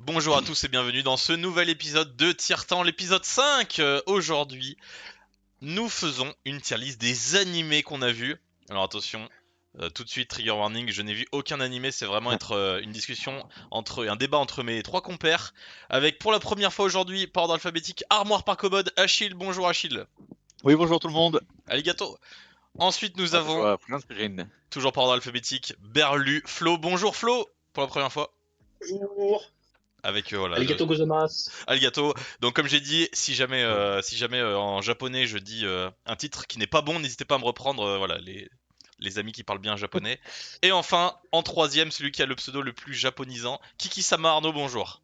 Bonjour à tous et bienvenue dans ce nouvel épisode de Tier Temps, l'épisode 5. Aujourd'hui, nous faisons une tier list des animés qu'on a vus. Alors attention, tout de suite, trigger warning, je n'ai vu aucun animé, c'est vraiment être une discussion un débat entre mes trois compères. Avec pour la première fois aujourd'hui, par ordre alphabétique, Armoire par commode, Achille, bonjour Achille. Oui, bonjour tout le monde. Alligato. Ensuite, nous Ah, je avons, vois plein de screens. toujours par ordre alphabétique, Berlu, Flo, bonjour Flo, pour la première fois. Bonjour. Avec voilà, Arigato gozaimasu. Algato. Donc comme j'ai dit, si jamais en japonais je dis un titre qui n'est pas bon, n'hésitez pas à me reprendre. Voilà les amis qui parlent bien japonais. Et enfin, en troisième, celui qui a le pseudo le plus japonisant, Kiki-sama Arnaud, bonjour.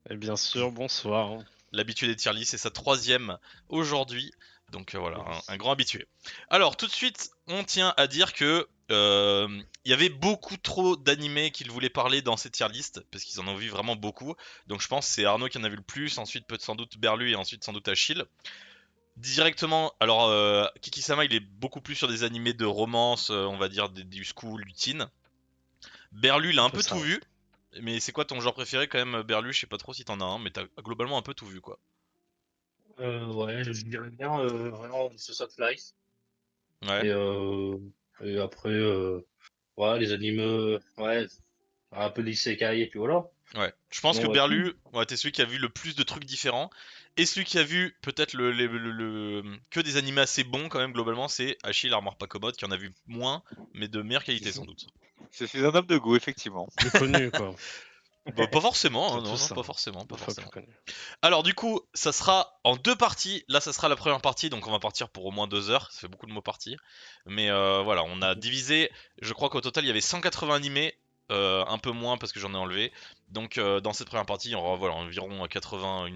Et bien sûr, bonsoir. L'habitué des tier lists, c'est sa troisième aujourd'hui. Donc voilà, un grand habitué. Alors tout de suite, on tient à dire que il y avait beaucoup trop d'animés qu'ils voulaient parler dans ces tier list parce qu'ils en ont vu vraiment beaucoup. Donc je pense que c'est Arnaud qui en a vu le plus, ensuite peut sans doute Berlu et ensuite sans doute Achille. Directement, alors Kiki-sama il est beaucoup plus sur des animés de romance, on va dire du school, du teen. Berlu il a un peu Ça. tout vu. Mais c'est quoi ton genre préféré quand même, Berlu? Je sais pas trop si t'en as un, mais t'as globalement un peu tout vu quoi. Ouais, je dirais bien vraiment ce Life. Ouais. Et après, voilà, les animes, ouais, un peu d'isekai et puis voilà. Ouais, je pense que Non, ouais, tout. Berlu, ouais, t'es celui qui a vu le plus de trucs différents. Et celui qui a vu peut-être que des animés assez bons quand même globalement, c'est Achille Armor pas commode qui en a vu moins, mais de meilleure qualité sans doute. Je suis un homme de goût, effectivement. Plus connu, quoi. Bah, pas forcément, hein, C'est tout non, non, ça. pas forcément, pas Deux fois plus forcément. connu. Alors du coup, ça sera en deux parties. Là, ça sera la première partie, donc on va partir pour au moins 2 heures. Ça fait beaucoup de mots partie. Mais voilà, on a divisé. Je crois qu'au total, il y avait 180 animés. Un peu moins parce que j'en ai enlevé. Donc dans cette première partie, il y aura voilà, environ 80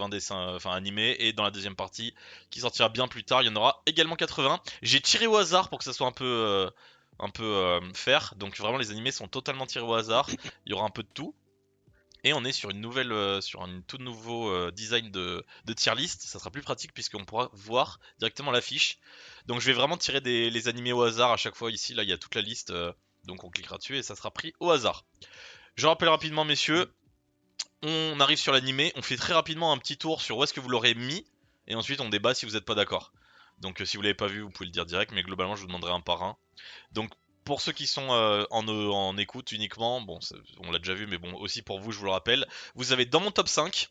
dessins enfin, animés. Et dans la deuxième partie, qui sortira bien plus tard, il y en aura également 80. J'ai tiré au hasard pour que ça soit un peu fair. Donc vraiment, les animés sont totalement tirés au hasard. Il y aura un peu de tout. Et on est sur sur un tout nouveau design de tier list. Ça sera plus pratique puisqu'on pourra voir directement l'affiche. Donc je vais vraiment tirer les animés au hasard à chaque fois. Ici, là, il y a toute la liste. Donc on cliquera dessus et ça sera pris au hasard. Je rappelle rapidement, messieurs, on arrive sur l'animé. On fait très rapidement un petit tour sur où est-ce que vous l'aurez mis. Et ensuite, on débat si vous n'êtes pas d'accord. Donc si vous l'avez pas vu, vous pouvez le dire direct. Mais globalement, je vous demanderai un par un. Donc pour ceux qui sont en écoute uniquement, bon, on l'a déjà vu, mais bon, aussi pour vous, je vous le rappelle, vous avez dans mon top 5,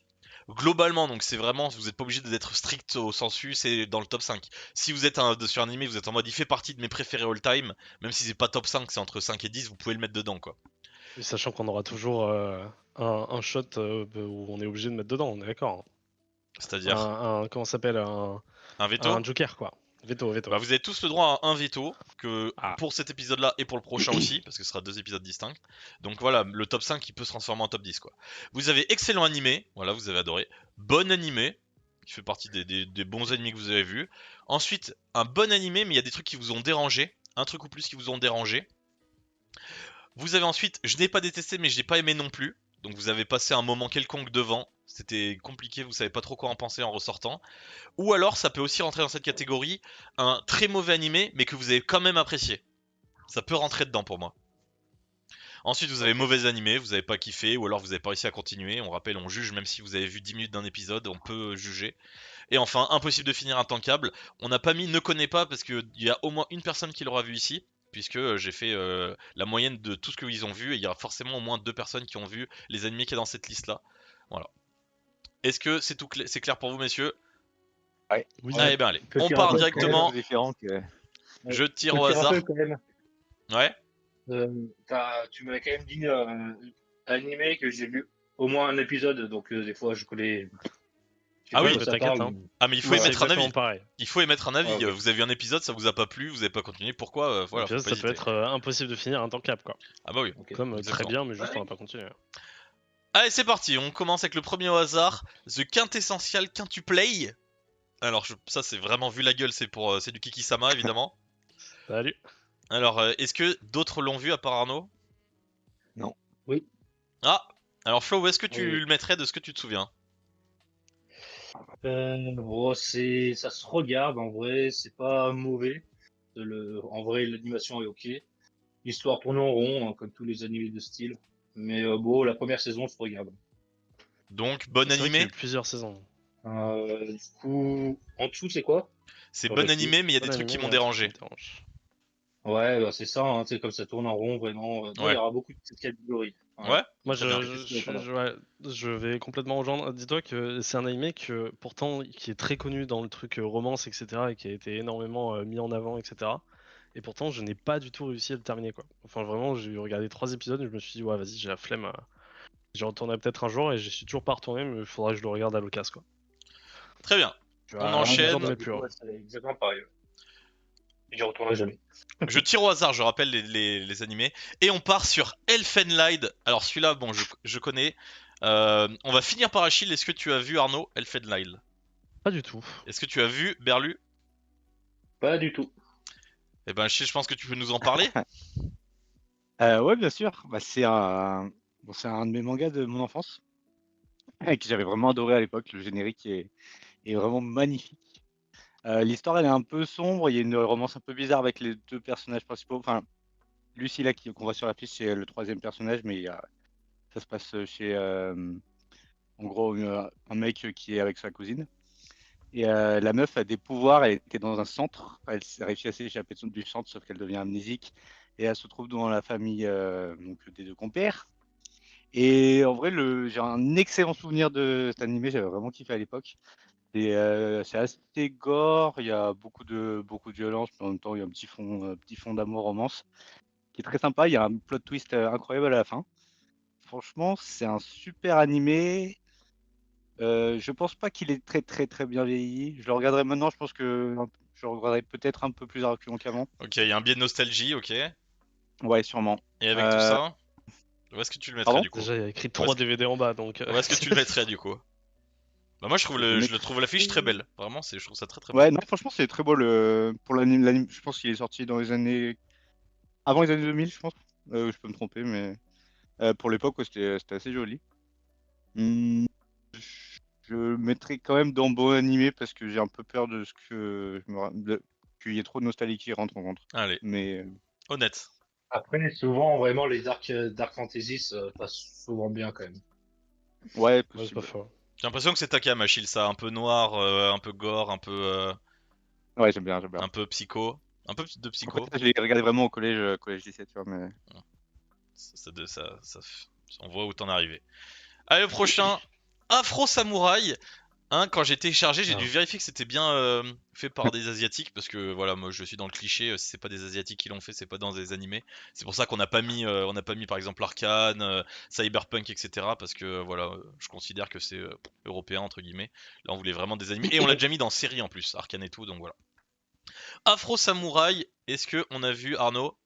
globalement, donc c'est vraiment, vous n'êtes pas obligé d'être strict au sensu, c'est dans le top 5. Si vous êtes sur un anime, vous êtes en mode, il fait partie de mes préférés all time, même si c'est pas top 5, c'est entre 5 et 10, vous pouvez le mettre dedans, quoi. Et sachant qu'on aura toujours un shot où on est obligé de mettre dedans, on est d'accord. C'est-à-dire, Comment ça s'appelle un veto. un joker, quoi. Veto, veto. Bah, vous avez tous le droit à un veto, que Ah, pour cet épisode-là et pour le prochain aussi, parce que ce sera deux épisodes distincts. Donc voilà, le top 5 qui peut se transformer en top 10 quoi. Vous avez excellent animé, voilà, vous avez adoré. Bon animé, qui fait partie des bons animés que vous avez vus. Ensuite, un bon animé, mais il y a des trucs qui vous ont dérangé. Un truc ou plus qui vous ont dérangé. Vous avez ensuite, je n'ai pas détesté, mais je n'ai pas aimé non plus. Donc vous avez passé un moment quelconque devant. C'était compliqué, vous savez pas trop quoi en penser en ressortant. Ou alors, ça peut aussi rentrer dans cette catégorie, un très mauvais animé, mais que vous avez quand même apprécié. Ça peut rentrer dedans pour moi. Ensuite, vous avez Ok. mauvais animé, vous avez pas kiffé, ou alors vous avez pas réussi à continuer. On rappelle, on juge même si vous avez vu 10 minutes d'un épisode, on peut juger. Et enfin, impossible de finir intankable. On n'a pas mis ne connaît pas parce qu'il y a au moins une personne qui l'aura vu ici. Puisque j'ai fait la moyenne de tout ce qu'ils ont vu, et il y a forcément au moins deux personnes qui ont vu les animés qui est dans cette liste là. Voilà. Est-ce que c'est clair pour vous, messieurs? Ouais. oui. Allez, ben allez. On Petit part rappel quand même. Tellement directement. différent que. Je tire au Petit rappel hasard. quand même. Ouais. Tu m'avais quand même dit animé que j'ai vu au moins un épisode, donc des fois je connais. Je sais Ah pas oui. quoi ça T'inquiète, parle. hein. Ah mais il faut Moi, c'est émettre un exactement avis. pareil. Il faut émettre un Ah, avis. ok. Vous avez vu un épisode, ça vous a pas plu, vous avez pas continué. Pourquoi Et Voilà, puis faut là, pas ça peut hésiter. être impossible de finir intankable, quoi. Ah bah oui, Ok. Comme très exactement. bien, mais juste on n'a pas continué. Allez, c'est parti. On commence avec le premier au hasard. The quintessential quintuplay. Alors ça c'est vraiment vu la gueule, c'est du Kiki-sama évidemment. Salut. Alors est-ce que d'autres l'ont vu à part Arnaud? Non. Oui. Ah. Alors Flo, où est-ce que Oui, tu oui. le mettrais de ce que tu te souviens? Bon, ça se regarde en vrai, c'est pas mauvais. En vrai, l'animation est ok. L'histoire tourne en rond, hein, comme tous les animés de style. Mais bon, la première saison, je regarde. Donc, bon C'est vrai qu'il y a animé. eu plusieurs saisons. Du coup, en dessous, c'est quoi? C'est Sur bon le pied. animé, mais il y a des Bon trucs qui animé, mais m'ont il y a un truc qui dérangé. me dérange. Ouais, bah c'est ça, hein, tu sais, comme ça tourne en rond, vraiment. Moi, il y Ouais. aura beaucoup de cette catégorie. Ouais. Ouais, Moi, très bien. je vais complètement rejoindre. Dis-toi que c'est un animé que, pourtant, qui est très connu dans le truc romance, etc., et qui a été énormément mis en avant, etc. Et pourtant, je n'ai pas du tout réussi à le terminer, quoi. Enfin, vraiment, j'ai regardé 3 épisodes et je me suis dit, ouais, vas-y, j'ai la flemme. J'y retournerai peut-être un jour et j'y suis toujours pas retourné, mais il faudra que je le regarde à l'occasion, quoi. Très bien. Tu On vois, un Ouais, exemple de enchaîne. mes du plus. coup, ouais, c'est exactement pareil. J'y retournerai jamais. Je tire au hasard, je rappelle les animés. Et on part sur Elfenlied. Alors celui-là, bon, je connais. On va finir par Achille. Est-ce que tu as vu Arnaud Elfenlied? Pas du tout. Est-ce que tu as vu Berlu? Pas du tout. Eh ben Achille, je pense que tu peux nous en parler. Ouais, bien sûr. Bah, c'est un de mes mangas de mon enfance et que j'avais vraiment adoré à l'époque. Le générique est vraiment magnifique. L'histoire, elle est un peu sombre. Il y a une romance un peu bizarre avec les deux personnages principaux. Enfin, Lucie, là, qu'on voit sur la fiche, c'est le troisième personnage, mais ça se passe chez, en gros, un mec qui est avec sa cousine. Et la meuf a des pouvoirs. Elle était dans un centre. Elle a réussi à s'échapper du centre, sauf qu'elle devient amnésique. Et elle se trouve dans la famille donc, des deux compères. Et en vrai, j'ai un excellent souvenir de cet animé, j'avais vraiment kiffé à l'époque. C'est assez gore, il y a beaucoup de violence, mais en même temps, il y a petit fond d'amour, romance, qui est très sympa. Il y a un plot twist incroyable à la fin. Franchement, c'est un super animé. Je pense pas qu'il est très très très bien vieilli. Je le regarderai maintenant, je pense que je le regarderai peut-être un peu plus à reculons qu'avant. Ok, il y a un biais de nostalgie, ok. Et Ouais, sûrement. avec tout Euh, ça, où est-ce que tu le mettrais Pardon? du coup? Déjà, il y a écrit Où est-ce 3 DVD en bas, donc. où est-ce que tu le mettrais du coup? Bah moi Je je le trouve l'affiche très mettrais. belle. Vraiment, je trouve ça très très beau. Ouais, non, franchement, c'est très beau pour l'anime. Je pense qu'il est sorti dans les années avant les années 2000, je pense. Je peux me tromper, mais pour l'époque, ouais, c'était assez joli. Hmm, je le mettrais quand même dans bon animé parce que j'ai un peu peur de ce que qu'il y ait trop de nostalgie qui rentre en compte. Allez, Mais honnête. Après, souvent, vraiment, les Dark Fantasy ça passe souvent bien quand même. ouais, Ouais, c'est pas possible. faux. J'ai l'impression que c'est ta cam, Achille, ça, un peu noir, un peu gore, Ouais, j'aime bien, j'aime bien. un peu psycho, un peu de Après, psycho. ça, je l'ai regardé vraiment au collège, collège lycée, tu vois, mais On voit où t'en es arrivé. Allez, le prochain, Afro Samouraï. Hein, quand j'ai téléchargé, j'ai dû Ah. vérifier que c'était bien fait par des asiatiques parce que voilà, moi je suis dans le cliché. Si c'est pas des asiatiques qui l'ont fait, c'est pas dans des animés. C'est pour ça qu'on n'a pas mis, on n'a pas mis par exemple Arcane, Cyberpunk, etc. Parce que voilà, je considère que c'est européen entre guillemets. Là, on voulait vraiment des animés et on l'a déjà mis dans série en plus, Arcane et tout. Donc voilà. Afro Samouraï, est-ce que on a vu Arnaud?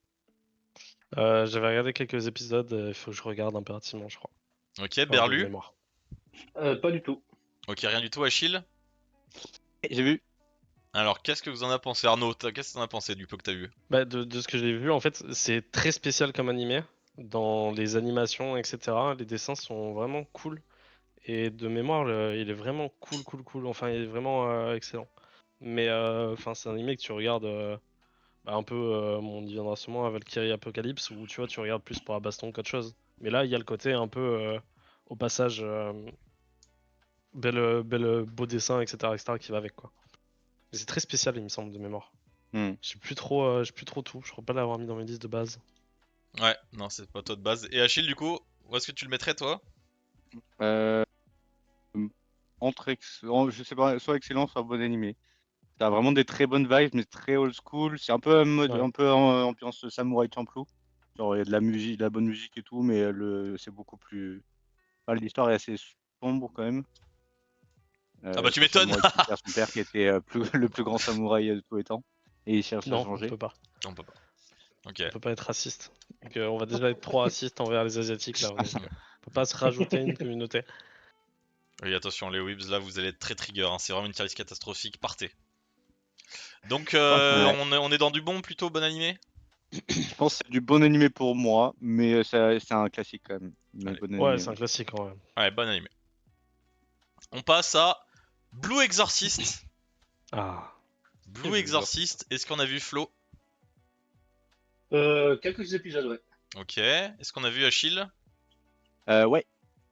J'avais regardé quelques épisodes, il faut que je regarde impérativement, je crois. Ok, Enfin, de Berlu. mémoire. Pas du tout. Ok, rien du tout, Achille. j'ai vu. Alors, qu'est-ce que vous en avez pensé, Arnaud? Qu'est-ce que t'en as pensé du peu que t'as vu? Bah, de ce que j'ai vu, en fait, c'est très spécial comme animé. Dans les animations, etc., les dessins sont vraiment cool. Et de mémoire, il est vraiment cool, cool, cool. Enfin, il est vraiment excellent. Mais enfin, c'est un animé que tu regardes bah, un peu, on y viendra sûrement à Valkyrie Apocalypse, où tu vois, tu regardes plus pour la baston qu'autre chose. Mais là, il y a le côté un peu, au passage, beau dessin, etc., qui va avec, quoi. Mais c'est très spécial, il me semble, de mémoire. Hmm. J'ai plus trop tout. Je crois pas l'avoir mis dans mes listes de base. Ouais, non, c'est pas toi de base. Et Achille, du coup, où est-ce que tu le mettrais, toi? Euh, je sais pas, soit excellent, soit bon animé. T'as vraiment des très bonnes vibes, mais très old school. C'est un peu un mode, Ouais. un peu en ambiance samouraï Champloo. Genre, il y a de la musique, de la bonne musique et tout, mais c'est beaucoup plus. Enfin, l'histoire est assez sombre quand même. Ah bah tu C'est un m'étonnes. samouraï qui perd son père qui était le plus grand samouraï de tous les temps. Et il cherche à se Non, on venger. peut pas. On peut pas. Ok. On peut pas être raciste. Donc, on va déjà être trop raciste envers les Asiatiques là. Donc, on peut pas se rajouter une communauté. Oui, attention, les Weebs, là, vous allez être très trigger. Hein. C'est vraiment une série catastrophique. Partez. Donc, Ouais. on est dans du bon, plutôt bon animé? Je pense que c'est du bon animé pour moi, mais c'est un classique quand même. Mais Allez. bon Ouais, animé, c'est un ouais. classique quand même. Ouais, bon animé. On passe à Blue Exorcist. Ah, Blue quel exorciste. Exorcist, est-ce qu'on a vu Flo? Quelques épisodes, ouais. Ok. Est-ce qu'on a vu Achille? Ouais,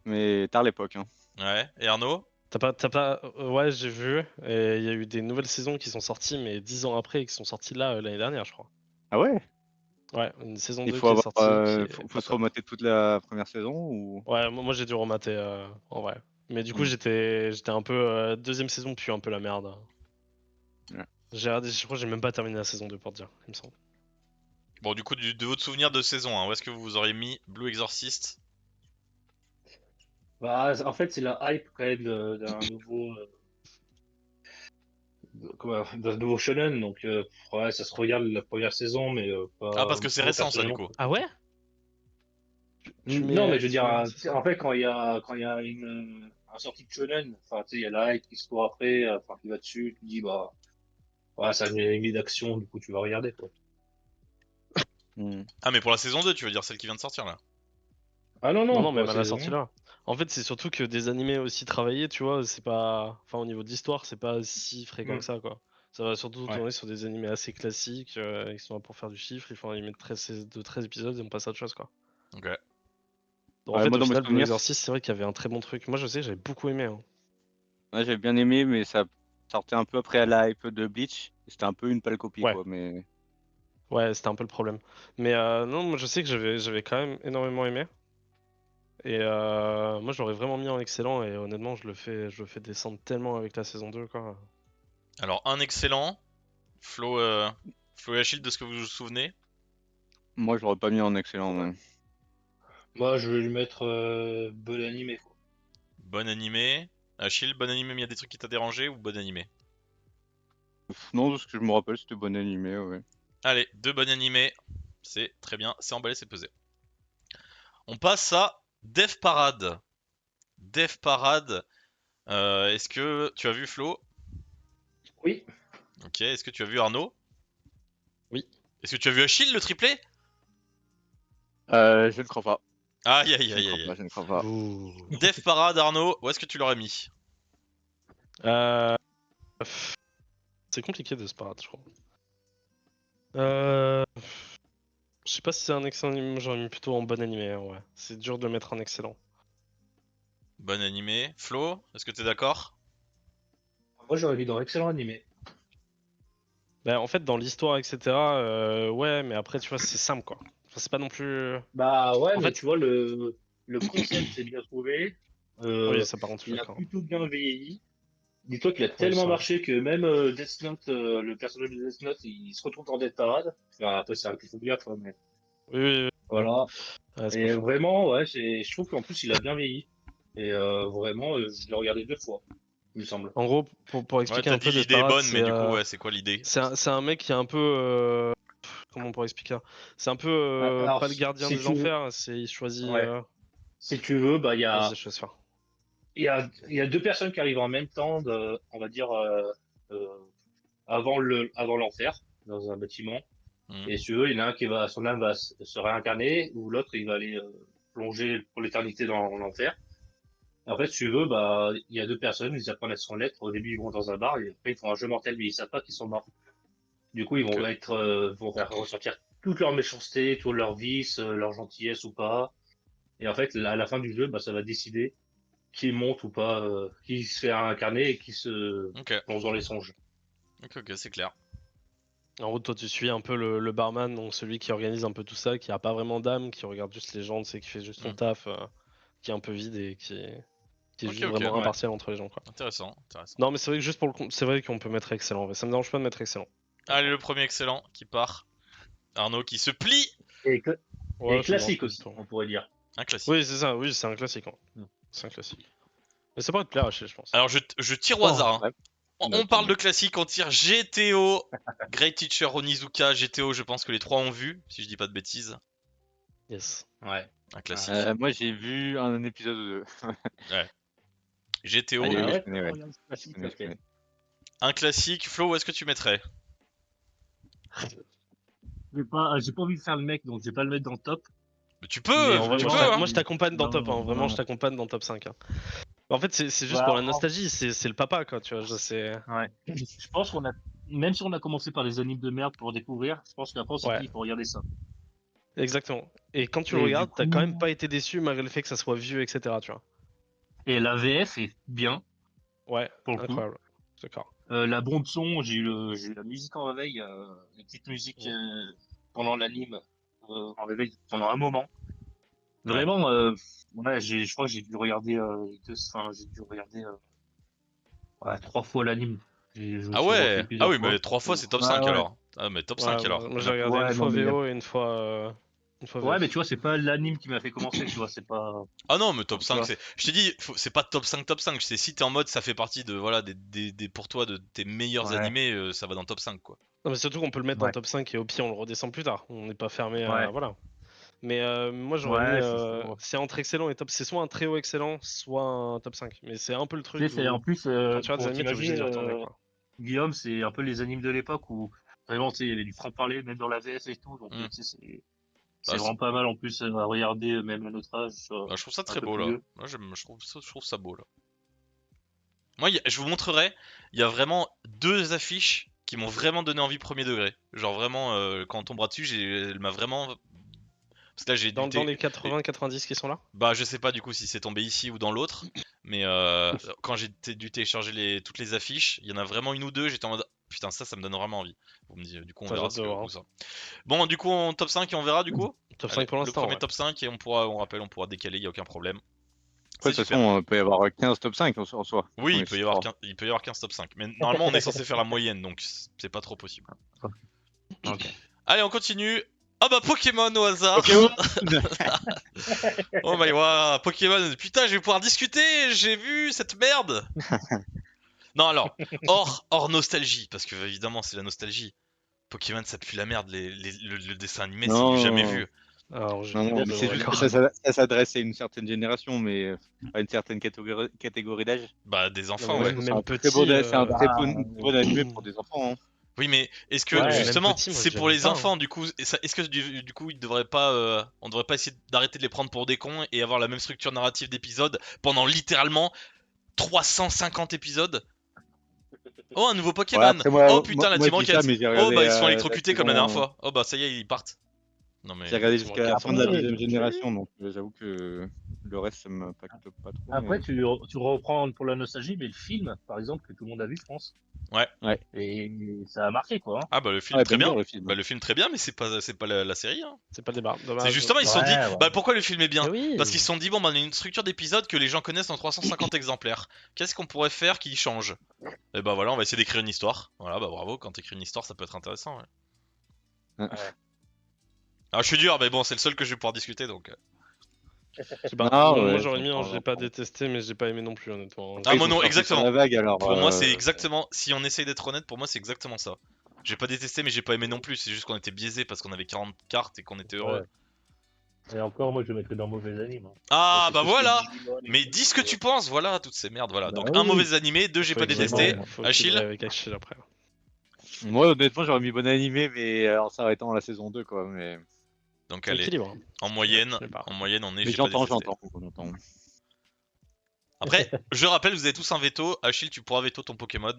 mais tard l'époque. Hein. Ouais. Et Arnaud? T'as pas... Ouais, j'ai vu. Et il y a eu des nouvelles saisons qui sont sorties, mais 10 ans après, et qui sont sorties là, l'année dernière, je crois. Ah ouais? Ouais, une saison Il 2 faut qui est avoir, sortie, qui est faut pas se top. remater toute la première saison ou? Ouais, moi j'ai dû remater, en vrai. Mais du coup, Hmm. j'étais un peu... deuxième saison, puis un peu la merde. Ouais. Je crois que j'ai même pas terminé la saison 2 pour te dire, il me semble. Bon, du coup, de votre souvenir de saison, hein, où est-ce que vous auriez mis Blue Exorcist? Bah, en fait, c'est la hype quand même d'un nouveau, d'un nouveau shonen. Donc, ouais, ça se regarde la première saison, mais Ah, parce que c'est moi récent, ça, du personnellement. coup. Ah ouais? Non, mais je veux Tu dire, mets où ce soir? en fait, quand il y a un sortie de shonen, enfin, tu sais, il y a la hype qui se court après, enfin, qui va dessus, tu dis, bah, ouais, ça a une idée d'action, du coup, tu vas regarder, quoi. Hmm. Ah, mais pour la saison 2, tu veux dire celle qui vient de sortir, là? Ah non, Non, non, non, pour la même à la saison sortie 1. là. En fait, c'est surtout que des animés aussi travaillés, tu vois, c'est pas. Enfin, au niveau d'histoire, c'est pas si fréquent que Hmm, ça, quoi. Ça va surtout ouais. tourner sur des animés assez classiques, qui sont là pour faire du chiffre, ils font un animé de 13 épisodes et on passe à autre chose, quoi. Ok. Donc en Ouais, fait, moi au dans mes final, Blue souvenirs, Exorcist, c'est vrai qu'il y avait un très bon truc. Moi, je sais que j'avais beaucoup aimé. Hein. ouais, j'avais bien aimé, mais ça sortait un peu après à la hype de Bleach. C'était un peu une pâle copie, Ouais, quoi. Mais ouais, c'était un peu le problème. Mais non, moi, je sais que j'avais quand même énormément aimé. Et moi, je l'aurais vraiment mis en excellent et honnêtement, je le fais descendre tellement avec la saison 2, quoi. Alors, un excellent. Flo, Flo et Achille, de ce que vous vous souvenez? moi, je l'aurais pas mis en excellent. Ouais. Moi, je vais lui mettre bon animé, quoi. Bon animé. Achille, bon animé, mais il y a des trucs qui t'a dérangé ou bon animé? Non, de ce que je me rappelle, c'était bon animé. Ouais. Allez, deux bons animés. C'est très bien, c'est emballé, c'est pesé. On passe à Death Parade. Death Parade, est-ce que tu as vu Flo? Oui. Ok, est-ce que tu as vu Arnaud? Oui. Est-ce que tu as vu Achille, le triplé? Je ne crois pas. Aïe aïe Je ne aïe crois aïe pas. aïe. Je ne crois pas. Bouh. Death Parade, Arnaud, où est-ce que tu l'aurais mis? Euh, C'est compliqué de se paraître, je crois. Euh... Je sais pas si c'est un excellent anime, j'aurais mis plutôt en bon animé, hein, ouais. C'est dur de le mettre en excellent. Bon animé. Flo, est-ce que t'es d'accord? Moi, j'aurais mis dans excellent animé. Bah, en fait, dans l'histoire, etc., ouais, mais après, tu vois, c'est simple, quoi. Enfin, c'est pas non plus... Bah ouais, En mais fait, tu vois, le concept c'est bien trouvé. oui, Euh, ça par contre, je suis il a d'accord. plutôt bien vieilli. Dis-toi qu'il a Oui, tellement ça va. marché que même Death Note, le personnage de Death Note, il se retrouve dans Death Parade. Enfin, après, c'est un petit peu bien, quoi, mais Oui, oui, oui. voilà. Ouais, c'est pas Et faux. vraiment, ouais, je trouve qu'en plus, il a bien vieilli. Et vraiment, je l'ai regardé 2 fois, il me semble. En gros, pour Ouais, expliquer t'as un dit peu l'idée est Desperate, bonne, mais du coup, ouais, c'est quoi l'idée? c'est un mec qui est un peu... comment on pourrait expliquer ça? C'est un peu Alors, pas le gardien si des tu veux, enfers, c'est il choisit... ouais, si tu veux, bah, Vas-y, je laisse faire. il y a 2 personnes qui arrivent en même temps, on va dire, euh, avant l'enfer, dans un bâtiment. Hmm. Et si tu veux, il y en a un son âme va se réincarner, ou l'autre, il va aller plonger pour l'éternité dans l'enfer. Après, si tu veux, bah, il y a 2 personnes, ils apprennent à se connaître. Au début, ils vont dans un bar, et après, ils font un jeu mortel, mais ils savent pas qu'ils sont morts. Du coup, ils Ok. vont faire ressortir toute leur méchanceté, toute leur vice, leur gentillesse ou pas. Et en fait, à la fin du jeu, bah, ça va décider qui monte ou pas, qui se fait incarner et qui se Ok. plonge dans les songes. Ok, ok, c'est clair. En gros, toi, tu suis un peu le barman, donc celui qui organise un peu tout ça, qui a pas vraiment d'âme, qui regarde juste les gens, c'est qui fait juste son Hmm. taf, qui est un peu vide et qui est Ok, juste ok. vraiment Ouais. impartial entre les gens, quoi. Intéressant, intéressant. Non, mais c'est vrai que juste pour c'est vrai qu'on peut mettre excellent. Mais ça me dérange pas de mettre excellent. Allez, le premier excellent qui part. Arnaud qui se plie. Et, cla- et Ouais, ça me dérange classique pas du aussi, tout. on pourrait dire. Un classique. Oui, c'est ça. Oui, c'est un classique. Hein. Mm. C'est un classique. Mais ça pourrait te plaire, Achille, je pense. Alors, je tire au Oh, hasard. Hein. ouais. On parle de classique, on tire GTO, Great Teacher Onizuka, GTO, je pense que les trois ont vu, si je dis pas de bêtises. Yes. Ouais. Un Ouais. classique. Moi, j'ai vu un épisode ou deux. Ouais. GTO, Allez, Ah oui, je ouais, connais, ouais. regarde ce Je classique, connais, je ok. connais. un classique. Flo, où est-ce que tu mettrais? J'ai pas envie de faire le mec, donc je vais pas le mettre dans le top. Tu Mais peux, En vrai, tu moi, peux, hein. moi, je t'accompagne dans le top. Non, Hein. Vraiment, je non. t'accompagne dans le top 5. Hein. En fait, c'est juste pour Voilà, la nostalgie. C'est le papa, quoi. Tu vois, je sais. ouais. Je pense qu'on a, même si on a commencé par des animes de merde pour découvrir, je pense qu'après on s'est dit, Ouais. il faut regarder ça. Exactement. Et quand tu Et le du regardes, t'as coup- quand même pas été déçu malgré le fait que ça soit vieux, etc. Tu vois. Et la VF est bien, Ouais, pour le coup. incroyable. D'accord. La bande son, j'ai eu la musique en réveil, la petite musique pendant l'anime en réveil pendant un moment. Vraiment, ouais, je crois que j'ai dû regarder, j'ai dû regarder ouais, 3 fois l'anime. Je me Ah suis refait ouais. Ah plusieurs oui, fois. mais 3 fois c'est top Ouais, 5 ouais. alors. Ah mais top Ouais, 5 alors. moi Il y j'ai en a- regardé une Ouais, non, fois mais VO et une fois ouais, mais VF. tu vois, c'est pas l'anime qui m'a fait commencer, tu vois, c'est pas. Ah non, mais top Tu 5 vois. c'est. Je t'ai dit, c'est pas top 5. C'est si t'es en mode ça fait partie de voilà pour toi de tes meilleurs Ouais, animés, ça va dans top 5 quoi. Non, mais surtout qu'on peut le mettre dans ouais, top 5 et au pire on le redescend plus tard. On n'est pas fermé à. ouais, Voilà. Mais moi j'aurais mis. ouais, c'est ça. C'est entre excellent et top. C'est soit un très haut excellent, soit un top 5. Mais c'est un peu le Tu sais, truc c'est en où plus, quand tu regardes des pour animés, t'es obligé t'imaginer, d'y retourner quoi. Guillaume, c'est un peu les animes de l'époque où vraiment, tu sais, il y avait du franc-parler, même dans la VF et tout, donc Hmm. tu sais, c'est Bah, vraiment pas mal en plus à regarder, même à notre âge, bah, je trouve ça un très peu beau plus là. vieux. Moi je trouve ça beau là. Moi je vous montrerai, il y a vraiment deux affiches qui m'ont vraiment donné envie premier degré. Genre vraiment quand on tombera dessus, elle m'a vraiment parce que là j'ai dû Dans les 80-90 qui sont là? bah je sais pas du coup si c'est tombé ici ou dans l'autre, mais quand dû télécharger toutes les affiches, il y en a vraiment une ou deux, j'étais en mode putain ça me donne vraiment envie. Vous me dites, du coup on Ça, j'ai verra hâte de voir. où ça. Bon du coup on top 5 et on verra du coup. Top Allez, 5 pour le l'instant, premier ouais. top 5 et on peut décaler, y a aucun problème. Après, C'est de toute super. façon, il peut y avoir 15 top 5 en soi. Oui, On est sur 3. il peut y avoir 15 top 5. Mais normalement, on est censé faire la moyenne, donc c'est pas trop possible. Ok. Allez, on continue. Ah bah Pokémon au hasard. Pokémon. Oh my god, Pokémon. Putain, je vais pouvoir discuter. J'ai vu cette merde. Non alors, hors nostalgie, parce que évidemment c'est la nostalgie. Pokémon, ça pue la merde. Le dessin animé, c'est du jamais Non, vu. Alors, je non, suis non, mais c'est complètement juste que d'accord. ça s'adresse à une certaine génération, mais à une certaine catégorie d'âge. Bah des Non, enfants, mais ouais. Franchement, même c'est un petit. très Bah, bon animé pour des enfants. Hein. Oui, mais est-ce que Non, mais ouais, même justement petit, moi c'est pour j'aime les pas, hein. enfants du coup est-ce que du coup ils devraient pas on devrait pas essayer d'arrêter de les prendre pour des cons et avoir la même structure narrative d'épisodes pendant littéralement 350 épisodes? Oh un nouveau Ouais, Pokémon. après, Oh putain la moi, je Team dis ça, Rocket. mais j'ai Oh regardé bah ils se font la électrocuter comme la dernière saison. fois. Oh bah ça y est ils partent. Non J'ai mais regardé Team jusqu'à la Rocket, fin de la après, deuxième génération, donc j'avoue que le reste, ça m'impacte pas trop. après Mais... tu reprends pour la nostalgie, mais le film, par exemple, que tout le monde a vu, je pense, ouais. Ouais, et ça a marqué, quoi. Ah bah le film ouais, très bien. banger le film. Bah le film très bien mais c'est pas la série hein. C'est pas le débat. C'est Dommage. justement ils se sont dit Ouais, bah ouais. pourquoi le film est bien? Mais Parce qu'ils oui! se sont dit bon bah on a une structure d'épisodes que les gens connaissent en 350 exemplaires. Qu'est-ce qu'on pourrait faire qui change? Et bah voilà, on va essayer d'écrire une histoire. Voilà, bah bravo, quand t'écris une histoire, ça peut être intéressant. Ouais. Ouais. Ah, je suis dur, mais bon, c'est le seul que je vais pouvoir discuter donc. Je sais pas. Non, Moi ouais, j'aurais mis un j'entends, j'ai pas j'entends. détesté, mais j'ai pas aimé non plus, honnêtement. Ah, Après, ils moi sont non, surfés sur exactement. la vague, alors. Pour moi, c'est exactement. Si on essaye d'être honnête, pour moi, c'est exactement ça. J'ai pas détesté, mais j'ai pas aimé non plus. C'est juste qu'on était biaisé parce qu'on avait 40 cartes et qu'on était heureux. Ouais. Et encore, moi, je le mettrais dans mauvais anime. Hein. Ah, C'est bah tout ce qui est voilà! Digimon et Mais tout. dis ce que tu penses, voilà, toutes ces merdes, voilà. Bah Donc, un oui. mauvais animé, deux, j'ai Faut pas détesté. Vraiment. faut Achille? équilibrer avec Achille après. Moi, honnêtement, j'aurais mis bon animé, mais en s'arrêtant à la saison 2, quoi. Donc, allez. Équilibre. Hein. En Je moyenne, sais pas. on est, Mais j'ai pas détesté. j'entends. Après, je rappelle, vous avez tous un veto. Achille, tu pourras veto ton Pokémon.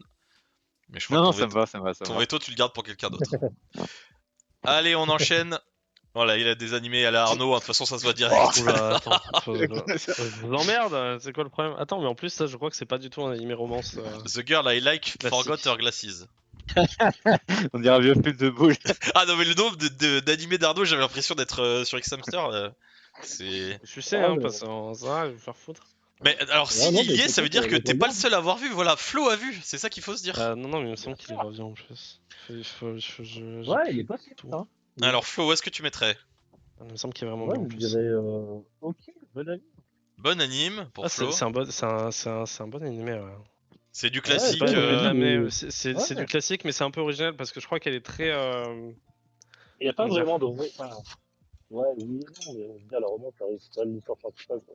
Mais je crois Non, que non, ton ça me veto, va, ça me va, ça me ton va. veto, tu le gardes pour quelqu'un d'autre. Allez, on enchaîne. Voilà, il a des animés à la Arnaud, hein, de toute façon ça se voit direct. Oula, attends. Je vous emmerde, c'est quoi le problème? Attends, mais en plus, ça, je crois que c'est pas du tout un animé romance. The Girl I Like Classique. Forgot Her Glasses. On dirait un vieux film de boule. Ah non mais le nombre d'animés d'Arnaud, j'avais l'impression d'être sur X-Hamster. C'est... Je sais, Ah, hein, mais- parce que ça, je vais me faire foutre. Mais alors Non, non, s'il mais y est, ça veut dire peut-être, que je t'es pas le regarde. seul à avoir vu. Voilà, Flo a vu, c'est ça qu'il faut se dire. Non, non, mais il me semble qu'il revient en plus. J'ai Ouais, plus il est possible, tout. ça. Alors Flo, où est-ce que tu mettrais? Il me semble qu'il est vraiment Ouais, bien en je plus. dirais, ok, bon avis. Bon anime pour Ah, Flo. c'est un bon animé, ouais. C'est du Ouais, C'est classique. pas une mauvaise il est- amenée, c'est du classique, mais c'est un peu original parce que je crois qu'elle est très. Il n'y a pas Comment dire? vraiment de vrai. Enfin, ouais, oui et non, mais je veux dire, la romance, ça reste pas l'histoire principale. Quoi.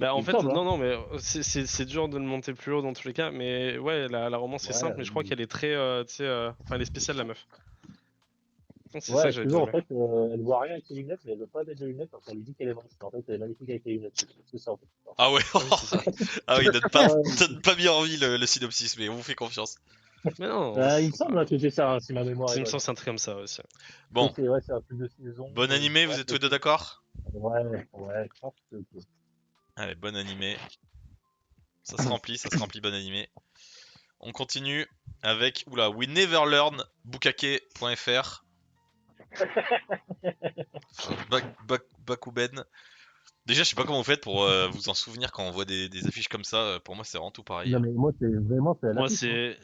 Bah, en Il me fait, semble, hein. non, mais c'est dur de le monter plus haut dans tous les cas, mais ouais, la romance est Ouais, simple, mais je crois qu'elle est très. Tu sais, enfin, elle est spéciale, la meuf. Donc, c'est ça que ouais, j'avais bien toujours, en aimé. fait, elle voit rien avec ses lunettes, mais elle veut pas mettre de lunettes quand on lui dit qu'elle est moche. En fait, elle est magnifique avec les lunettes. C'est ça, en fait. Ah ouais. Oui, c'est ça. Ah oui, Ouais, donne pas bien envie le synopsis, mais on vous fait confiance. Mais non, Il me semble que c'est ça, hein, si ma mémoire il est me bonne. semble que c'est un truc comme ça aussi. Bon, C'est un truc de saison. bon animé, vous êtes tous les deux d'accord? Ouais, je pense que Allez, bon animé. Ça se remplit bon animé. On continue avec, oula, We Never Learn, bukake.fr. Bakuben. Déjà, je sais pas comment vous faites pour vous en souvenir quand on voit des affiches comme ça. Pour moi, c'est vraiment tout pareil. Non, mais moi, c'est à Moi, l'affiche,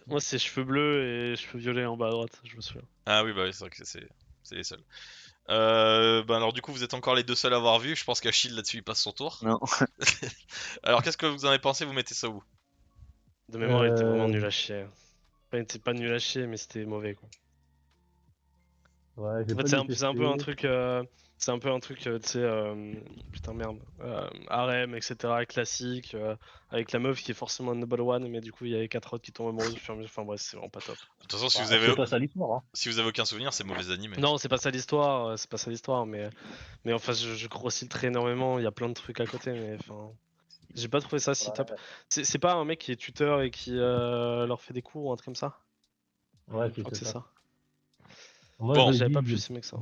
hein. c'est cheveux bleus et cheveux violets en bas à droite, je me souviens. Ah oui, bah oui, c'est vrai que c'est les seuls. Bah alors du coup, vous êtes encore les deux seuls à avoir vu. Je pense qu'Achille là-dessus il passe son tour. Non. Alors qu'est-ce que vous en avez pensé? Vous mettez ça où? De mémoire, il était vraiment Euh, nul à chier. Enfin, il était pas nul à chier, mais c'était mauvais, quoi. Ouais, j'ai En fait, pas c'est un peu un détesté. truc, tu sais, putain merde, harem, etc., classique, avec la meuf qui est forcément un number one, mais du coup, il y avait quatre autres qui tombent amoureux au fur et à mesure. Enfin bref, c'est vraiment pas top. De toute façon, Bah, c'est pas ça l'histoire, hein. si vous avez aucun souvenir, c'est mauvais animé. Non, c'est pas ça l'histoire, c'est pas ça l'histoire, mais enfin, je grossis le trait énormément, il y a plein de trucs à côté, mais enfin, j'ai pas trouvé ça si top. Ouais, C'est pas un mec qui est tuteur et qui leur fait des cours ou un truc comme ça? ouais, Je crois que c'est c'est ça. ça. Moi, Bon, J'avais pas plus aimé que ça.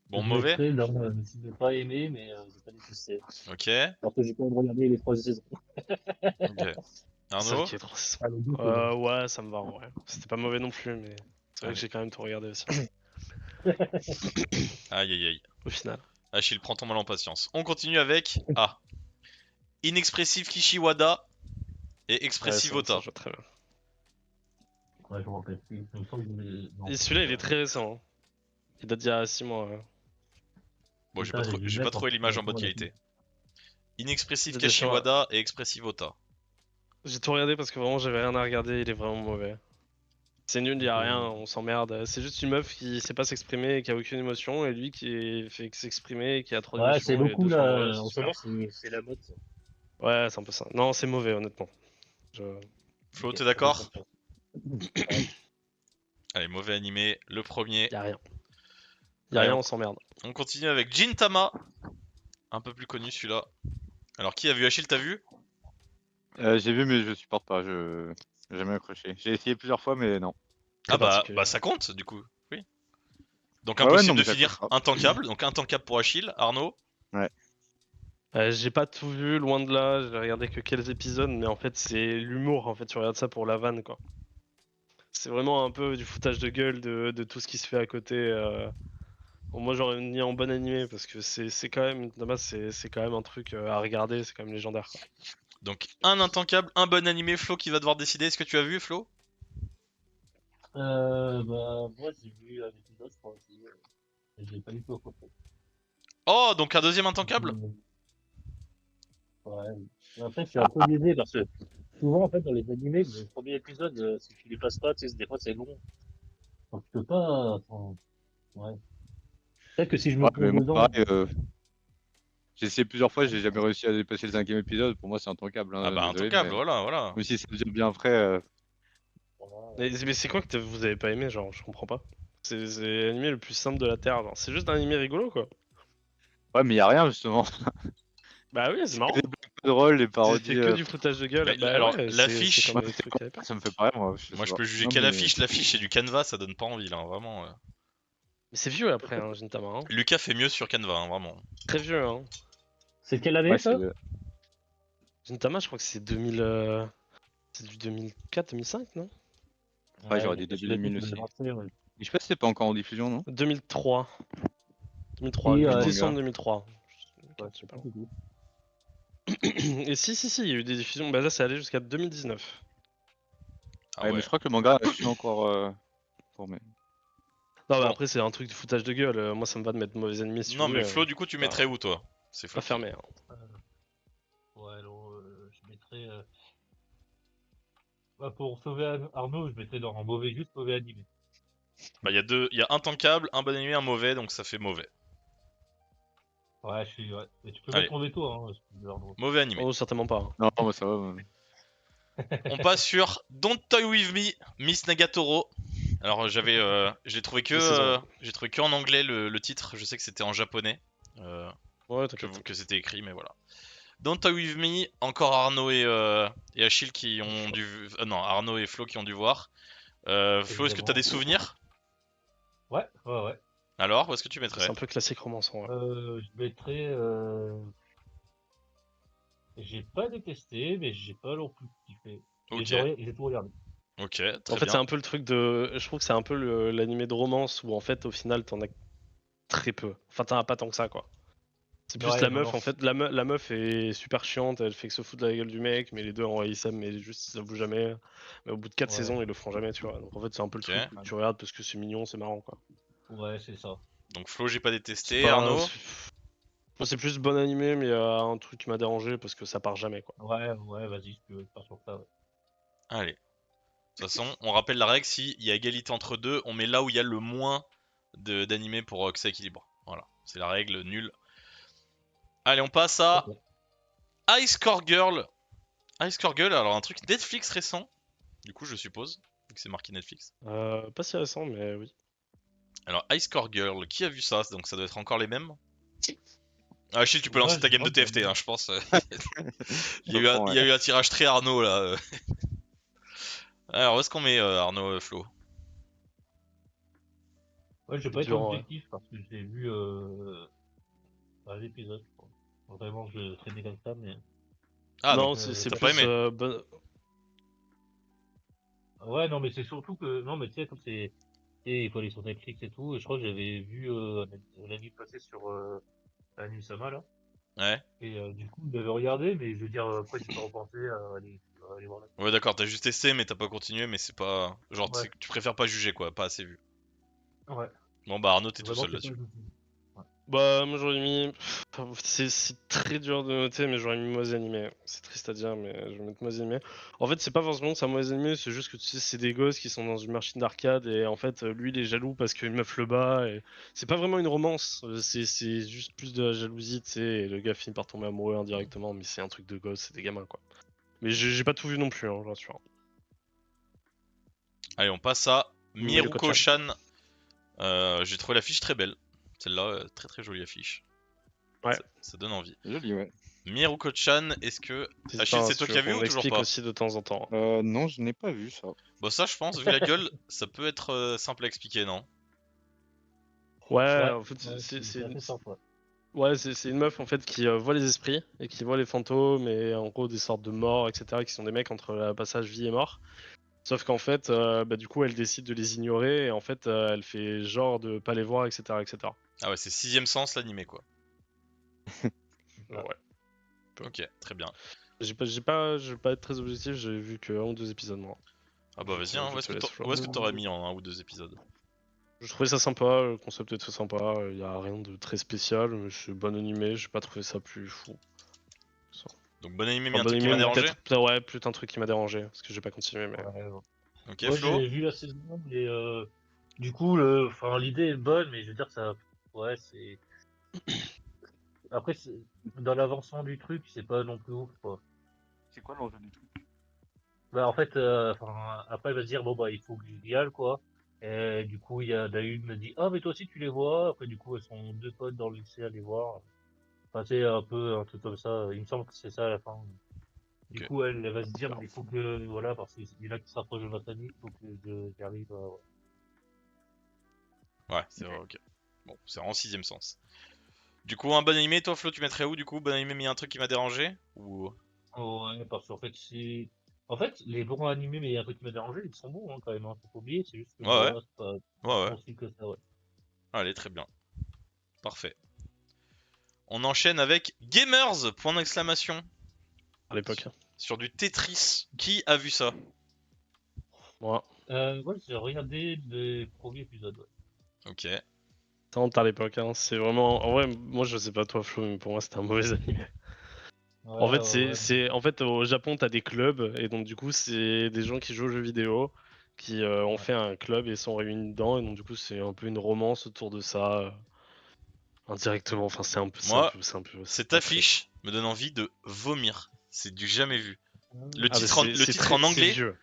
bon, je mauvais. mettrais dans. Je n'ai pas aimé, mais j'ai pas détesté. Ok, Alors que j'ai quand même regardé les 3 saisons. ok. C'est vrai Arnaud? qu'il est trop saisons. Ah, le but, c'est bon. Ouais, ça me va en vrai. C'était pas mauvais non plus, mais c'est vrai que Allez. j'ai quand même tout regardé aussi, Aïe aïe aïe. au final. Achille, prends ton mal en patience. On continue avec Inexpressive Kishiwada et Ouais, Expressive ça Ota. je vois très bien. Ouais, je me rappelle plus. Il me semble que non, Et celui-là, il est très récent, hein. Il date d'il y a 6 mois. Bon, Putain, j'ai dû le j'ai pas mettre en trouvé l'image en bonne préparation à la qualité. Inexpressive Vas-y, Kashiwada et Expressive Ota. j'ai tout regardé parce que vraiment, j'avais rien à regarder. Il est vraiment mauvais. C'est nul, il y a rien, on s'emmerde. C'est juste une meuf qui sait pas s'exprimer et qui a aucune émotion, et lui qui fait que s'exprimer et qui a trop Ouais, c'est d'émotions, et les beaucoup deux sont amoureux, là. c'est En ce super. moment, c'est la mode, ça. Ouais, c'est un peu ça. Non, c'est mauvais, honnêtement. Je... Flo, t'es Ok, je fais d'accord? confiance. Ouais. Allez, mauvais animé, le premier. Y a rien. Y a Allez, rien, on s'emmerde. on continue avec Gintama. Un peu plus connu celui-là. Alors, qui a vu Achille, t'as vu? J'ai vu, mais je supporte pas. J'ai jamais accroché. J'ai essayé plusieurs fois, mais non. Ah C'est bah particulier. ça compte du coup. Oui. Donc Ouais, ouais, non, impossible mais de j'accroche finir pas. intankable. Donc intankable pour Achille. Arnaud? Ouais. J'ai pas tout vu, loin de là, j'ai regardé que quelques épisodes, mais en fait, c'est l'humour, en fait, tu regardes ça pour la vanne, quoi. C'est vraiment un peu du foutage de gueule de tout ce qui se fait à côté. Bon, moi, j'aurais mis en bon animé, parce que c'est quand même, de base, c'est quand même un truc à regarder, c'est quand même légendaire, quoi. Donc un intankable, un bon animé. Flo qui va devoir décider. Est-ce que tu as vu, Flo? Moi, j'ai vu un épisode, je crois aussi. Mais j'ai pas du tout compris. Oh, donc un deuxième intankable? Ouais. Mais après, je suis un peu biaisé parce que souvent, en fait, dans les animés, le premier épisode, si tu les passes pas, tu sais, des fois, c'est long. Donc, tu peux pas. Ouais. Peut-être que si je me Ouais, plonge mais moi, dedans. pareil, j'ai essayé plusieurs fois, j'ai jamais réussi à dépasser le 5e épisode. Pour moi, c'est intancable, Ah hein, bah désolé, intankable, mais voilà, voilà. même si ça devient bien frais. Voilà. Mais c'est quoi que vous avez pas aimé, genre, je comprends pas. C'est l'animé le plus simple de la Terre, genre. C'est juste un animé rigolo, quoi. Ouais, mais y a rien, justement. Bah oui, c'est C'est que des marrant. blagues pas drôles, des C'est parodies. que du foutage de gueule. Mais Bah alors ouais, c'est l'affiche, comme Moi, les c'est trucs quoi? à l'époque. Ça me fait pas rire, moi, je moi sais je pas. peux juger Non, quelle mais affiche. L'affiche c'est du Canva, ça donne pas envie là, vraiment. Mais c'est vieux après, hein, Gintama, hein. Lucas fait mieux sur Canva, hein, vraiment. Très vieux, hein. C'est quelle année, ouais, c'est. ça? Gintama, je crois que c'est 2000. C'est du 2004, 2005, non? Ouais, Ouais, j'aurais mais dit parce début que les trucs, 2000 je vais aussi. rentrer, ouais. Et je sais pas si c'est pas encore en diffusion, non? 2003. 2003, Et, 8 Le décembre manga. 2003. ouais, 2004, je sais c'est pas. pas du tout. Et si, il y a eu des diffusions. Bah là, c'est allé jusqu'à 2019. Ah Ouais, mais ouais. je crois que le manga suit encore. Mais... Non, bah Bon, après, c'est un truc de foutage de gueule. Moi, ça me va de mettre mauvais ennemis si tu non veux. mais Flo, du coup tu Pas, mettrais où toi? C'est Flo pas qui. fermé, hein. Euh, ouais, alors, je mettrais. Bah, pour sauver Arnaud, je mettrais dans un mauvais, juste mauvais animé. Bah il y a intankable, un bon animé, un mauvais, donc ça fait mauvais. Ouais, je suis. Ouais. Mais tu peux mettre Allez, ton veto, hein, de l'ordre. mauvais animé. Oh, certainement pas, hein. Non, moi ça va. On passe sur Don't Toy With Me, Miss Nagatoro. Alors j'ai trouvé que en anglais le titre. Je sais que c'était en japonais, euh, Ouais, t'inquiète. que c'était écrit, mais voilà. Don't Toy With Me, encore Arnaud et Achille qui ont dû, non Arnaud et Flo qui ont dû voir. Flo, est-ce que t'as des souvenirs? Ouais. Alors, où est-ce que tu C'est mettrais? un peu classique romançon. Ouais. Je mettrais. J'ai pas détesté, mais j'ai pas non plus kiffé. Mais Ok, j'ai tout regardé. ok, En très fait, c'est bien. un peu le truc de. Je trouve que c'est un peu l'animé de romance où en fait, au final, t'en as très peu. Enfin, t'en as pas tant que ça, quoi. C'est plus Ouais, la non, meuf, non. en fait. La meuf est super chiante, elle fait que se foutre de la gueule du mec, mais les deux, ils s'aiment, mais juste, ça bouge jamais. Mais au bout de 4 Ouais, saisons, ils le feront jamais, tu vois. Donc en fait, c'est un peu le Ok. truc où tu regardes parce que c'est mignon, c'est marrant, quoi. ouais, c'est ça. Donc Flo, j'ai pas C'est détesté. pas. Arnaud? Moi, c'est plus bon animé, mais un truc qui m'a dérangé parce que ça part jamais, quoi. Ouais, vas-y, si tu veux, pars sur ça. Ouais. Allez. De toute façon, on rappelle la règle, s'il y a égalité entre deux, on met là où il y a le moins d'animés pour que ça équilibre. Voilà, c'est la règle nulle. Allez, on passe à Ok. Ice Core Girl. Ice Core Girl, alors un truc Netflix récent, du coup je suppose, vu que c'est marqué Netflix. Pas si récent, mais oui. Alors Ice Core Girl, qui a vu ça? Donc ça doit être encore les mêmes. Ah si, tu peux lancer Ouais, ta game de moi, TFT, hein, je pense. Je prends, Il y a ouais. eu un tirage très Arnaud là. Alors où est-ce qu'on met Arnaud Flo? ouais, j'ai C'est pas été dur, ouais. objectif parce que j'ai vu un épisode, je crois. Vraiment, je traînais comme ça, mais. Ah donc Non, c'est t'as pas plus. aimé? Ouais, non, mais c'est surtout que. Non, mais tu sais, comme c'est. Tu sais, il faut aller sur Netflix et tout, et je crois que j'avais vu l'année passée sur Anime-sama, là. Ouais. Et du coup, j'avais regardé, mais je veux dire, après, j'ai pas repensé à aller voir la suite. Ouais d'accord, t'as juste testé mais t'as pas continué, mais c'est pas... Genre Ouais, tu préfères pas juger quoi, pas assez vu. ouais. Bon bah Arnaud t'es tout Vraiment, seul c'est ça là-dessus. que je me suis dit. Ouais. Bah, moi j'aurais mis. C'est très dur de noter, mais j'aurais mis mauvais animé. C'est triste à dire, mais je vais mettre mauvais animé. En fait, c'est pas forcément que c'est un mauvais animé, c'est juste que tu sais, c'est des gosses qui sont dans une machine d'arcade et en fait, lui il est jaloux parce qu'une meuf le bat. Et... C'est pas vraiment une romance, c'est juste plus de la jalousie, tu sais. Et le gars finit par tomber amoureux indirectement, mais c'est un truc de gosse, c'est des gamins quoi. Mais j'ai pas tout vu non plus, hein, je vous rassure. Allez, on passe à Mais le coach. Miruko-chan. J'ai trouvé l'affiche très belle. Celle-là, très très jolie affiche. Ouais, Ça donne envie. Joli, ouais. Miruko-chan, est-ce que... n'hésite Achille, pas, hein, c'est si toi tu qui veux as vu qu'on ou toujours explique pas? aussi de temps en temps. Non, je n'ai pas vu ça. Bon ça je pense, vu la gueule, ça peut être simple à expliquer, non? Ouais, Ouais, en fait, ouais, c'est assez simple, ouais. ouais, c'est une meuf en fait qui voit les esprits et qui voit les fantômes et en gros des sortes de morts, etc. qui sont des mecs entre le passage vie et mort. Sauf qu'en fait, bah, du coup, elle décide de les ignorer et en fait, elle fait genre de pas les voir, etc. etc. Ah ouais, c'est sixième sens l'animé quoi. C'est ça. Ouais. Ok, très bien. Je vais pas être très objectif, j'ai vu que un ou deux épisodes moi. Ah bah vas-y, hein, Je te laisse où Flo. est-ce que t'aurais mis en un ou deux épisodes? Je trouvais ça sympa, le concept était sympa, il y a rien de très spécial, mais c'est bon animé, j'ai pas trouvé ça plus fou. Donc bon animé, mais Enfin, un bon truc qui animé, m'a mais dérangé? ouais, peut-être un truc qui m'a dérangé, parce que j'ai pas continué, mais. Ouais, ouais. Ok Moi, Flo? j'ai vu la saison, mais du coup, enfin, l'idée est bonne, mais je veux dire, ça. Ouais, c'est. Après, dans l'avancement du truc, c'est pas non plus ouf, quoi. C'est quoi l'enjeu du truc? Bah, en fait, enfin, après, il va se dire, bon, bah, il faut que j'y aille, quoi. Et du coup, il y a David me dit, ah, mais toi aussi, tu les vois. Après, du coup, elles sont deux potes dans le lycée à les voir. Enfin, c'est un peu un truc comme ça. Il me semble que c'est ça à la fin. Du Ok. coup, elle va se dire, mais il faut que, voilà, parce qu'il y en a qui se rapprochent de ma famille, il faut que j'y arrive. Ouais. Ouais, c'est vrai, ok. Bon, c'est en sixième sens. Du coup, un bon animé, toi Flo, tu mettrais où du coup? Bon animé, mais un truc qui m'a dérangé? Ou... Ouais, parce qu'en fait, c'est. En fait, les bons animés, mais il y a un truc qui m'a dérangé, ils sont bons, hein, quand même, hein, faut pas oublier, c'est juste que, Ouais, bah, ouais, voilà, c'est pas ouais, ouais. concis que ça, ouais. Allez, très bien. Parfait. On enchaîne avec Gamers, point d'exclamation. À l'époque, hein. Sur du Tetris. Qui a vu ça? Moi, Ouais, j'ai regardé les premiers épisodes, ouais. Ok. ça rentre à l'époque, hein. C'est vraiment. En vrai, moi je sais pas toi, Flo, mais pour moi c'était un mauvais animé. En Ouais, fait, ouais, ouais. en fait, au Japon, t'as des clubs, et donc du coup, c'est des gens qui jouent aux jeux vidéo, qui ont Ouais. fait un club et sont réunis dedans, et donc du coup, c'est un peu une romance autour de ça, indirectement. Enfin, Moi, c'est cette pas très fou. affiche me donne envie de vomir. C'est du jamais vu. Ah, mais Le titre en c'est anglais, vieux.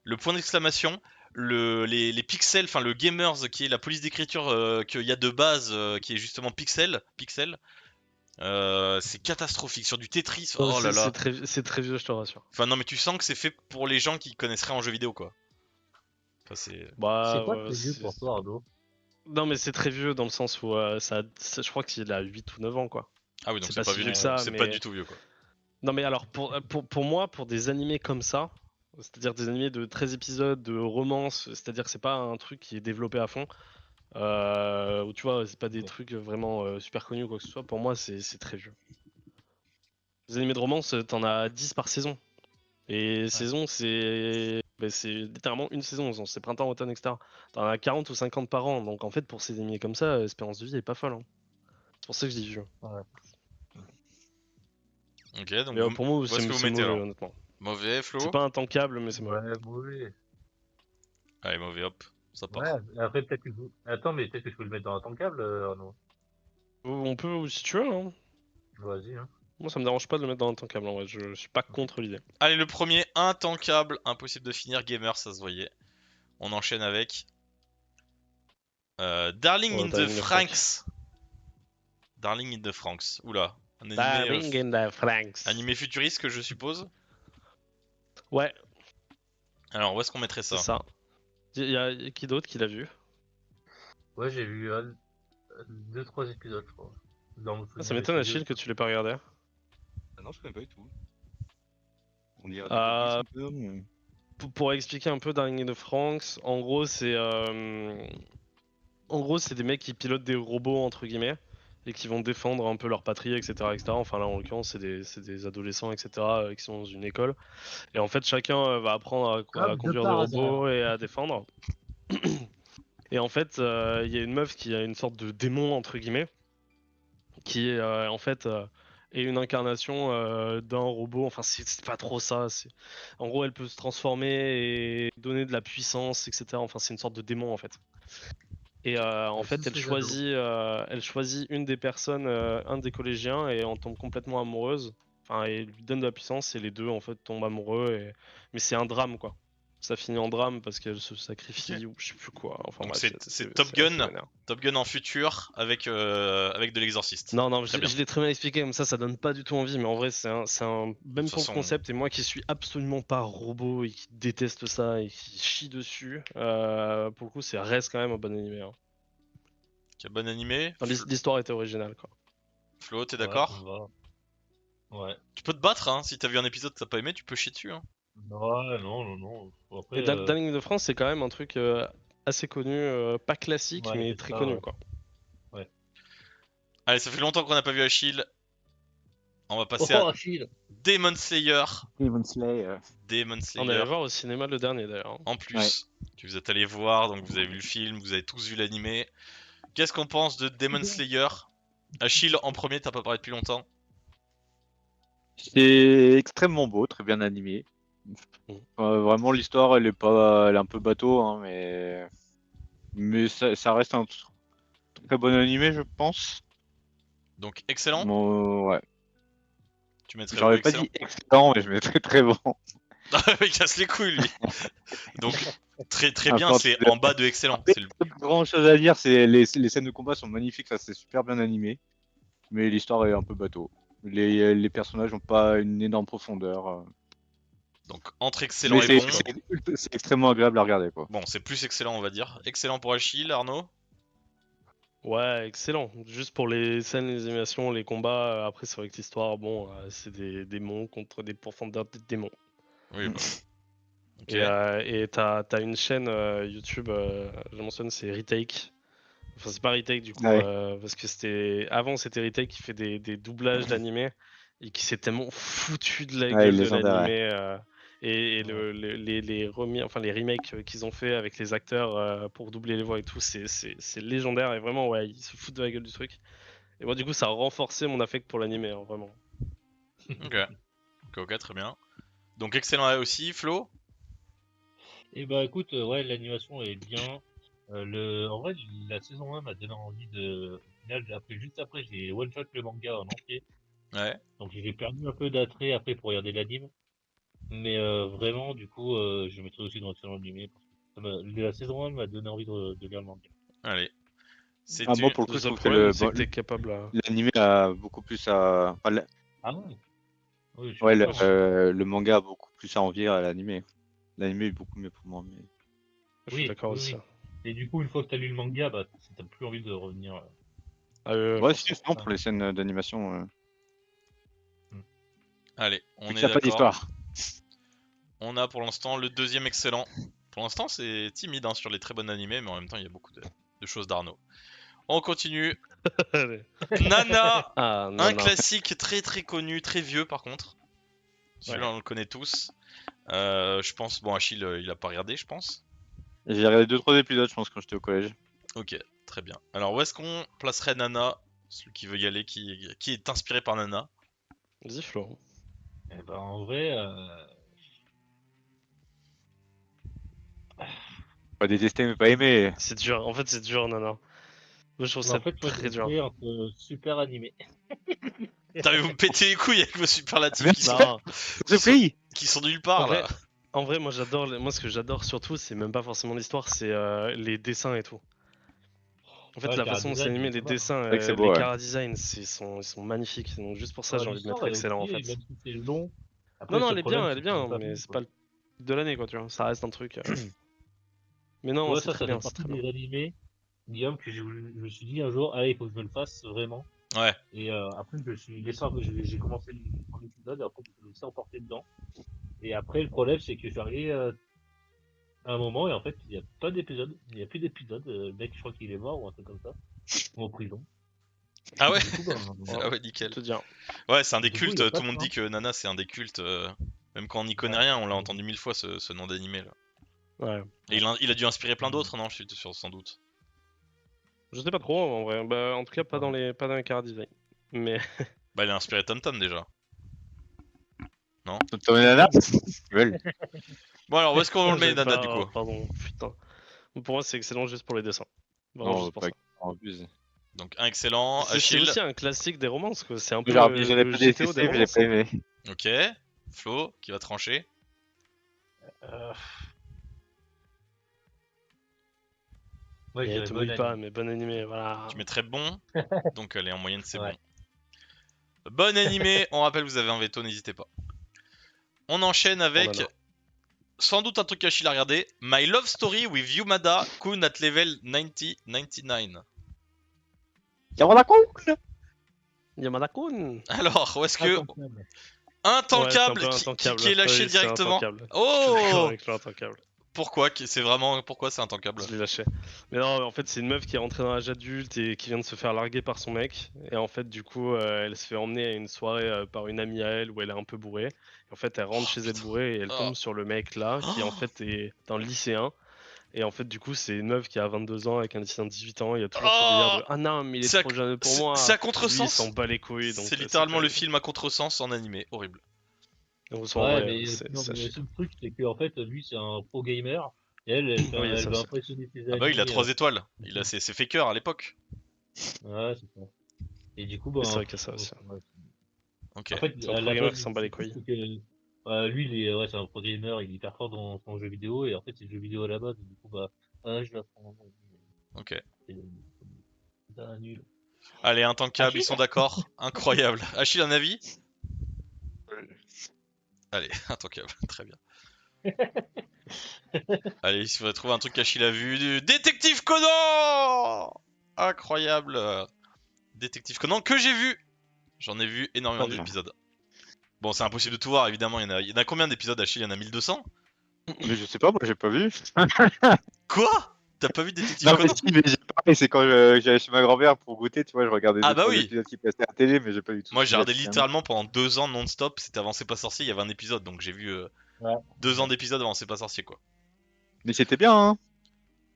le point d'exclamation, les pixels, enfin le gamers qui est la police d'écriture qu'il y a de base, qui est justement pixel, c'est catastrophique. Sur du Tetris, Non, mais oh là là. c'est très vieux, je te rassure. Enfin non mais tu sens que c'est fait pour les gens qui connaissent rien en jeu vidéo quoi. Enfin, c'est... Bah, C'est quoi très vieux pour toi, Arnaud? Non, mais c'est très vieux dans le sens où je crois qu'il a 8 ou 9 ans, quoi. Ah oui, donc C'est c'est pas pas si vieux vieux du que tout. ça, C'est pas mais. du tout vieux, quoi. Non, mais alors, pour moi, pour des animés comme ça, c'est-à-dire des animés de 13 épisodes, de romance, c'est-à-dire que c'est pas un truc qui est développé à fond, ou tu vois, c'est pas des Ouais. trucs vraiment super connus ou quoi que ce soit, pour moi, c'est très vieux. Les animés de romance, t'en as 10 par saison. Et saison, c'est littéralement une saison, c'est printemps, automne, etc. T'en as 40 ou 50 par an, donc en fait, pour ces animés comme ça, l'espérance de vie est pas folle, hein. C'est pour ça que je dis vieux. Ouais. Ok, donc Mais pour moi, où est-ce que vous c'est mettez mauvais, alors? honnêtement. Mauvais, C'est Flo? pas intankable, mais c'est mauvais. Ouais, mauvais. Allez, mauvais, hop, ça part. Ouais, après peut-être que vous. Attends, mais peut-être que je peux le mettre dans un tankable, Arnaud. On peut, si tu veux, hein. Vas-y, hein. Moi, ça me dérange pas de le mettre dans intankable, en vrai. Je suis pas contre l'idée. Allez, le premier, intankable, impossible de finir, gamer, ça se voyait. On enchaîne avec Darling in the Darling in the Franxx. Darling in the Franxx. Oula, un animé, Darling in the Franxx. animé futuriste que je suppose. Ouais, Alors, où est-ce qu'on mettrait c'est ça? ça. Y a qui d'autre qui l'a vu? Ouais, j'ai vu 2-3 épisodes, je crois. Dans le Ah, ça dans les m'étonne, studios. Achille, que tu l'aies pas regardé. Ah non, je connais pas du tout. On dirait Euh, un peu, mais... pour expliquer un peu Darling in the Franxx, en gros, c'est des mecs qui pilotent des robots, entre guillemets, et qui vont défendre un peu leur patrie, etc., etc. Enfin, là, en l'occurrence, c'est des adolescents, etc., qui sont dans une école. Et en fait, chacun va apprendre à Comme de conduire des par hasard. robots et à défendre. Et en fait, il y a une meuf qui a une sorte de démon, entre guillemets, qui est en fait est une incarnation d'un robot. Enfin, c'est pas trop ça. En gros, elle peut se transformer et donner de la puissance, etc. Enfin, c'est une sorte de démon, en fait. Et en Avec fait, tous ces ados. elle choisit une des personnes, un des collégiens, et en tombe complètement amoureuse. Enfin, et lui donne de la puissance, et les deux, en fait, tombent amoureux. Mais c'est un drame, quoi. Ça finit en drame parce qu'elle se sacrifie, Ok. ou je sais plus quoi. Enfin, Donc bref, c'est Top c'est assez Gun. vénère. Top Gun en futur avec de l'exorciste. Non, non, Très bien. je l'ai très mal expliqué, comme ça donne pas du tout envie, mais en vrai, De même toute pour le façon, concept, et moi qui suis absolument pas robot et qui déteste ça et qui chie dessus, pour le coup, ça reste quand même un bon animé, hein. quel bon animé. Enfin, l'histoire était originale, quoi. Flo, t'es Ouais, ça me d'accord? va. Ouais. Tu peux te battre, hein. Si t'as vu un épisode que t'as pas aimé, tu peux chier dessus, hein. Ouais, non, non, non. Après, Et Darling de France, c'est quand même un truc assez connu, pas classique, ouais, mais c'est très ça, connu, ouais. quoi. Ouais. Allez, ça fait longtemps qu'on n'a pas vu Achille. On va passer à Oh, Achille! Demon Slayer. Demon Slayer. Demon On Slayer allait voir au cinéma le dernier, d'ailleurs, hein. en plus. Que vous êtes allé voir, donc vous avez vu le film, vous avez tous vu l'animé. Qu'est-ce qu'on pense de Demon Slayer? Achille, en premier, t'as pas parlé depuis longtemps. C'est extrêmement beau, très bien animé. Mm. Vraiment, l'histoire, elle est un peu bateau, hein, mais ça reste un très bon animé, je pense. Donc excellent. Bon, ouais. Tu mettrais où J'aurais pas excellent? dit excellent, mais je mettrais très bon. Il casse les couilles lui. Donc très très bien, Enfin, c'est en bas de excellent. après, C'est le... pas grand chose à dire, c'est les scènes de combat sont magnifiques, ça c'est super bien animé, mais l'histoire est un peu bateau. Les personnages n'ont pas une énorme profondeur. Donc entre excellent Mais et bon. c'est extrêmement agréable à regarder, quoi. Bon, c'est plus excellent on va dire. Excellent pour Achille, Arnaud. Ouais, excellent. Juste pour les scènes, les animations, les combats, après, c'est vrai que l'histoire, bon, c'est des démons contre des profondeurs de démons. Oui, bah. Ok. Et t'as une chaîne YouTube, je mentionne, c'est Retake. Enfin, c'est pas Retake du coup, Ouais. parce que avant c'était Retake qui fait des doublages d'animé et qui s'est tellement foutu de la Ouais, gueule de légendaire, ouais. l'animé, et Ouais. les remakes qu'ils ont fait avec les acteurs pour doubler les voix et tout, c'est légendaire, et vraiment, ouais, ils se foutent de la gueule du truc. Et moi, du coup, ça a renforcé mon affect pour l'animé, hein, vraiment. Ok. Ok, très bien. Donc excellent aussi, Flo. Et bah écoute, ouais, l'animation est bien. En vrai, la saison 1 m'a donné envie de. Au final, juste après, j'ai one shot le manga en entier. Ouais. Donc j'ai perdu un peu d'attrait après pour regarder l'anime. Mais vraiment, du coup, je mettrai aussi dans l'excellent animé. Parce que la saison 1 m'a donné envie de lire le manga. Allez. Ah, C'est moi, une... pour le Le coup, je seul trouve que problème, c'est que t'es capable à... l'animé a beaucoup plus à. Enfin, Ah ouais? Oui, je suis ouais, d'accord. le manga a beaucoup plus à envier à l'animé. L'animé est beaucoup mieux pour moi. Mais... Je suis Oui, d'accord oui, aussi. oui. Et du coup, une fois que t'as lu le manga, bah, t'as plus envie de revenir. Ah, Ouais, forcément. c'est bon pour les scènes d'animation. Allez, Vu on qu'il est n'y a pas d'accord. d'histoire. On a pour l'instant le deuxième excellent. Pour l'instant, c'est timide hein, sur les très bonnes animés, mais en même temps, il y a beaucoup de choses d'Arnaud. On continue. Allez. Nana, Ah, un non. classique très très connu, très vieux par contre. Celui-là, Ouais. on le connaît tous. Je pense, bon, Achille, il a pas regardé, je pense. J'ai regardé 2-3 épisodes, je pense, quand j'étais au collège. Ok, très bien. Alors, où est-ce qu'on placerait Nana? Celui qui veut y aller, qui est inspiré par Nana. Vas-y, Flo. Eh ben, en vrai, Pas détester, mais pas aimer. C'est dur. En fait, c'est dur, Nana. Moi, je trouve mais en ça fait, moi, très dur. j'hésitais entre super animé. T'arrives vous me péter les couilles avec vos superlatifs qui sont, Non. Ce pays qui sont nulle En part vrai, là. moi, moi, ce que j'adore surtout, c'est même pas forcément l'histoire, c'est les dessins et tout. En fait, Ouais, la Cara façon dont c'est Design, il animé, est les pas mal. dessins, C'est vrai que c'est les beau, ouais. chara design, ils sont magnifiques. Donc, juste pour ça, j'ai envie de mettre L'histoire est excellent, en ok, fait. même si c'est long. Non, Après, le non, seul problème, elle est c'est qu'il n'y a bien, pas mais fini, c'est quoi. pas le de l'année, quoi, tu vois. Ça reste un truc. Mais Tu non, vois, c'est très ça fait bien, c'est partie très bien. des animés, Guillaume, que je me suis dit un jour, allez, il faut que je me le fasse vraiment. Ouais. Et après, je suis laissé, j'ai commencé le premier épisode, et après, je me suis laissé emporter dedans. Et après, le problème, c'est que je suis arrivé à un moment, et en fait, il n'y a pas d'épisode. Il n'y a plus d'épisode. Le mec, je crois qu'il est mort, ou un truc comme ça. Ou en prison. Ah ouais. Du coup, ben, Ah Voilà, ouais, pour nickel. te dire. Ouais, c'est un des du coup, il n'y a cultes. pas Tout de le monde fin. dit que Nana, c'est un des cultes. Même quand on n'y connaît Ouais. rien, on l'a entendu 1000 fois ce nom d'animé là. Ouais. Et il a dû inspirer plein d'autres, non? Je suis sûr, sans doute. Je sais pas trop, en vrai. Bah, en tout cas, Ouais. pas dans les chara design. Mais. Bah, il a inspiré Tom Tom déjà. Non? Tom et Nana Ils veulent. Bon, alors où est-ce qu'on le met, J'avais Nana, pas. du coup? Pardon, putain. Pour moi, c'est excellent juste pour les dessins. Vraiment Non, juste pour pas ça. en abuse. Donc, un excellent. C'est Achille. aussi un classique des romances, quoi. C'est un peu J'avais le pas GTO des détesté, mais j'ai romances, pas hein. aimé. Ok. Flo, qui va trancher. Euh, Moi, je Et dirais te bon mouille pas, anime. mais bon animé, voilà. Tu mettrais bon. Donc, allez, en moyenne, c'est bon. Ouais. Bon animé. On rappelle, vous avez un veto, n'hésitez pas. On enchaîne Oh, avec Nana. sans doute un truc qu'Achille a regardé. My Love Story with Yumada Kun at level 9099. Yamanako Yamada-kun. Alors, où est-ce que. Intancable. Ouais, c'est un Intancable peu qui intancable. est lâché Oui, c'est directement. intancable. Je suis d'accord Oh. avec l'intancable. Pourquoi? C'est vraiment. Pourquoi c'est intancable? Je l'ai lâché. Mais non, en fait, c'est une meuf qui est rentrée dans l'âge adulte et qui vient de se faire larguer par son mec. Et en fait, du coup, elle se fait emmener à une soirée par une amie à elle où elle est un peu bourrée. Et en fait, elle rentre Oh chez elle putain. bourrée et elle Oh. tombe sur le mec là, qui en fait est un lycéen. Et en fait, du coup, c'est une meuf qui a 22 ans avec un lycéen de 18 ans. Il y a toujours ce délire Oh. de ah non, mais il est C'est à, trop jeune pour c'est moi. à Et lui, il s'en contresens? bat les couilles, C'est donc c'est littéralement le terrible. film à contresens en animé. Horrible. Donc, en Ouais, vrai, mais non, c'est à mais le chier. seul truc, c'est qu'en fait, lui, c'est un pro gamer. Et Ah oui, il y a elle ça veut aussi. impressionner ses Ah bah il a amis. 3 étoiles. Du Il a coup, ses fakers à l'époque. ouais, c'est ça. Et du coup, Oui, c'est ben, vrai qu'il y a ça aussi. ouais. Ok. En fait, C'est un à pro la gamer base qui du s'en bat les truc, couilles. c'est que lui, ouais, c'est un pro gamer, il est hyper fort dans son jeu vidéo, et en fait, c'est le jeu vidéo à la base. Et du coup, bah, je vais apprendre. Ok. C'est un nul. Allez, intancable, ils Achille? sont d'accord. Incroyable. Achille, un avis? Allez, intancable. Très bien. Allez, il faudrait trouver un truc qu'Achille a vu. Détective Conan! Incroyable. Détective Conan que j'ai vu. J'en ai vu énormément Pas vu. d'épisodes. Bon, c'est impossible de tout voir, évidemment. Il y en a combien d'épisodes, Achille? Il y en a 1200? Mais je sais pas, moi j'ai pas vu. Quoi? T'as pas vu Détective Non, mais Conan? si, mais j'ai pas. Et c'est quand j'allais chez ma grand-mère pour goûter, tu vois, je regardais Ah bah 2-3 oui. épisodes qui passaient à la télé, mais j'ai pas vu tout Moi, ce j'ai qu'il y a regardé finalement. littéralement pendant 2 ans non-stop. C'était avant C'est pas sorcier, il y avait un épisode. Donc j'ai vu Ouais. 2 ans d'épisodes avant C'est pas sorcier, quoi. Mais c'était bien, hein.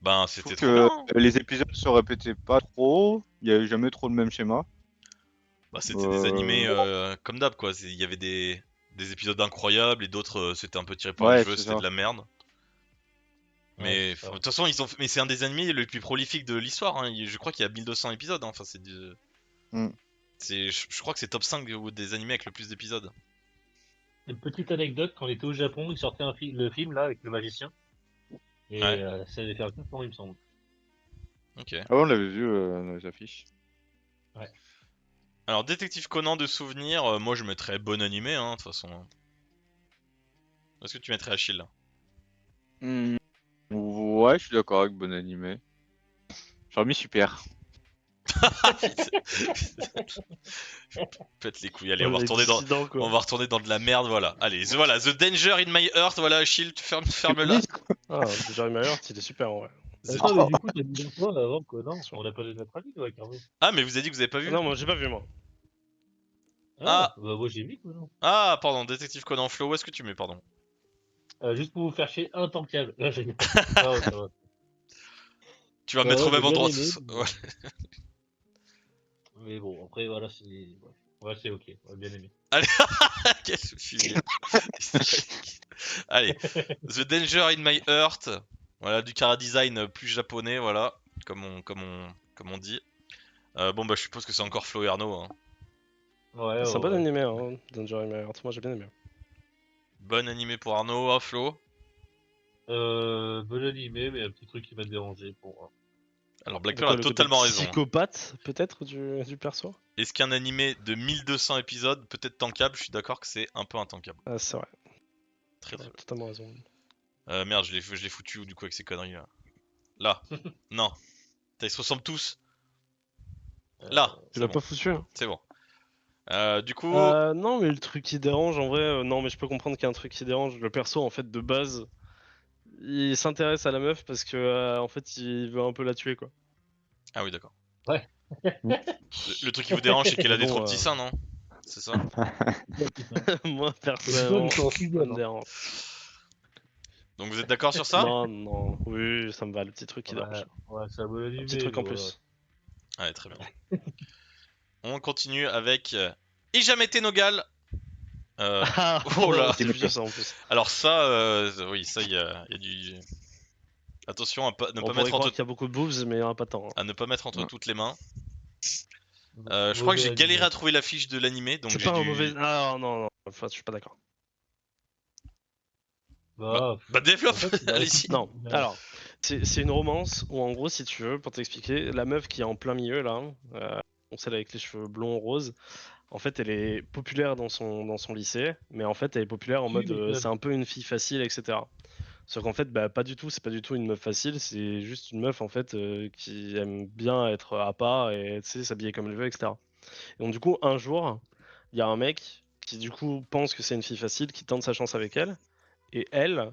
Ben, Je trouve c'était trop bien, que hein. les épisodes se répétaient pas trop, il y avait jamais trop le même schéma. Bah, c'était des animés Euh... comme d'hab, quoi. Il y avait des épisodes incroyables et d'autres, c'était un peu tiré par les Ouais, cheveux, c'est c'était de ça. la merde. Ouais, Mais c'est ça. de toute façon, mais c'est un des animés le plus prolifique de l'histoire, hein. Je crois qu'il y a 1200 épisodes, hein. Enfin, Mm. je crois que c'est top 5 des animés avec le plus d'épisodes. Une petite anecdote, quand on était au Japon, ils sortaient le film là avec le magicien. Ouais, Et ça avait fait un carton, il me semble. ok. Ah ouais, on l'avait vu dans les affiches. Ouais. Alors, Détective Conan de souvenirs, moi je mettrais bon animé, hein, de toute façon. Où est-ce que tu mettrais Achille là? Hmm. Ouais, je suis d'accord avec bon animé. J'ai remis super. Pète les couilles. Allez, On est dissident, quoi. on va retourner dans de la merde, voilà. Allez, voilà, The Danger in My Heart, voilà, Shield, ferme-la. Ah, Jerry Mayer, il est super, ouais. Attends, mais du coup, t'as mis quoi avant que non? On a pas donné notre avis, ouais, carrément. Ah, mais vous avez dit que vous avez pas vu? Non, moi j'ai pas vu, moi. Ah. Bah moi j'ai mis, quoi, non? Ah, pardon, Détective Conan Flo, où est-ce que tu mets, pardon? Juste pour vous faire chier, intankable. Là, j'ai Ah ouais, ça va. Tu vas Bah mettre ouais, au même j'ai bien endroit. aimé, Ouais. Mais bon, après, voilà, c'est. Ouais, c'est ok, on a bien aimé. Quel fusil. Allez, The Danger in My Heart. Voilà, du chara design plus japonais, voilà, comme on dit. Bon, bah, je suppose que c'est encore Flo et Arnaud. Hein. Ouais, C'est un bon ouais. animé, hein, Danger in My Heart. Moi j'ai bien aimé. Bon animé pour Arnaud, hein, Flo. Bon animé, mais un petit truc qui m'a dérangé pour. Alors, De Blackpearl quoi, a le côté totalement raison. Hein. psychopathe, peut-être, du perso? Est-ce qu'un animé de 1200 épisodes peut être tankable? Je suis d'accord que c'est un peu intankable. Ah, c'est vrai. Très très Ouais, bien. totalement raison. Merde, je l'ai foutu où du coup avec ces conneries là? Là. Non. Ils se ressemblent tous. Là. Tu C'est l'as bon. pas foutu, hein? C'est bon. Du coup, Non, mais le truc qui dérange, en vrai, non, mais je peux comprendre qu'il y a un truc qui dérange. Le perso, en fait, de base, il s'intéresse à la meuf parce que, en fait, il veut un peu la tuer, quoi. ah oui, d'accord. Ouais. Le truc qui vous dérange, c'est qu'elle a Mais des trop bon, petits seins, non? C'est ça? moi, C'est toi, personnellement, ils sont ça fidèles, me hein. dérange. Donc vous êtes d'accord sur ça? Non, non, oui, ça me va, le petit truc qui Ouais, dérange. ouais, c'est un bon Un petit animé, truc mais en voilà. plus. Allez, très bien. On continue avec Ijamete Nogal. Ah, Oh là. c'est vieux ça en plus. Alors ça, oui, ça, il y a du... Attention à ne On pas pourrait mettre croire entre... qu'il y a beaucoup de boobs, mais il n'y en a pas tant. Hein. à ne pas mettre entre toutes les mains. Mauvais Je crois que j'ai galéré animé. à trouver l'affiche de l'animé, donc C'est j'ai pas un dû... mauvais. Ah non, non, enfin, je suis pas d'accord. Bah, Bah développe, en fait, bah, allez-y. Non, alors, c'est une romance où en gros, si tu veux, pour t'expliquer, la meuf qui est en plein milieu là, celle avec les cheveux blonds roses, en fait, elle est populaire dans son lycée, mais en fait, elle est populaire en tu mode m'étonnes. c'est un peu une fille facile, etc. Sauf qu'en fait, bah, pas du tout, c'est pas du tout une meuf facile, c'est juste une meuf en fait qui aime bien être à part et tu sais, s'habiller comme elle veut, etc. Et donc, du coup, un jour, il y a un mec qui, du coup, pense que c'est une fille facile, qui tente sa chance avec elle, et elle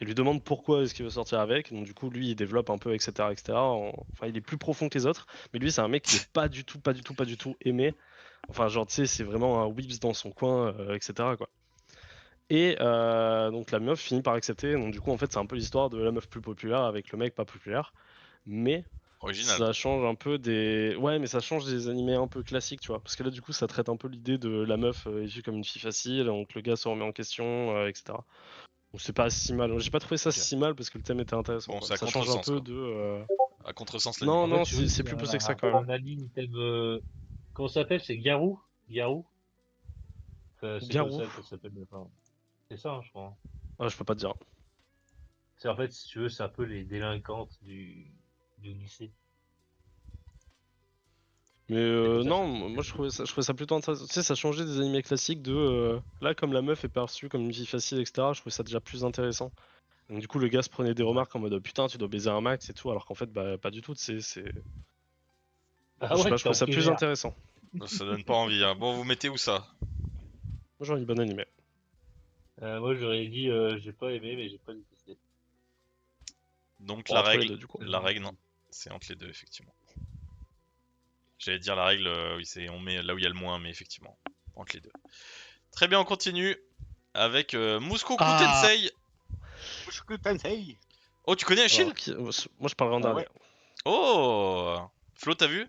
lui demande pourquoi est-ce qu'il veut sortir avec. Donc, du coup, lui, il développe un peu, etc., etc. Enfin, il est plus profond que les autres, mais lui, c'est un mec qui est pas du tout, pas du tout, pas du tout aimé. Enfin, genre, tu sais, c'est vraiment un whips dans son coin, etc., quoi. Et donc la meuf finit par accepter. Donc du coup, en fait, c'est un peu l'histoire de la meuf plus populaire avec le mec pas populaire. Mais Original. ça change un peu des... Ouais, mais ça change des animés un peu classiques, tu vois. Parce que là, du coup, ça traite un peu l'idée de la meuf est vue comme une fille facile, donc le gars se remet en question, etc. Donc c'est pas si mal. J'ai pas trouvé ça Ok. si mal parce que le thème était intéressant. Bon, Quoi. c'est à Ça change un contresens, peu quoi. de... À contresens Non, l'animé. En fait, non, tu veux, c'est plus poussé que ça quand même. un anime thème. Comment ça s'appelle? C'est Garou? Garou? C'est comme Garou. ça que ça s'appelle. Enfin, c'est ça, hein, je crois. Ah, je peux pas te dire. C'est en fait, si tu veux, c'est un peu les délinquantes du lycée. Mais C'est comme ça que non, ça s'appelle. moi je trouvais ça plutôt intéressant. Tu sais, ça changeait des animés classiques de là, comme la meuf est perçue comme une fille facile, etc. Je trouvais ça déjà plus intéressant. Donc, du coup, le gars se prenait des Ouais. remarques en mode putain, tu dois baiser un max et tout, alors qu'en fait, bah, pas du tout. Tu sais, Ah je sais ouais, pas, je t'es trouvais en ça plus primaire. intéressant. Ça donne pas envie. Hein. Bon, vous mettez où ça? Moi, j'aurais dit bon animé. Moi, j'aurais dit, j'ai pas aimé, mais j'ai pas détesté. Donc Bon, entre les deux, du coup. la règle, non. C'est entre les deux, effectivement. J'allais dire la règle, oui, c'est on met là où il y a le moins, mais effectivement, entre les deux. Très bien, on continue avec Mushoku Ah Tensei. Mushoku Tensei. Oh, tu connais Achille? Alors, moi, je parlerai en dernier. Ouais. Oh, Flo, t'as vu?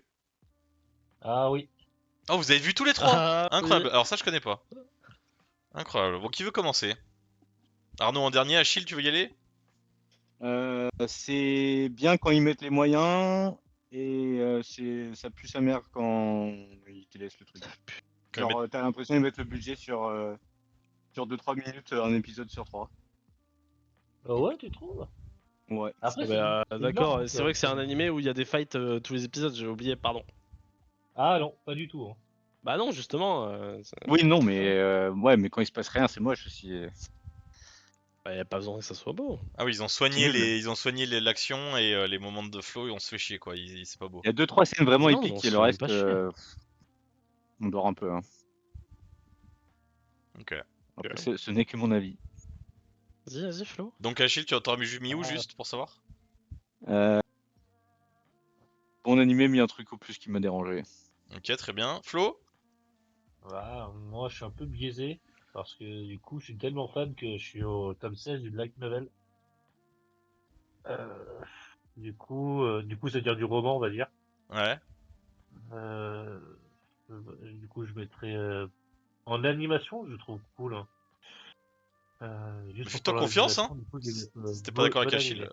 Ah oui. Oh, vous avez vu tous les trois? Ah Incroyable. oui. Alors ça, je connais pas. Incroyable. Bon, qui veut commencer? Arnaud en dernier, Achille, tu veux y aller? C'est bien quand ils mettent les moyens et ça pue sa mère quand ils te laissent le truc. Quand ils Genre, t'as l'impression qu'ils mettent le budget sur 2-3 minutes, un épisode sur 3. Ah ouais, tu trouves? Ouais. Après, Ah c'est bah, c'est d'accord, énorme, c'est vrai que c'est un animé où il y a des fights tous les épisodes, j'ai oublié, pardon. Ah non, pas du tout. Hein. Bah non, justement. Oui, non, mais Ah. ouais, mais quand il se passe rien, c'est moche aussi. Bah, y a pas besoin que ça soit beau. Ah oui, ils ont C'est soigné nul. l'action et les moments de flow et on se fait chier quoi. C'est pas beau. Il y a 2-3 scènes vraiment Non, mais on épiques se et le fait même reste, pas chier. on dort un peu. Hein. Ok. Après, ce n'est que mon avis. Vas-y, Flo. Donc Achille, tu aurais mis où Ah. juste pour savoir? Bon animé, mais un truc au plus qui m'a dérangé. Ok, très bien. Flo? Voilà, moi je suis un peu biaisé parce que du coup je suis tellement fan que je suis au tome 16 du light novel. Euh, du coup c'est dire du roman on va dire. Ouais. Euh, du coup je mettrais en animation je trouve cool. Hein. Juste pour Fais-toi faire confiance, hein. l'animation du coup je vais mettre Si t'es pas d'accord avec bon Achille. animé.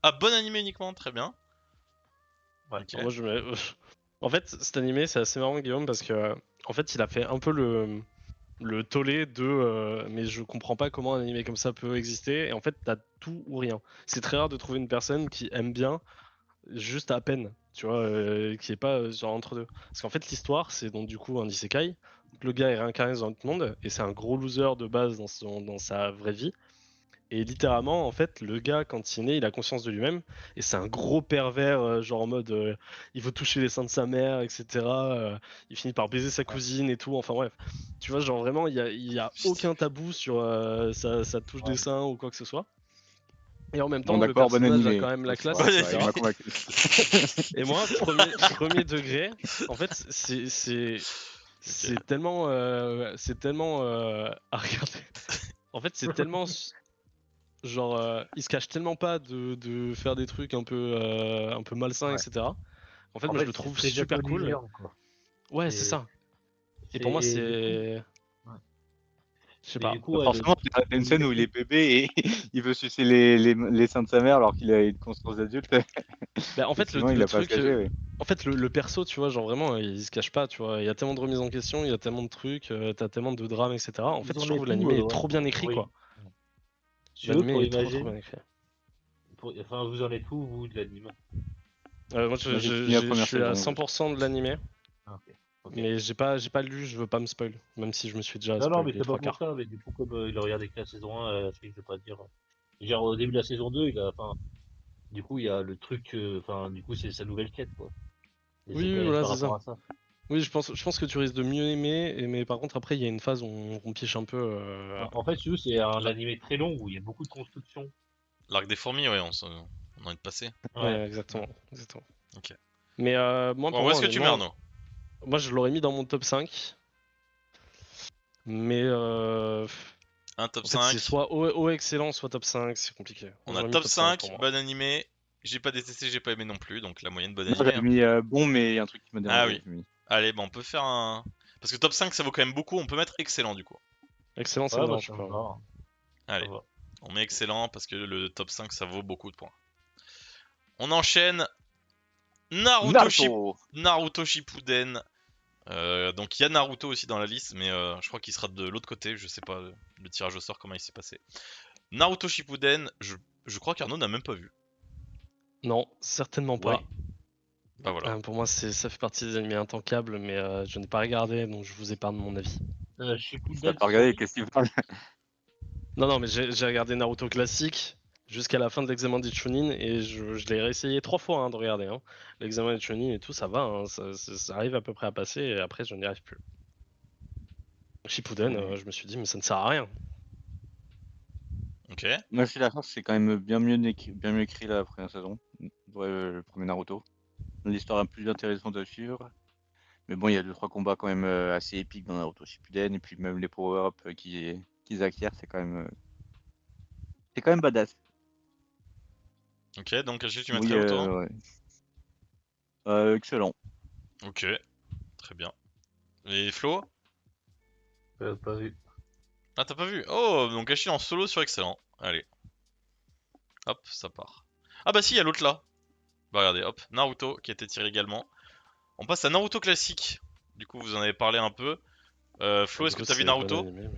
Ah, bon animé uniquement, très bien. Ouais. Ok. Moi, je mets... En fait, cet animé, c'est assez marrant, Guillaume, parce que en fait, il a fait un peu le tollé de mais je comprends pas comment un animé comme ça peut exister. Et en fait, t'as tout ou rien. C'est très rare de trouver une personne qui aime bien juste à peine, tu vois, qui est pas genre entre deux. Parce qu'en fait, l'histoire, c'est donc du coup un isekai. Donc, le gars est réincarné dans notre monde et c'est un gros loser de base dans sa vraie vie. Et littéralement, en fait, le gars, quand il est né, il a conscience de lui-même. Et c'est un gros pervers, genre en mode, il veut toucher les seins de sa mère, etc. Il finit par baiser sa cousine et tout. Enfin bref, tu vois, genre vraiment, il y a aucun tabou sur sa touche des Ouais. seins ou quoi que ce soit. Et en même Bon, temps, le d'accord, bon personnage a animé. quand même la Ça classe, va, Bon ça va, il etc. m'a convaincu. Et moi, premier degré, en fait, c'est tellement, à regarder. En fait, c'est tellement genre, il se cache tellement pas de faire des trucs un peu malsains, Ouais. etc. En fait, En moi, je fait le c'est trouve très super japonais cool. quoi. Ouais, c'est C'est ça. Et c'est pour moi, et du coup c'est. ouais. Je sais Et pas. du coup Bah, ouais, forcément, t'as une scène où il est bébé et il veut sucer les seins de sa mère alors qu'il a une conscience d'adulte. Bah, en fait, Effectivement, il le a pas à se truc. cacher, oui. En fait, le perso, tu vois, genre vraiment, il se cache pas, tu vois. Il y a tellement de remises en question, il y a tellement de trucs, t'as tellement de drames, etc. En fait, vous je en trouve êtes où l'animé est ouais, trop bien écrit, oui. quoi. Si vous L'animé pour est trop imaginer bien écrit. enfin vous en êtes où vous de l'anime? Moi, Moi, j'ai fini la je première suis à saison. 100% de l'animé, Ah, ok. Ok. mais j'ai pas lu, je veux pas me spoil, même si je me suis déjà Non, non, spoil mais les c'est pas trois pour quarts. ça, mais du coup, comme il a regardé que la saison 1, je vais pas dire. Genre, au début de la saison 2, enfin, du coup, il y a le truc, enfin, du coup, c'est sa nouvelle quête, quoi. Et c'est Oui, quand oui, même voilà, par c'est ça. rapport à ça. Oui, je pense que tu risques de mieux aimer, mais par contre, après, il y a une phase où on piche un peu. En fait, si tu veux, c'est un La- animé très long où il y a beaucoup de construction. L'arc des fourmis, ouais, on a envie de passer. Ouais. Ouais, exactement. Exactement. Ok. Mais moi, Bon, pour où moi, est-ce que tu mets honnêtement, Arnaud? moi, je l'aurais mis dans mon top 5. Mais Un top en fait, c'est 5. soit haut excellent, soit top 5. C'est compliqué. On a J'aurais mis top top 5 pour 5, moi. bon animé. J'ai pas détesté, j'ai pas aimé non plus, donc la moyenne bon Moi, animé. j'avais Hein. mis bon, mais il y a un truc qui m'a Ah dérangé. oui. J'ai mis. Allez, bon, on peut faire un. Parce que top 5 ça vaut quand même beaucoup, on peut mettre excellent du coup. Excellent, ça me Ouais, bah, dérange ça me pas. va. Hein. Ça Allez, va. on met excellent parce que le top 5 ça vaut beaucoup de points. On enchaîne Naruto! Naruto Shippuden. Donc il y a Naruto aussi dans la liste, mais je crois qu'il sera de l'autre côté. Je sais pas le tirage au sort comment il s'est passé. Naruto Shippuden, je crois qu'Arnaud n'a même pas vu. Non, certainement Ouais. pas. Bah voilà. Pour moi, ça fait partie des animés intankables, mais je n'ai pas regardé, donc je vous épargne mon avis. Si t'as Shippuden, pas c'est sur regardé, qui? qu'est-ce qu'il parle? Non, non, mais j'ai regardé Naruto classique jusqu'à la fin de l'examen des Chunin et je l'ai réessayé 3 fois de regarder. L'examen des Chunin et tout, ça va, ça arrive à peu près à passer et après je n'y arrive plus. Shippuden, Ouais. je me suis dit, mais ça ne sert à rien. Ok. Moi, je suis d'accord, c'est quand même bien mieux écrit la première saison. Ouais, le premier Naruto. L'histoire est plus intéressante à suivre. Mais bon, il y a 2-3 combats quand même assez épiques dans Naruto Shippuden. Et puis même les power-up qu'ils acquièrent, c'est quand même badass. Ok, donc Achille, tu mettrais Oui, où toi? ouais. Excellent. Ok, très bien. Et Flo? Pas vu. Ah, t'as pas vu? Oh, donc Achille en solo sur excellent. Allez, hop, ça part. Ah bah si, il y a l'autre là. Bah regardez, hop, Naruto qui a été tiré également. On passe à Naruto classique. Du coup, vous en avez parlé un peu. Flo, Du est-ce que coup, t'as vu c'est bon Naruto? animé,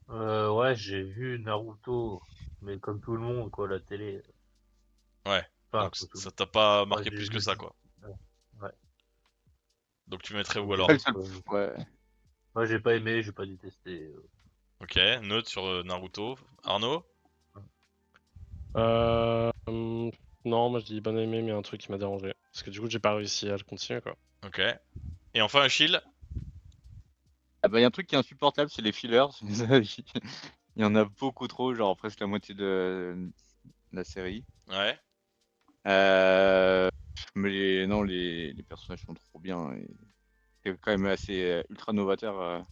mais. Ouais, j'ai vu Naruto, mais comme tout le monde, quoi, la télé. Ouais, Enfin, donc comme tout le ça monde. t'a pas Moi, marqué j'ai plus que vu. ça quoi. Ouais. Ouais. Donc tu mettrais où Donc, alors? Le seul- Ouais. moi, j'ai pas aimé, j'ai pas détesté. Ok, neutre sur Naruto. Arnaud? Non, moi je dis bon aimé, mais un truc qui m'a dérangé. Parce que du coup, j'ai pas réussi à le continuer, quoi. Ok. Et enfin Achille? Ah bah, il y a un truc qui est insupportable, c'est les fillers. Il y en a beaucoup trop, genre presque la moitié de la série. Ouais. Mais non, les personnages sont trop bien. Et c'est quand même assez ultra novateur.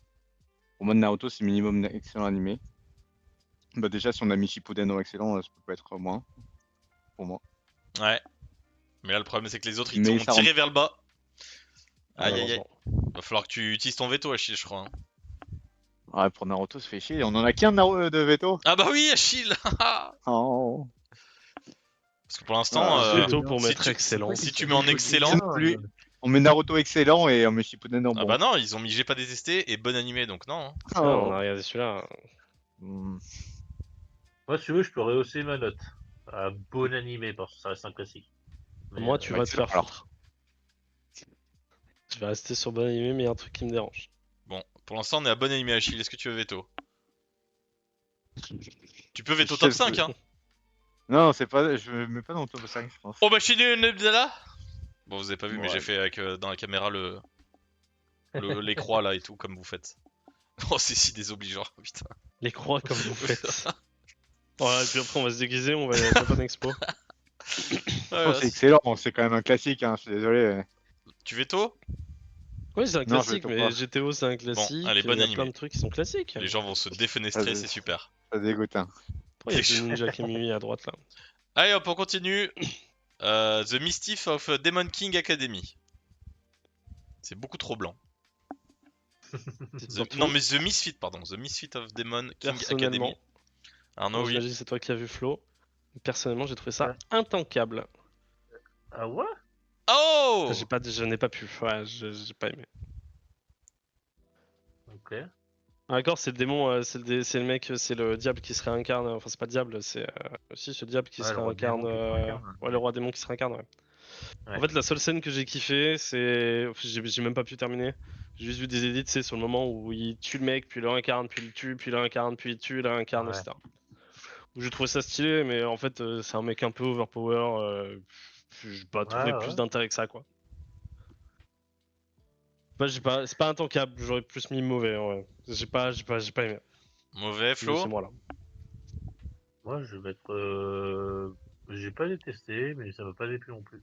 Pour moi, Naruto, c'est minimum excellent animé. Bah, déjà, si on a mis Shippuden en excellent, ça peut pas être moins, pour moi. Ouais. Mais là, le problème, c'est que les autres, ils Mais t'ont ça tiré rentre. vers le bas. Aïe, aïe, aïe. Malheureusement. Va falloir que tu utilises ton veto, Achille, je crois, hein. Ouais, pour Naruto, ça fait chier. On en a qu'un Naruto de veto. Ah bah oui, Achille. Parce Oh. que pour l'instant, Ah, c'est Veto bien. pour si mettre tu, excellent. si tu C'est mets en bien, excellent... Lui, on met Naruto excellent et on met Shippuden en Ah bon. bah non, ils ont mis j'ai pas détesté et bon animé, donc non, hein. Ah, on a Oh. regardé celui-là. Hmm. Moi, si tu veux, je peux rehausser ma note. À bon animé, parce que ça reste un classique. Mais, Moi, tu Bah, vas te excellent faire alors. foutre. Je vais rester sur bon animé, mais il y a un truc qui me dérange. Bon, pour l'instant, on est à bon animé, Achille. Est-ce que tu veux veto? Tu peux veto top Chef 5, de- hein. Non, c'est pas. Je me mets pas dans le top 5, je pense. Oh bah, Chine Nebdala. Bon, vous avez pas vu, mais Ouais. j'ai fait avec dans la caméra les croix là et tout, comme vous faites. Oh, c'est si désobligeant, putain. Les croix comme vous faites. Voilà, et puis après, on va se déguiser, on va aller à la Japan Expo. Oh, c'est excellent, c'est quand même un classique, hein, je suis désolé. Tu veto? Oui, c'est un Non, je classique, veto mais pas. GTO, c'est un Bon, allez, classique. Il bon y a plein animé. de trucs qui sont classiques. Les gens vont se Ça, défenestrer, c'est super. ça dégoûte, hein. Oh, il y a deux ninjas qui mis à droite là. Allez, hop, on continue. The Mischief of Demon King Academy. C'est beaucoup trop blanc. Surtout, Non, mais The Misfit, pardon. The Misfit of Demon King Academy. personnellement, Arnaud, bon, oui. j'imagine que c'est toi qui as vu Flo. Personnellement, j'ai trouvé ça Ouais. intankable. Ah ouais? Oh! Je n'ai pas pu. Ouais, j'ai pas aimé. Ok. Ah, d'accord, c'est le démon, c'est le mec, c'est le diable qui se réincarne. Enfin, c'est pas le diable, c'est si, c'est le diable qui Ouais, se le roi réincarne. démon qui se réincarne. Ouais, le roi démon qui se réincarne. Ouais. Ouais. En fait, la seule scène que j'ai kiffé, c'est. J'ai même pas pu terminer. J'ai juste vu des edits, c'est sur le moment où il tue le mec, puis il le réincarne, puis il le tue, puis il le réincarne, puis il le tue, il le réincarne, Ouais. etc. Où j'ai trouvé ça stylé, mais en fait, c'est un mec un peu overpower. J'ai pas trouvé Ouais, plus ouais. d'intérêt que ça, quoi. Bah, c'est pas intankable, j'aurais plus mis mauvais, ouais. J'ai pas aimé. Mauvais, Mais Flo? c'est moi là. Moi, je vais être. J'ai pas détesté, mais ça m'a pas déplu non plus.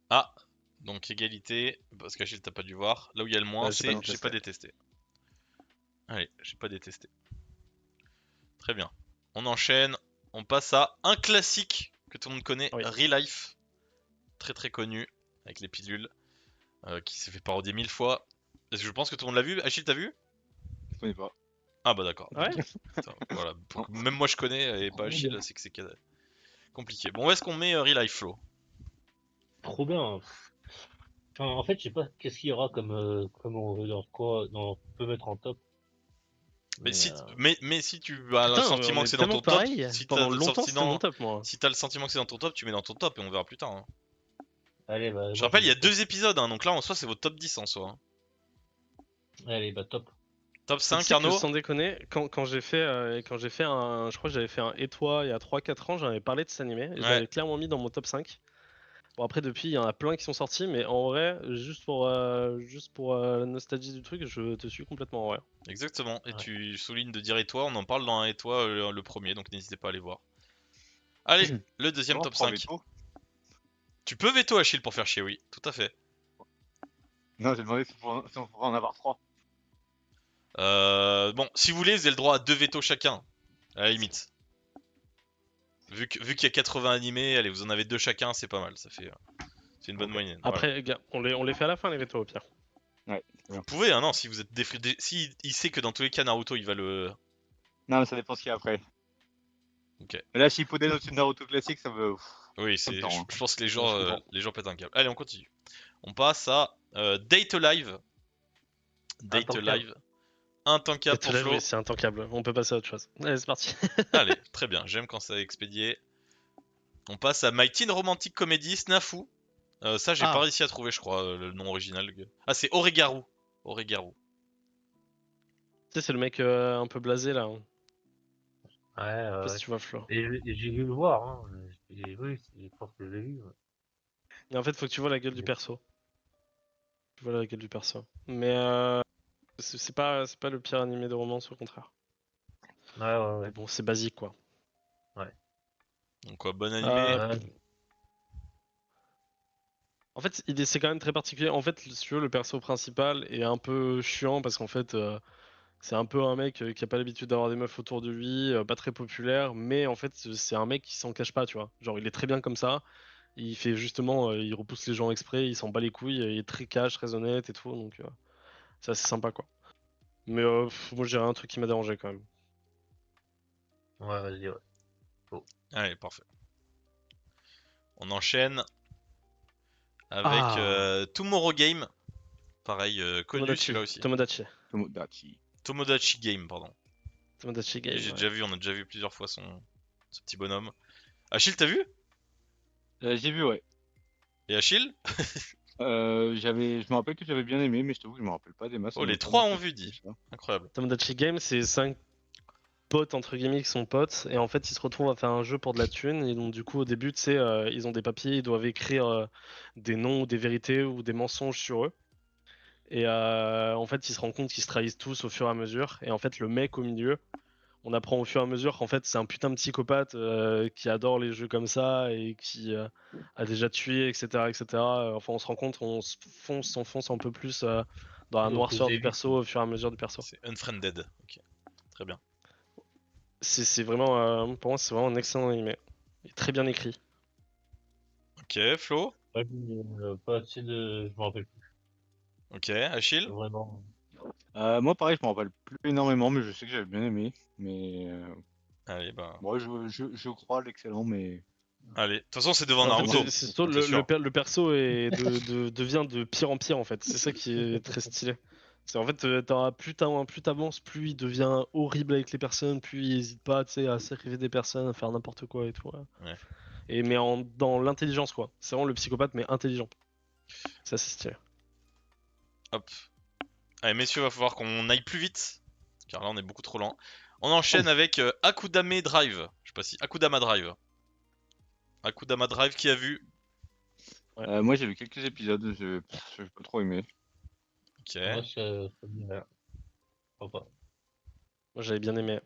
Ah! Donc égalité, parce qu'Achille t'as pas dû voir. Là où il y a le moins, Ouais, j'ai pas c'est j'ai détesté. pas détesté. Allez, j'ai pas détesté. Très bien. On enchaîne. On passe à un classique que tout le monde connaît, Oui. Real Life. Très très connu, avec les pilules, qui s'est fait parodier 1000 fois. Est-ce que je pense que tout le monde l'a vu? Achille, t'as vu? Je connais pas. Ah bah d'accord. Ouais. Putain, voilà. Non. Même moi je connais et pas Achille, c'est que c'est compliqué. Bon, où est-ce qu'on met Real Life, Flo? Trop bien. Enfin, en fait, je sais pas qu'est-ce qu'il y aura comme on veut dans quoi on peut mettre en top. Mais Mais si, mais si tu as le Putain, mais sentiment on que est c'est dans tellement ton top, pareil. si t'as Pendant le longtemps, c'était mon sentiment, top, moi. si t'as le sentiment que c'est dans ton top, tu mets dans ton top et on verra plus tard, hein. allez, bah, Je moi, rappelle, il y a top. 2 épisodes, hein, donc là en soi c'est votre top 10 en soi, hein. Allez, bah top. Top Tu 5, sais que Arnaud? sans déconner, quand j'ai fait, je crois que j'avais fait un et toi il y a 3-4 ans, j'en avais parlé de cet animé et je Ouais, l'avais clairement mis dans mon top 5. Bon après depuis il y en a plein qui sont sortis, mais en vrai, juste pour la nostalgie du truc, je te suis complètement en vrai. exactement. Et Ouais. tu soulignes de dire et toi, on en parle dans un et toi le premier, donc n'hésitez pas à aller voir. Allez, le deuxième Non, top 3 5. veto. Tu peux veto Achille pour faire chier, oui, tout à fait. Non, j'ai demandé si on pouvait en avoir 3. Bon, si vous voulez, vous avez le droit à 2 veto chacun, à la limite. Vu qu'il y a 80 animés, allez, vous en avez 2 chacun, c'est pas mal, ça fait c'est une bonne Ok. moyenne. Voilà. Après, gars, on les fait à la fin les vétos au pire. Ouais. Vous pouvez, hein, non, si vous êtes si il sait que dans tous les cas Naruto il va le. Non, mais ça dépend ce qu'il y a après. Ok. Mais là, Shippuden au-dessus de Naruto classique, ça me. Oui, Pas le temps, hein. je pense que Je les gens pètent un câble. Allez, on continue. On passe à Date Alive. Date Intankable. Alive. Intankable Et pour là, Flo. oui, c'est intankable. On peut passer à autre chose. Allez, c'est parti. Allez, très bien, j'aime quand ça est expédié. On passe à My Teen Romantic Comedy Snafu. Ça, j'ai pas Ah, réussi à trouver, je crois, le nom original. Ah, c'est Oregaru. Oregaru. Tu sais, c'est le mec un peu blasé là. Je Ouais, sais pas si ouais. tu vois Flo. Et j'ai dû le voir, hein. Oui, je pense que j'ai vu. Ouais. Et en fait, faut que tu vois la gueule du perso. Tu vois la gueule du perso. Mais c'est pas le pire animé de romance, au contraire. Ouais, ouais, Mais ouais. bon, c'est basique quoi. Donc quoi, bon animé. Euh, Ouais. En fait, c'est quand même très particulier. En fait, si tu veux, le perso principal est un peu chiant parce qu'en fait, c'est un peu un mec qui a pas l'habitude d'avoir des meufs autour de lui, pas très populaire, mais en fait, c'est un mec qui s'en cache pas, tu vois. Genre, il est très bien comme ça. Il fait justement, il repousse les gens exprès, il s'en bat les couilles, il est très cash, très honnête et tout, donc c'est assez sympa quoi. Mais moi, j'ai un truc qui m'a dérangé quand même. Ouais, vas-y, ouais. Allez, parfait. On enchaîne avec Ah, Tomorrow Game. Pareil, connu Tomodachi, celui-là aussi. Tomodachi, Tomodachi. Tomodachi Game, pardon. Tomodachi Et Game. Ouais. on a déjà vu plusieurs fois ce petit bonhomme. Achille, t'as vu? J'ai vu, ouais. Et Achille? Je me rappelle que j'avais bien aimé, mais je t'avoue que je me rappelle pas des masses. Oh, Ça les m'a pas trois ont marqué vu, plus que dit. ça. Incroyable. Tomodachi Game, c'est 5 potes entre guillemets qui sont potes et en fait ils se retrouvent à faire un jeu pour de la thune et donc du coup au début tu sais ils ont des papiers, ils doivent écrire des noms ou des vérités ou des mensonges sur eux et en fait ils se rendent compte qu'ils se trahissent tous au fur et à mesure et en fait le mec au milieu on apprend au fur et à mesure qu'en fait c'est un putain de psychopathe qui adore les jeux comme ça et qui a déjà tué etc. Enfin on se rend compte s'enfonce un peu plus dans la Donc, noirceur j'ai du vu. perso au fur et à mesure du perso. C'est Unfriended. Ok, très bien. C'est vraiment, pour moi, c'est vraiment un excellent animé. Il est très bien écrit. Ok, Flo. Pas, pas assez de. Je me rappelle plus. Ok, Achille. Vraiment. Moi, pareil, je me rappelle plus énormément, mais je sais que j'avais bien aimé. Mais Allez, bah. moi, je crois l'excellent, mais Allez. De toute façon, c'est devant En fait, vraiment. Naruto. c'est surtout Donc c'est sûr. le perso devient de pire en pire, en fait. C'est ça qui est très stylé. C'est en fait, plus t'avances, plus il devient horrible avec les personnes, plus il hésite pas, tu sais, à s'arriver des personnes, à faire n'importe quoi et tout. Ouais. Ouais. Et mais dans l'intelligence, quoi. C'est vraiment le psychopathe, mais intelligent. C'est assez stylé. Hop. Allez, messieurs, va falloir qu'on aille plus vite. Car là, on est beaucoup trop lent. On enchaîne avec Akudame Drive. Je sais pas si. Akudama Drive. Akudama Drive, qui a vu? Ouais. Moi, j'ai vu quelques épisodes, je pas trop aimé. Ok. Moi, ça me dit rien. Je crois pas. Moi, j'avais bien aimé.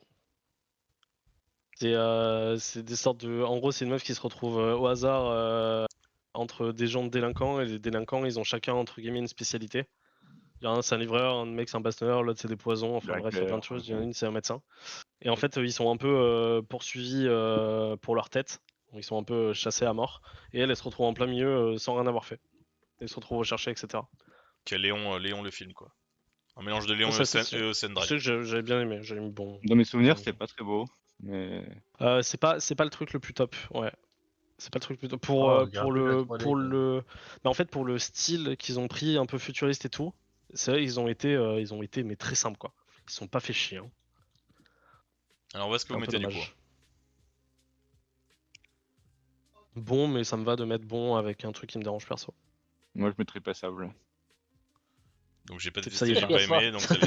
C'est des sortes de. En gros, c'est une meuf qui se retrouve au hasard entre des gens délinquants et les délinquants, ils ont chacun entre guillemets une spécialité. Il y en a un, c'est un livreur, un mec, c'est un bastonneur, l'autre, c'est des poisons. Enfin Le bref, il y a plein de hacker, choses. Il y en a ok. une, c'est un médecin. Et en fait, ils sont un peu poursuivis pour leur tête. Ils sont un peu chassés à mort. Et elle se retrouve en plein milieu sans rien avoir fait. Elle se retrouve recherchée, etc. Ok, Léon le film, quoi. Un mélange de Ça, Léon c'est assez et stylé. Ocean Je Drive. sais que j'avais bien aimé. J'avais mis bon. Dans mes souvenirs, bon. c'était pas très beau, mais C'est pas le truc le plus top. Ouais. C'est pas le truc plutôt pour Oh, on dirait un peu de la 3D, pour quand même. le mais en fait pour le style qu'ils ont pris un peu futuriste et tout, c'est vrai ils ont été mais très simples quoi. Ils sont pas fait chier hein. Alors, où est-ce que C'est vous un peu mettez du coup? dommage. Bon mais ça me va de mettre bon avec un truc qui me dérange perso. moi, je mettrais passable. Donc, j'ai pas Ça détesté, y est, j'ai bah. pas aimé, donc c'est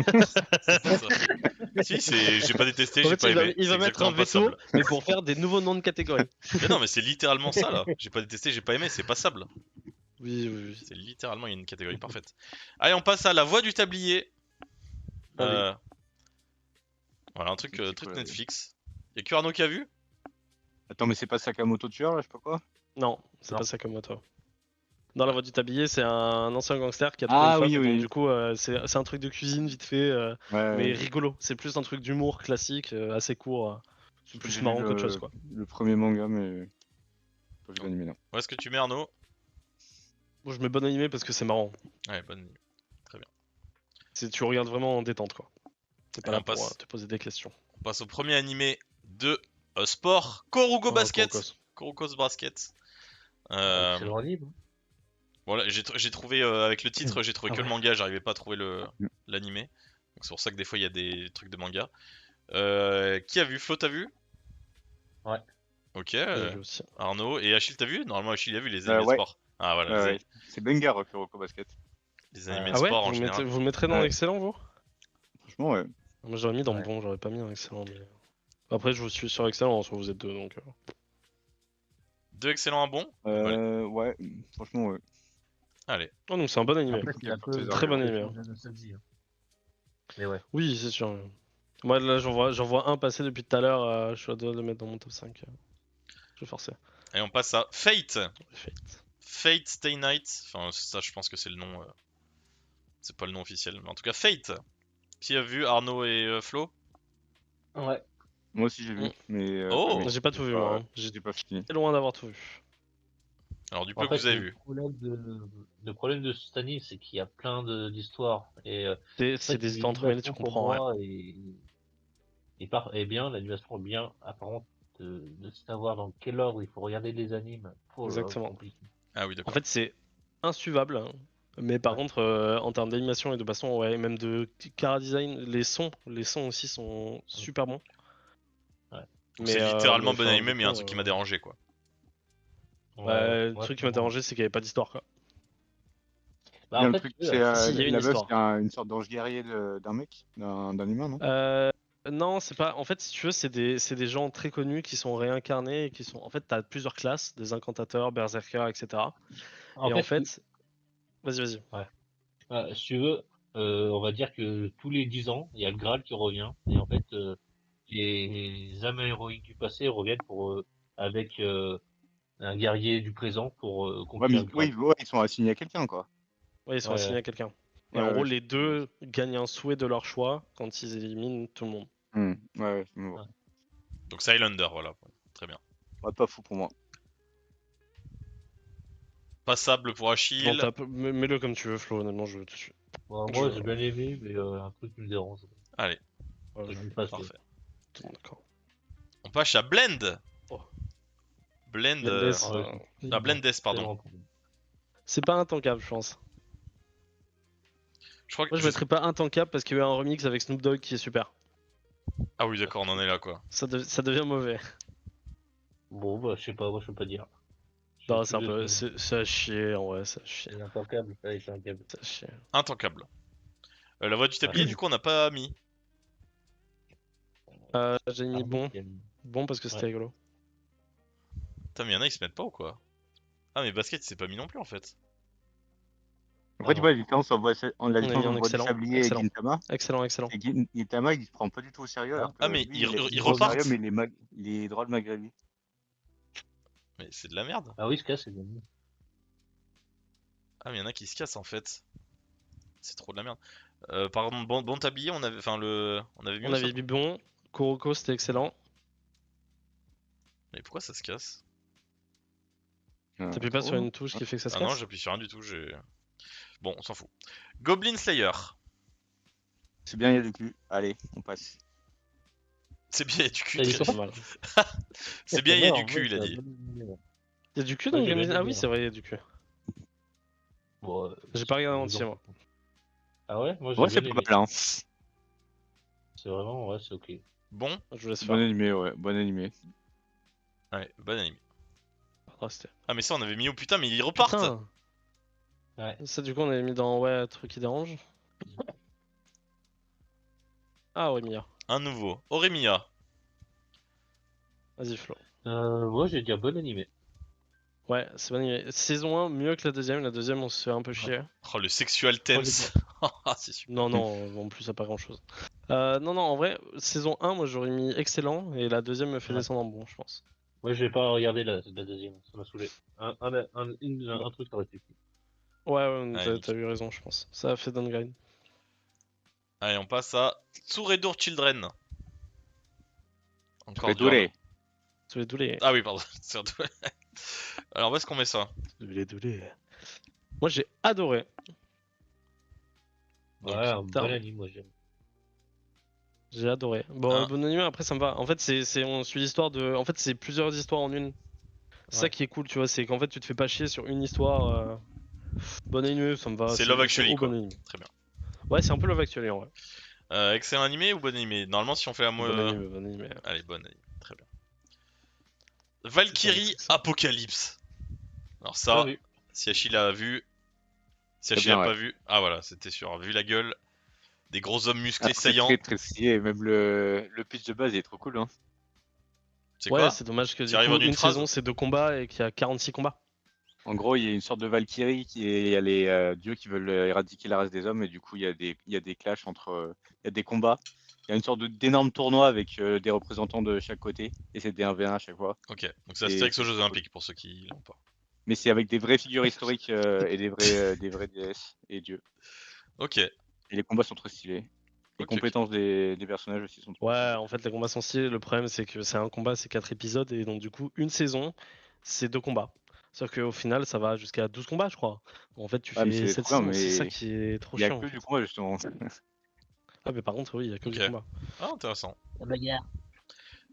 c'est ça. Si, c'est j'ai pas détesté, En j'ai fait pas aimé. il C'est va mettre un exactement veto passable. mais pour faire des nouveaux noms de catégories. Mais non, mais c'est littéralement ça là. J'ai pas détesté, j'ai pas aimé, c'est passable. Oui oui oui. C'est littéralement, il y a une catégorie parfaite. Allez, on passe à La Voix du Tablier. Allez. Euh, Voilà, un truc, C'est truc quoi, Netflix. Y'a que Arnaud qui a vu? Attends, mais c'est pas Sakamoto tueur, là, je sais pas quoi? Non, c'est Non. pas Sakamoto. Dans La Voix du Tablier, c'est un ancien gangster qui a trouvé une Ah femme oui, et donc oui. du coup c'est un truc de cuisine vite fait Ouais, mais ouais. rigolo. C'est plus un truc d'humour classique assez court. C'est Je crois que plus j'ai lu marrant qu'autre chose quoi. le premier manga, mais pas vu Oh. l'anime, non. Où est-ce que tu mets Arnaud? Moi je mets bon animé parce que c'est marrant. Ouais, bonne nuit. Très bien. Tu regardes vraiment en détente quoi. T'es pas Allez, là on pour passe. te poser des questions. On passe au premier animé de sport, Korugo Oh, Basket. Kurokos. Kurokos Basket. Excellent livre. Voilà, j'ai trouvé avec le titre, j'ai trouvé Ah que le ouais. manga, j'arrivais pas à trouver Mm. l'animé. Donc c'est pour ça que des fois il y a des trucs de manga. Qui a vu? Flo, t'as vu? Ouais. Ok, J'ai vu aussi. Arnaud et Achille, t'as vu? Normalement Achille a vu les animés de Ouais, sport. Ah voilà, ouais. C'est banger, Kuroko Basket. les animés de Ah ouais? sport en général. Vous le mettrez dans Ouais. l'excellent vous? Franchement, ouais. Moi j'aurais mis dans Ouais. bon, j'aurais pas mis un excellent. Mais... Après, je vous suis sur excellent, soit vous êtes deux donc. 2 excellents, un bon. Ouais, franchement, ouais. Allez. Oh, donc c'est un bon animé. Après, il y a que Très bon animé. de nostalgie. Hein. Mais ouais. Oui, c'est sûr. Moi là, j'en vois un passer depuis tout à l'heure. Je suis à deux de le mettre dans mon top 5. Je vais forcer. Et on passe à Fate. Fate. Fate Stay Night. Enfin, ça, je pense que c'est le nom. C'est pas le nom officiel. Mais en tout cas, Fate. Qui a vu Arnaud et Flo? Ouais. Moi aussi, j'ai vu. Mais, Oh mais J'ai pas tout vu moi. Hein. j'ai pas fini. Très loin d'avoir tout vu. Alors, du peu En que fait, vous avez vu. le problème de cette année, c'est qu'il y a plein d'histoires. Et en C'est fait, des histoires entremêlées, tu l'animation, pour comprends rien. moi, est bien, l'animation est bien. Apparemment, de savoir dans quel ordre il faut regarder les animes, oh là là, c'est Exactement. compliqué. Ah oui, En d'accord. fait, c'est insuivable. Hein. Mais par Ouais. contre, en termes d'animation et de baston, ouais, même de chara design, les sons aussi sont super bons. Ouais. Donc c'est littéralement bon enfin, animé, du mais il y a un coup, truc qui m'a dérangé, quoi. bah, le Ouais, truc qui m'a clairement. dérangé, c'est qu'il n'y avait pas d'histoire, quoi. Bah, Bien, en le fait, truc, eux, c'est Si, il y a une la meuf, histoire. c'est une sorte d'ange guerrier d'un mec, d'un humain, non? Non, c'est pas. En fait, si tu veux, c'est des gens très connus qui sont réincarnés et qui sont. En fait, t'as plusieurs classes, des incantateurs, berserkers, etc. en Et en fait, fait, vas-y. ouais. Si tu veux, on va dire que tous les 10 ans, il y a le Graal qui revient. Et en fait, les âmes héroïques du passé reviennent avec un guerrier du présent pour Ouais, mais conquérir le Graal. oui, ouais, ils sont assignés à quelqu'un, quoi. Ouais, ils sont Ouais, assignés ouais. à quelqu'un. Et Ouais, en gros, ouais, les deux gagnent un souhait de leur choix quand ils éliminent tout le monde. ouais, je me vois. Ouais. Donc c'est Highlander, voilà. Très bien. Ouais, pas fou pour moi. Passable pour Bon, Achille. mets-le comme tu veux, Flo, honnêtement, je veux tout de suite. Bon, Je- moi, j'ai bien aimé, mais un truc qui me dérange. Allez, Ouais, Je je ne pas sûr. parfait. tout le monde d'accord. On passe à Blend. Oh. Blend. Blendes, Ah, Blendes, pardon. c'est pas intankable, je pense. Je crois que. Moi, je mettrais pas intankable parce qu'il y a eu un remix avec Snoop Dogg qui est super. Ah oui, d'accord, on en est là, quoi. Ça devient mauvais. Bon, bah, je sais pas, moi, je peux pas dire. Non, c'est un peu. C'est à chier, en vrai, c'est à chier. C'est impeccable, ouais, c'est un câble. C'est à chier. Intankable. La voix du tablier, Ouais. du coup, on n'a pas mis. J'ai mis Arnaud bon. qui aime. Bon parce que c'était Ouais. rigolo. Putain, mais y'en a, ils se mettent pas ou quoi? Ah, mais basket, il s'est pas mis non plus, en fait. Après, Ah tu non. vois, la différence entre On a mis un Voix du excellent. Sablier et Excellent. Gintama, Excellent. c'est Gintama, il se prend pas du tout au sérieux, alors que Ah, mais lui, ils il se prend au sérieux, repartent. mais il est drôle malgré lui. Mais c'est de la merde. Ah oui, ce cas, c'est bien. Ah, mais y'en a qui se cassent, en fait. C'est trop de la merde. Par exemple, bon tablier, on avait. Enfin, on avait mis On où ça? avait mis bon. Kuroko c'était excellent. Mais pourquoi ça se casse? T'appuies pas sur une touche qui fait que ça se Ah non, casse? j'appuie sur rien du tout, j'ai. Bon, on s'en fout. Goblin Slayer. C'est bien, il y a du cul. Allez, on passe. C'est bien, il y a du cul. Ça, il est très pas bien. Voilà. C'est bien, il y a du cul, il a Ouais, dit. Il y a du cul Moi, dans j'ai bien Game. Ah aimé, oui, hein. c'est vrai, il y a du cul. Bon, J'ai pas regardé en disons. entier, moi. Ah ouais, moi j'ai Ouais, bien c'est pas aimé. mal, hein. C'est vraiment, ouais, c'est ok. Bon, je vous laisse Bon faire. animé, ouais, bon animé. Ouais, bon anime. Ah, c'était- Ah, mais ça, on avait mis au putain, mais ils repartent. Putain! Ouais. Ça, du coup, on avait mis dans ouais, truc qui dérange. Ah, ouais, Mia. Un nouveau. Oremia. Vas-y, Flo. Moi, je vais dire bon animé. Ouais, c'est bon. Saison 1, mieux que la deuxième. La deuxième, on se fait un peu chier. Oh, le sexual tense. Ah, c'est super. Non, non, en plus, ça pas grand chose. Non, en vrai, saison 1, moi j'aurais mis excellent. Et la deuxième me fait Ouais. descendre en bon, je pense. Moi, je vais pas regarder la deuxième, ça m'a saoulé. Un truc aurait été cool. Ouais, Allez, t'as eu raison, je pense. Ça a fait downgrade. Allez, on passe à Tsuredur Children. Encore Très dur. doué. Tous les doulés. Ah oui, pardon. Alors, où est-ce qu'on met ça? Moi j'ai adoré. Donc, Ouais, un putain. bon anime, moi j'aime. J'ai adoré. Bon, Un. bon anime, après ça me va. En fait, on suit l'histoire de. En fait, c'est plusieurs histoires en une. C'est ça Ouais. qui est cool, tu vois. C'est qu'en fait, tu te fais pas chier sur une histoire. Bon anime, ça me va. C'est Love Actually, au quoi. bon anime. Très bien. Ouais, c'est un peu Love Actually en vrai. Excellent animé ou bon animé? Normalement, si on fait la Bon anime, bon anime. Allez, bon anime. Très bien. Valkyrie C'est ça. Apocalypse. Alors, Pas ça, vu. si Achille a vu. Si Très Achille a bien, pas ouais. vu. Ah, voilà, c'était sûr. Vu la gueule. Des gros hommes Ah, musclés c'est saillants. très très stylé. Même le pitch de base il est trop cool. Hein. C'est Ouais, quoi? c'est dommage que Tu du arrives coup, en une une phrase? saison c'est 2 combats et qu'il y a 46 combats. En gros, il y a une sorte de Valkyrie il y a les dieux qui veulent éradiquer la race des hommes et du coup il y a des clashs entre, il y a des combats. Il y a une sorte d'énorme tournoi avec des représentants de chaque côté et c'est des 1v1 à chaque fois. Ok, donc c'est Et Astérix aux c'est Jeux trop cool. Olympiques pour ceux qui l'ont pas. Mais c'est avec des vraies figures historiques et des vrais déesses et dieux. Ok, Et les combats sont très stylés. Les ok. compétences des personnages aussi sont trop Ouais, stylées. en fait, les combats sont stylés. Le problème, c'est que c'est un combat, c'est 4 épisodes, et donc du coup, une saison, c'est 2 combats. Sauf qu'au final, ça va jusqu'à 12 combats, je crois. En fait, tu Ouais, mais fais c'est 7 trop bien, saisons, c'est ça mais qui est trop il y a chiant, que en du fait. combat justement. Ah, mais par contre, oui, il y a que Ok. du combat. Ah, intéressant. La bagarre.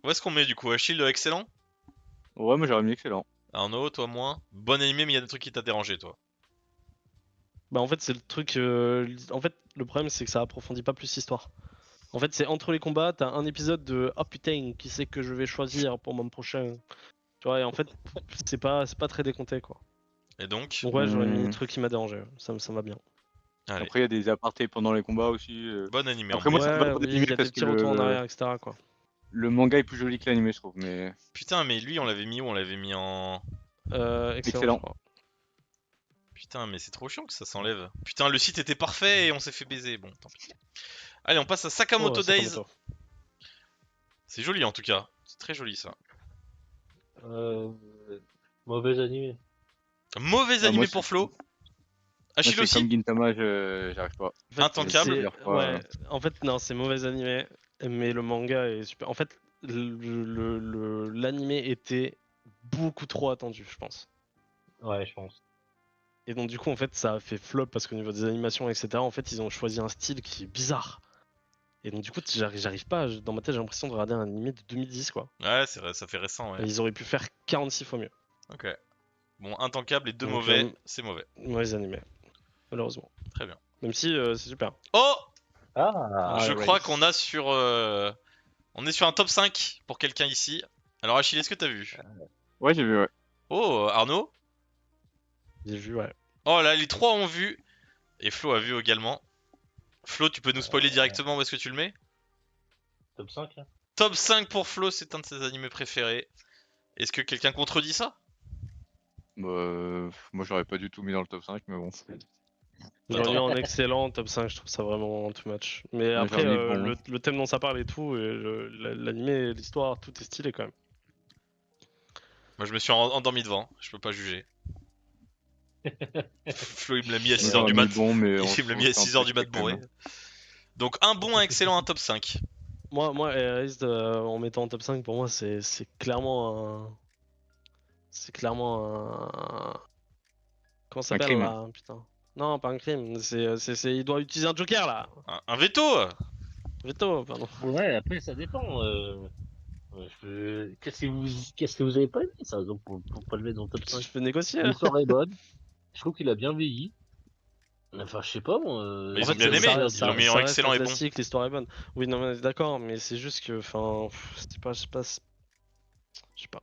Où est-ce qu'on met du coup? Achille, excellent? Ouais, moi j'aurais mis excellent. Arnaud, toi moins? Bon animé, mais il y a des trucs qui t'a dérangé, toi. Bah, en fait, c'est le truc. En fait, le problème, c'est que ça approfondit pas plus l'histoire. En fait, c'est entre les combats, t'as un épisode de ah putain, qui c'est que je vais choisir pour mon prochain. Tu vois, et en fait, c'est pas très décompté, quoi. Et donc? Donc, ouais, j'aurais mis le Hum, truc qui m'a dérangé. Ça m'a bien. Allez, Après, il y a des apartés pendant les combats aussi. bon animé en Après, moi, moyenne. ça me va Ouais, pas oui, d'animé il y a des parce que petits retours en arrière, etc., quoi. le manga est plus joli que l'animé, je trouve. Mais Putain, mais lui, on l'avait mis où? On l'avait mis en... Excellent, je excellent. crois. Putain, mais c'est trop chiant que ça s'enlève. Putain, le site était parfait et on s'est fait baiser. Bon, tant pis. Allez, on passe à Oh, Sakamoto Days. Sakamoto. C'est joli en tout cas. C'est très joli ça. Euh, Mauvais animé. Mauvais Ah, animé moi, pour c'est Flo. Achille c'est aussi? comme Gintama, j'arrive pas. En fait, Intankable. Plusieurs fois. ouais, en fait, non, c'est mauvais animé, mais le manga est super. En fait, l'animé était beaucoup trop attendu, je pense. Ouais, je pense. Et donc, du coup, en fait, ça a fait flop parce qu'au niveau des animations, etc., en fait, ils ont choisi un style qui est bizarre. Et donc, du coup, j'arrive pas. Dans ma tête, j'ai l'impression de regarder un animé de 2010, quoi. Ouais, c'est vrai, ça fait récent, Et ouais. ils auraient pu faire 46 fois mieux. Ok. Bon, intankable et deux Donc, mauvais, c'est mauvais. mauvais animé, malheureusement. Très bien. Même si c'est super. Oh! Ah, Je Ah, crois Race. qu'on a sur... On est sur un top 5 pour quelqu'un ici. Alors Achille, est-ce que t'as vu? Ouais, j'ai vu, ouais. Oh, Arnaud? J'ai vu, ouais. Oh là, les trois ont vu. Et Flo a vu également. Flo, tu peux nous spoiler directement où est-ce que tu le mets? top 5 là. Top 5 pour Flo, c'est un de ses animés préférés. Est-ce que quelqu'un contredit ça? Moi, j'aurais pas du tout mis dans le top 5, mais bon. J'aurais mis Attends. en excellent top 5, je trouve ça vraiment too much. Mais Moi, après, j'aurais mis bon. le thème dont ça parle et tout, et l'animé, l'histoire, tout est stylé quand même. Moi, je me suis endormi devant. Je peux pas juger. Flo, il me l'a mis à Moi, 6h j'aurais du mis mat. bon, mais Il me l'a mis à 6h du mat bourré. Donc, un bon, un excellent, un top 5. Moi, Erased, en mettant en top 5, pour moi, c'est clairement un. C'est clairement un. Comment ça Un s'appelle crime. là? Putain. Non, pas un crime. Il doit utiliser un joker là. Un veto! Veto, pardon. Ouais, après ça dépend. Qu'est-ce que vous avez pas aimé ça donc pour pas le mettre dans le top Je 5? peux négocier. Hein. L'histoire est bonne. Je trouve qu'il a bien vieilli. Enfin, je sais pas moi. Mais ils En ont fait, bien aimé, ils l'ont mis en ça reste un excellent et bon. classique, l'histoire est bonne. Oui, non, mais d'accord, mais c'est juste que, enfin, je sais pas, je sais pas.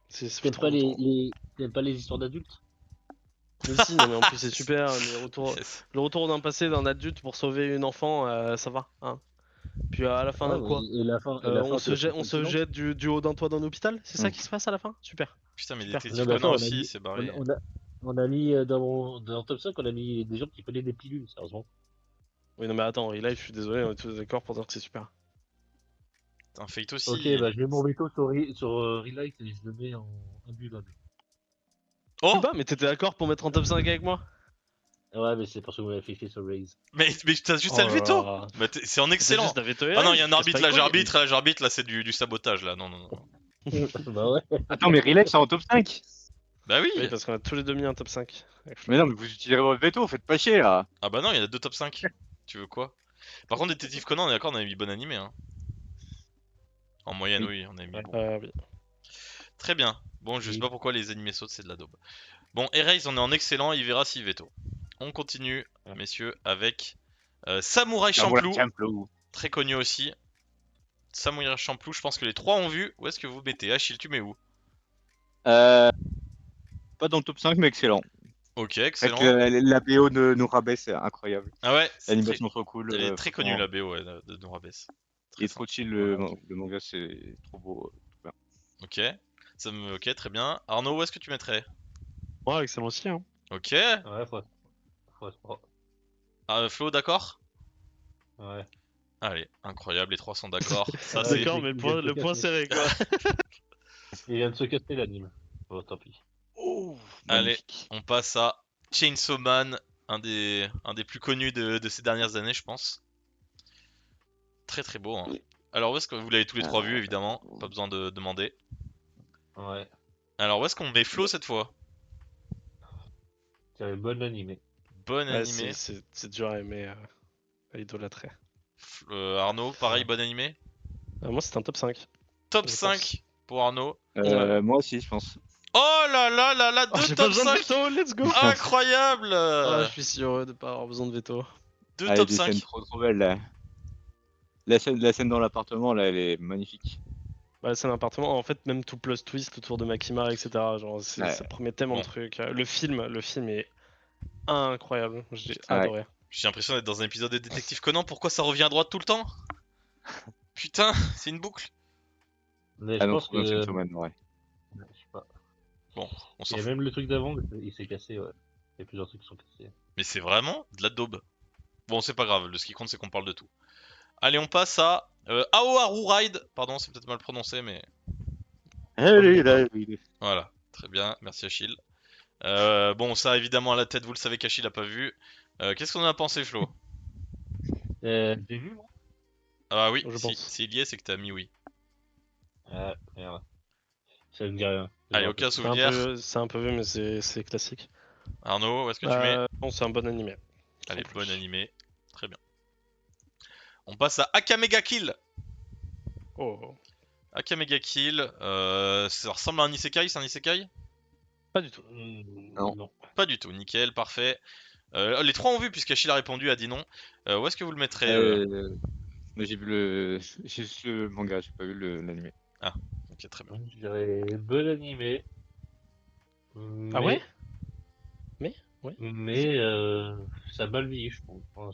Ça fait T'aimes trop pas longtemps. t'aimes pas les histoires d'adultes? Mais si, non, mais en plus c'est super. Yes. Le retour d'un passé d'un adulte pour sauver une enfant, ça va. Hein. Puis à la fin, Ouais, quoi? et la fin, On tu se la jette, trouves on se fascinante. jette du haut d'un toit d'un hôpital? C'est ça qui se passe à la fin? Super. Putain, mais Super. Détective Non, mais Conan attends, aussi, c'est barré. on a mis dans le top 5, on a mis des gens qui prenaient des pilules, sérieusement. Oui, non, mais attends, Relive, je suis désolé, on est tous d'accord pour dire que c'est super. Putain, Fate Ok, aussi. bah je mets mon veto sur Relight et je le mets en imbuvable. Oh! Tu pas, mais t'étais d'accord pour mettre en top 5 avec moi? Ouais, mais c'est parce que vous m'avez fait sur Raze. Mais t'as juste Oh à le là veto! là. Bah, c'est en C'est excellent! juste d'avais Ah non, il y a un arbitre, là j'arbitre. j'arbitre, là c'est du sabotage là, non, non, non. Bah ouais. Attends, mais Relay, c'est en top 5. Bah oui! Oui, parce qu'on a tous les deux mis un top 5. Mais non, mais vous utilisez votre veto, faites pas chier là. Ah bah non, il y en a deux top 5. Tu veux quoi? Par contre, Détective Conan, on est d'accord, on avait mis bon animé, hein. En moyenne, oui, on avait mis Ouais. bon. Oui. Très bien. Bon, je sais Oui. pas pourquoi les animés sautent, c'est de la daube. Bon, Erase, on est en excellent, il verra s'il veto. On continue, Ouais. messieurs, avec Samouraï Ah, voilà, Champloo, Champloo. très connu aussi. Samouraï Champloo, je pense que les trois ont vu. Où est-ce que vous mettez? Achille, tu mets où? Pas dans le top 5, mais excellent. Ok, Avec excellent. la BO de Nourabe, c'est incroyable. Ah ouais, c'est très, L'animation trop cool. elle est très connue Franchement, la BO ouais, de Norabes. il Très est trop sympa. chill, Voilà. le manga, c'est trop beau. Trop bien. Ok, ok, très bien. Arnaud, où est-ce que tu mettrais? Ouais, excellent aussi, hein. Ok, Ouais, faut 3. Flo, d'accord? Ouais. Allez, incroyable, les trois sont d'accord. Ça, Ouais, c'est. D'accord, mais il vient de se le point casser. serré, quoi. Il vient de se casser l'anime. Bon, tant pis. Oh, Allez, magnifique. on passe à Chainsaw Man, un des plus connus de ces dernières années, je pense. Très très beau, hein. Alors, où est-ce que vous l'avez tous les trois vu, évidemment? Pas besoin de demander. Ouais. Alors, où est-ce qu'on met Flo cette fois? C'est un bon animé. Bon Ouais, animé. c'est dur à aimer, à idolâtrer. Arnaud, pareil, Ouais. bon animé. Moi, c'était un top 5, Top je pense. 5 pour Arnaud. Ouais. Moi aussi, je pense. Oh là là là là, Oh, deux j'ai pas top besoin de 5 veto, let's go! incroyable. Oh, je suis si heureux de pas avoir besoin de veto. Deux Ah, il y a top des scènes 5. trop belles là. La scène dans l'appartement là, elle est magnifique. Bah, c'est un appartement, en fait, même tout plot twist autour de Makima, etc. Genre, Ouais, ça promet tellement de Bon, trucs. Le film est incroyable, j'ai ouais. adoré. j'ai l'impression d'être dans un épisode de Détective Conan. Pourquoi ça revient à droite tout le temps? Putain, c'est une boucle. Mais Ah je non, pense trop bien Chainsaw que. Man, ouais. Je sais pas. Bon, on Il s'en y a fout. même le truc d'avant, il s'est cassé, ouais. Il y a plusieurs trucs qui sont cassés. Mais c'est vraiment de la daube. Bon, c'est pas grave. Ce qui compte, c'est qu'on parle de tout. Allez, on passe à Aoharu Ride. Pardon, c'est peut-être mal prononcé, mais Allez, là, il est- voilà. Très bien, merci Achille. Bon, ça, évidemment, à la tête, vous le savez qu'Achille a pas vu. Qu'est-ce qu'on en a pensé, Flo? J'ai vu, moi? Ah oui, Je si, pense. s'il y est, c'est que t'as mis oui. Ah, merde. Ça me dit rien. Je me Allez, rappelle aucun plus. souvenir. C'est un peu vu, mais c'est classique. Arnaud, où est-ce que tu mets? Bon, c'est un bon animé. Sans Allez, bon plus. animé. Très bien. On passe à Akamega Kill. Oh, Akamega Kill, ça ressemble à un isekai, c'est un isekai? pas du tout. Non. Non. Pas du tout, nickel, parfait. Les trois ont vu puisqu'Achille a répondu, a dit non. Où est-ce que vous le mettrez Moi, j'ai juste le manga, j'ai pas vu l'animé. Ah, ok, très bien. Je dirais bon animé. Ah ouais? Mais. Mais? Ouais. Mais. Ça a mal vieilli, je trouve. Enfin,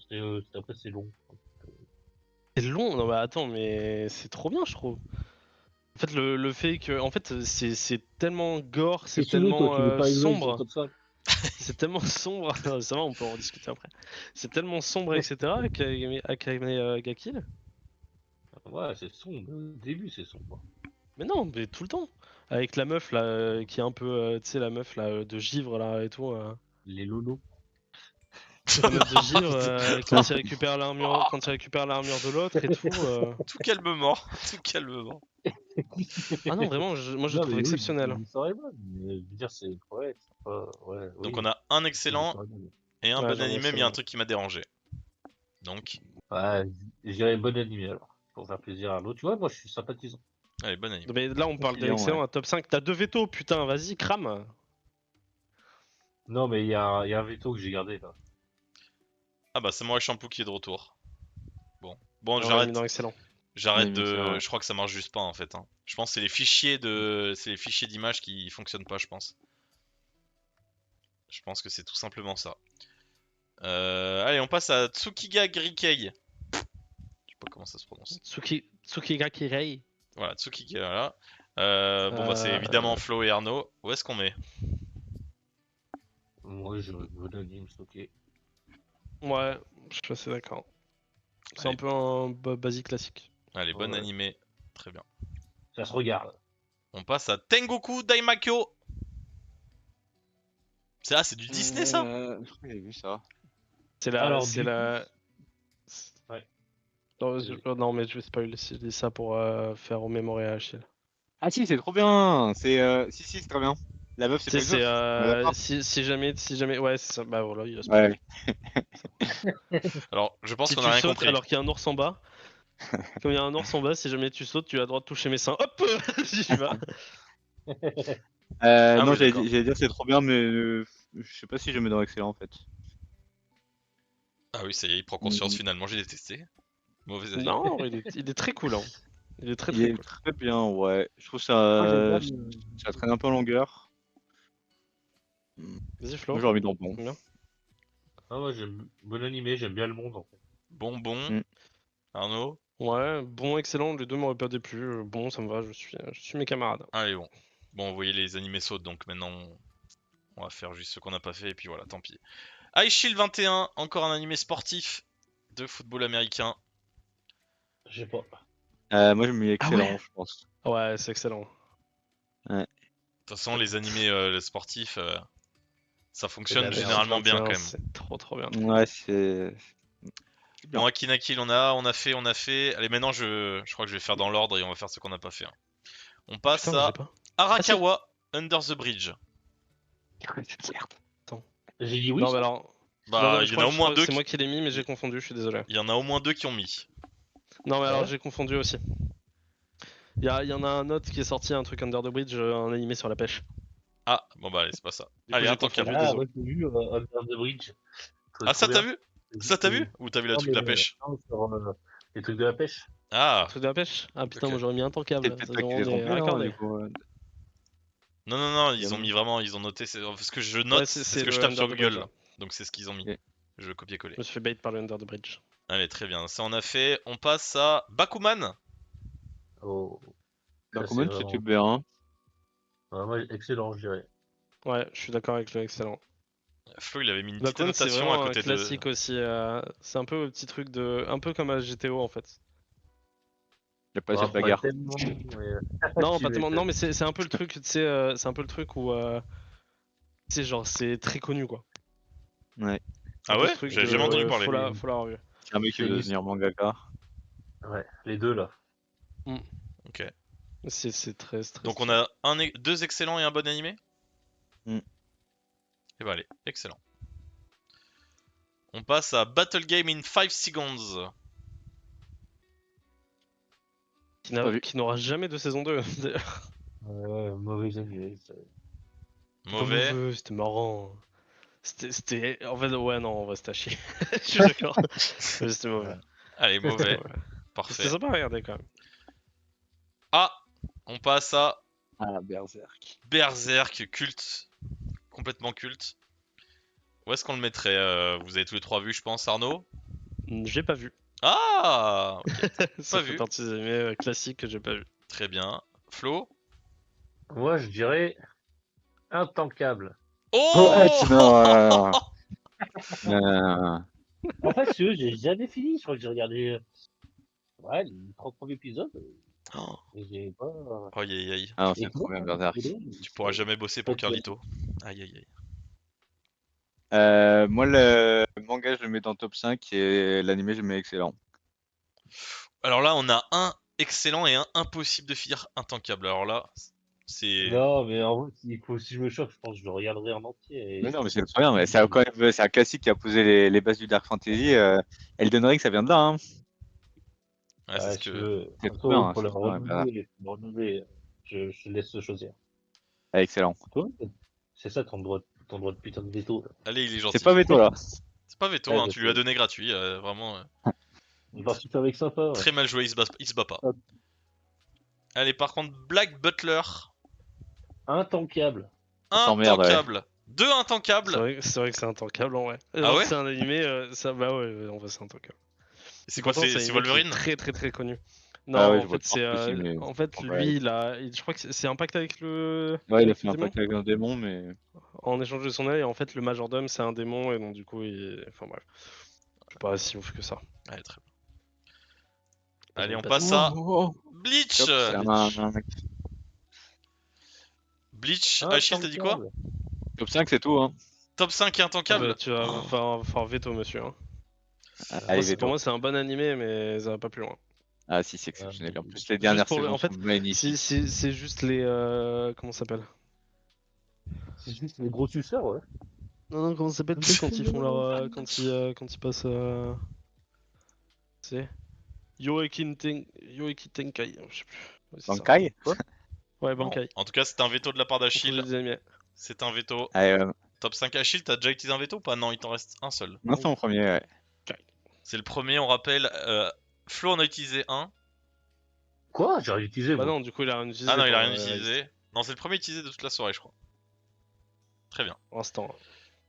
après, c'est long. C'est long, non, bah attends, mais c'est trop bien, je trouve. En fait, le fait que. En fait, c'est tellement gore, c'est Qu'est-ce que tu veux, toi? tellement Tu veux pas X-Men sur le sombre. top 5? C'est tellement sombre. Ça va, on peut en discuter après. C'est tellement sombre, etc. Akame ga Kill. Ouais, c'est sombre. Au début, c'est sombre. Mais non, mais tout le temps. Avec la meuf là, qui est un peu, tu sais, la meuf là de givre là et tout. Les lolos. La meuf de givre, Putain. quand il récupère l'armure de l'autre et tout. Tout calmement, tout calmement. Ah non, vraiment, moi je le Non, trouve mais oui, exceptionnel. l'histoire est bonne. Mais je veux dire, c'est. Ouais, c'est pas. Ouais, Donc on oui. a un excellent L'histoire est bonne. et un Ouais, bon j'en ai animé, mais il y a un excellent. truc qui m'a dérangé. Donc, Ouais, je dirais bon animé alors. Pour faire plaisir à l'autre. Tu vois, moi, je suis sympathisant. allez, bon animé. Mais là, on parle Conciliant, d'excellent ouais. à top 5. T'as deux vétos, putain, vas-y, crame. Non, mais il y a un veto que j'ai gardé là. Ah bah c'est moi et Shampoo qui est de retour. Bon, On l'avait mis dans j'arrête. excellent. J'arrête Excellent, de. ouais. Je crois que ça marche juste pas en fait, hein. Je pense que c'est les fichiers d'image qui fonctionnent pas, je pense. Je pense que c'est tout simplement ça. Allez, on passe à Tsukiga Grikei. Je sais pas comment ça se prononce. Tsukigaki Rei. Voilà, Tsukiga, voilà. Bon bah c'est évidemment Euh, Flo et Arnaud. Où est-ce qu'on met? Moi, je bon anime, c'est ok. Ouais, je suis assez d'accord. C'est un Allez, peu un basique classique. allez, bon Ouais. animé. Très bien. Ça se regarde. On passe à Tengoku Daimakyo. C'est du Disney ça? Je crois que j'ai vu ça. Alors, C'est du coup. la. Ouais. Non, Désolé. non, mais je vais pas je dis ça pour faire au mémorial à Achille. Ah si, c'est trop bien. Si, si, c'est très bien. La meuf, c'est Tu pas sais, une c'est meuf. On est d'accord? si jamais, ouais, c'est ça. Bah voilà, il a spoilé. Ouais. Alors, je pense Si qu'on a tu rien sautes compris. alors qu'il y a un ours en bas, comme il y a un ours en bas, si jamais tu sautes, tu as le droit de toucher mes seins. Hop, j'y vas. Ah Non, oui, d'accord. j'allais dire c'est trop bien, mais je sais pas si je mets dans excellent en fait. Ah oui, ça y est, il prend conscience finalement, j'ai détesté. Mauvais avis. Non, il est très cool, hein. Il est très Il très est cool. très bien, ouais. Je trouve Moi, j'aime bien ça traîne un peu en longueur. Vas-y, Flo. Moi, j'aurais mis dans bon. Bien. Ah, moi, j'aime bon animé, j'aime bien le monde, en fait. Bon. Mm. Arnaud. Ouais, bon, excellent. Les deux m'auraient pas déplu. Bon, ça me va. Je suis mes camarades. Allez, bon. Bon, vous voyez, les animés sautent, donc maintenant, on va faire juste ce qu'on n'a pas fait, et puis voilà, tant pis. Ice Shield 21, encore un animé sportif de football américain. Je sais pas. Moi, je mets excellent, ouais je pense. Ouais, c'est excellent. De toute façon, les animés sportifs, ça fonctionne la merde. généralement bien quand même. C'est trop bien. Ouais, c'est bien. Bon, Akina Kill, on a fait. Allez, maintenant, je crois que je vais faire dans l'ordre et on va faire ce qu'on n'a pas fait. Hein. On passe Putain, j'ai à pas. Arakawa Under the Bridge. J'ai dit oui, Non, ça. bah alors. Bah, non, il y en a au moins deux. C'est moi qui l'ai mis, mais j'ai confondu. Je suis désolé. Il y en a au moins deux qui ont mis. Non, mais alors Ouais. j'ai confondu aussi. Il y en a un autre qui est sorti, un truc Under the Bridge, un animé sur la pêche. Ah, bon bah allez, c'est pas ça. Du coup, Allez, j'ai attends, confondu. câble. Ah, désolé. moi, j'ai vu Under the Bridge. Ah, ça t'as vu? Ça t'as Oui. vu? Ou t'as vu la Non, truc de la mais, pêche? non, sur les trucs de la pêche. Ah, Truc de la pêche? Ah putain, Ok. moi j'aurais mis C'est intankable. peut-être Ça, toi qui on t'es est trompé, non, raccordé. du coup. non, ils Bien. ont mis vraiment, ils ont noté. Parce que je note, Ouais, c'est c'est ce que je le tape Under sur the Google. Bridge. Là. Donc c'est ce qu'ils ont mis. Ok. Je copier-coller. Je me suis fait bait par le Under the Bridge. Allez, très bien. Ça on a fait. On passe à Bakuman. Oh, ça, c'est Bakuman, c'était vraiment. bien. Moi, excellent, je dirais. Ouais, je suis d'accord avec le excellent. Flo, il avait mis une petite Bakuman, c'est annotation à vraiment un côté de. classique aussi. C'est un peu le petit truc de. Un peu comme à GTO en fait. Il a pas Bon, assez de pas bagarre. tellement, mais... Non, Tu pas tellement. Non, m'étonnes. mais c'est un peu le truc, tu sais, c'est un peu le truc où. Tu sais, genre, c'est très connu quoi. Ouais. Un Ah peu ouais? ce truc J'avais jamais entendu de. parler. Faut la revu. C'est un mec qui C'est veut une devenir mangaka. Ouais, les deux, là. Ok. C'est très Donc on stylé. a deux excellents et un bon animé? Mm. Et bah allez, excellent. On passe à Battle Game in 5 Seconds. Pas vu. Qui n'aura jamais de saison 2. Ouais, mauvais animé. Pas Mauvais. mauvais, c'était marrant. En fait, ouais, non, on va se tâcher. Je suis d'accord. Mais c'était mauvais. Ouais. Allez, mauvais. Ouais. C'était Parfait. sympa à regarder quand même. Ah, on passe à Ah, Berserk. Berserk, culte. Complètement culte. Où est-ce qu'on le mettrait Vous avez tous les trois vu, je pense, Arnaud? J'ai pas vu. Ah, ok, Ça pas fait vu. partie des animés classiques que j'ai pas vu. Très bien. Flo? Moi, je dirais intankable. Ouais, Oh non. Euh, En fait, si tu veux, j'ai jamais fini. Je crois que j'ai regardé ouais, les 30 premiers épisodes. Oh, Et j'ai pas. aïe aïe aïe. Ah non, Et c'est trop bien, Berserk. Tu pourras jamais bosser pour Carlito. Aïe aïe aïe. Moi, le manga, je le mets dans le top 5 et l'animé, je le mets excellent. Alors là, on a un excellent et un impossible de finir intankable. Alors là, c'est. Non, mais en vrai, si je me choque, je pense que je le regarderai en entier. Mais non, mais c'est le problème. Mais c'est quand même, c'est un classique qui a posé les bases du Dark Fantasy. Elden Ring, ça vient de là. Hein. Ouais, c'est Ouais, ce je que. veux. C'est trop Toi, bien. pour le C'est trop bien, Berserk. renouveler, je te laisse choisir. Ah, excellent. Toi, c'est ça ton droit de putain de veto. Là. Allez, il est C'est gentil. pas veto là. C'est pas veto, Ouais, hein, je tu lui as sais. donné gratuit. Vraiment, Il va super avec sympa. Ouais. très mal joué, il se bat pas. Hop. Allez, par contre, Black Butler, Intankable. On s'emmerde, ouais. intankable. Deux intankables. C'est vrai que c'est intankable en vrai. Ah Genre, ouais c'est un animé, ça, bah ouais, en fait, c'est intankable. C'est quoi, Pourtant, c'est un animé qui est Wolverine? très connu. Non, Ah ouais, je en vois fait, le parc aussi, mais. en fait, Ouais, lui, je crois que c'est un pacte avec ouais, il a avec fait le un démon. pacte avec un démon, mais. En échange de son œil, en fait, le majordome, c'est un démon, et donc du coup, enfin bref. C'est pas si ouf que ça. Allez, très bien. Allez, on Passe. passe à Oh, Bleach. Top, c'est Bleach, Achille, t'as dit quoi? Intankable. top 5, c'est tout. Hein. Top 5 et intankable. Tu vas faire veto, monsieur. Hein. Allez, Pour veto. moi, c'est un bon animé, mais ça va pas plus loin. Ah, si, c'est exceptionnel. En plus, les Juste dernières pour saisons en fait, sont magnifiques. c'est juste les. Comment ça s'appelle? C'est juste les gros suceurs, ouais. Non, comment ça s'appelle? Tu sais, quand ils font leur. Quand ils passent. Tu sais? Yoeki Tenkai. Je sais plus. Ouais, c'est ça. Bankai Ouais, Bon, Bankai. en tout cas, c'est un veto de la part Pour d'Achille. des animés. C'est un veto. Allez, Top 5 Achille, t'as déjà utilisé un veto ou pas? Non, il t'en reste un seul. non, c'est mon premier, ouais. C'est le premier, on rappelle. Flo en a utilisé un. Quoi? J'ai utilisé, Bah moi. non, du coup, il a rien utilisé. Ah non, il a pour, rien utilisé. Non, c'est le premier utilisé de toute la soirée, je crois. Très bien. pour l'instant.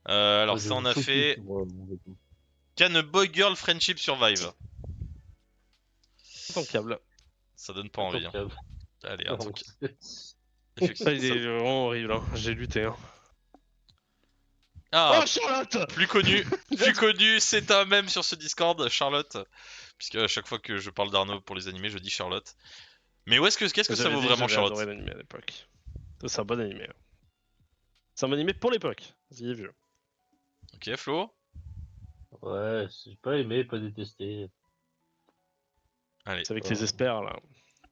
Alors Moi, je ça, on a focus fait sur, mon veto. Can a Boy Girl Friendship Survive. Intankable. Ça donne pas envie. Hein. Intankable. Allez, Non, intankable. Ça, Effectivement. il est vraiment horrible. Hein. J'ai lutté. Hein. Ah, Oh, Charlotte! plus connu, c'est un mème sur ce Discord, Charlotte. Puisque à chaque fois que je parle d'Arnaud pour les animés, je dis Charlotte. Mais qu'est-ce que ça J'avais vaut dit que vraiment, j'avais adoré Charlotte? l'animé à l'époque. C'est un bon animé. Hein. C'est un bon animé pour l'époque. Il est vieux. Ok, Flo? Ouais, j'ai pas aimé, pas détesté. Allez, C'est avec les espères là.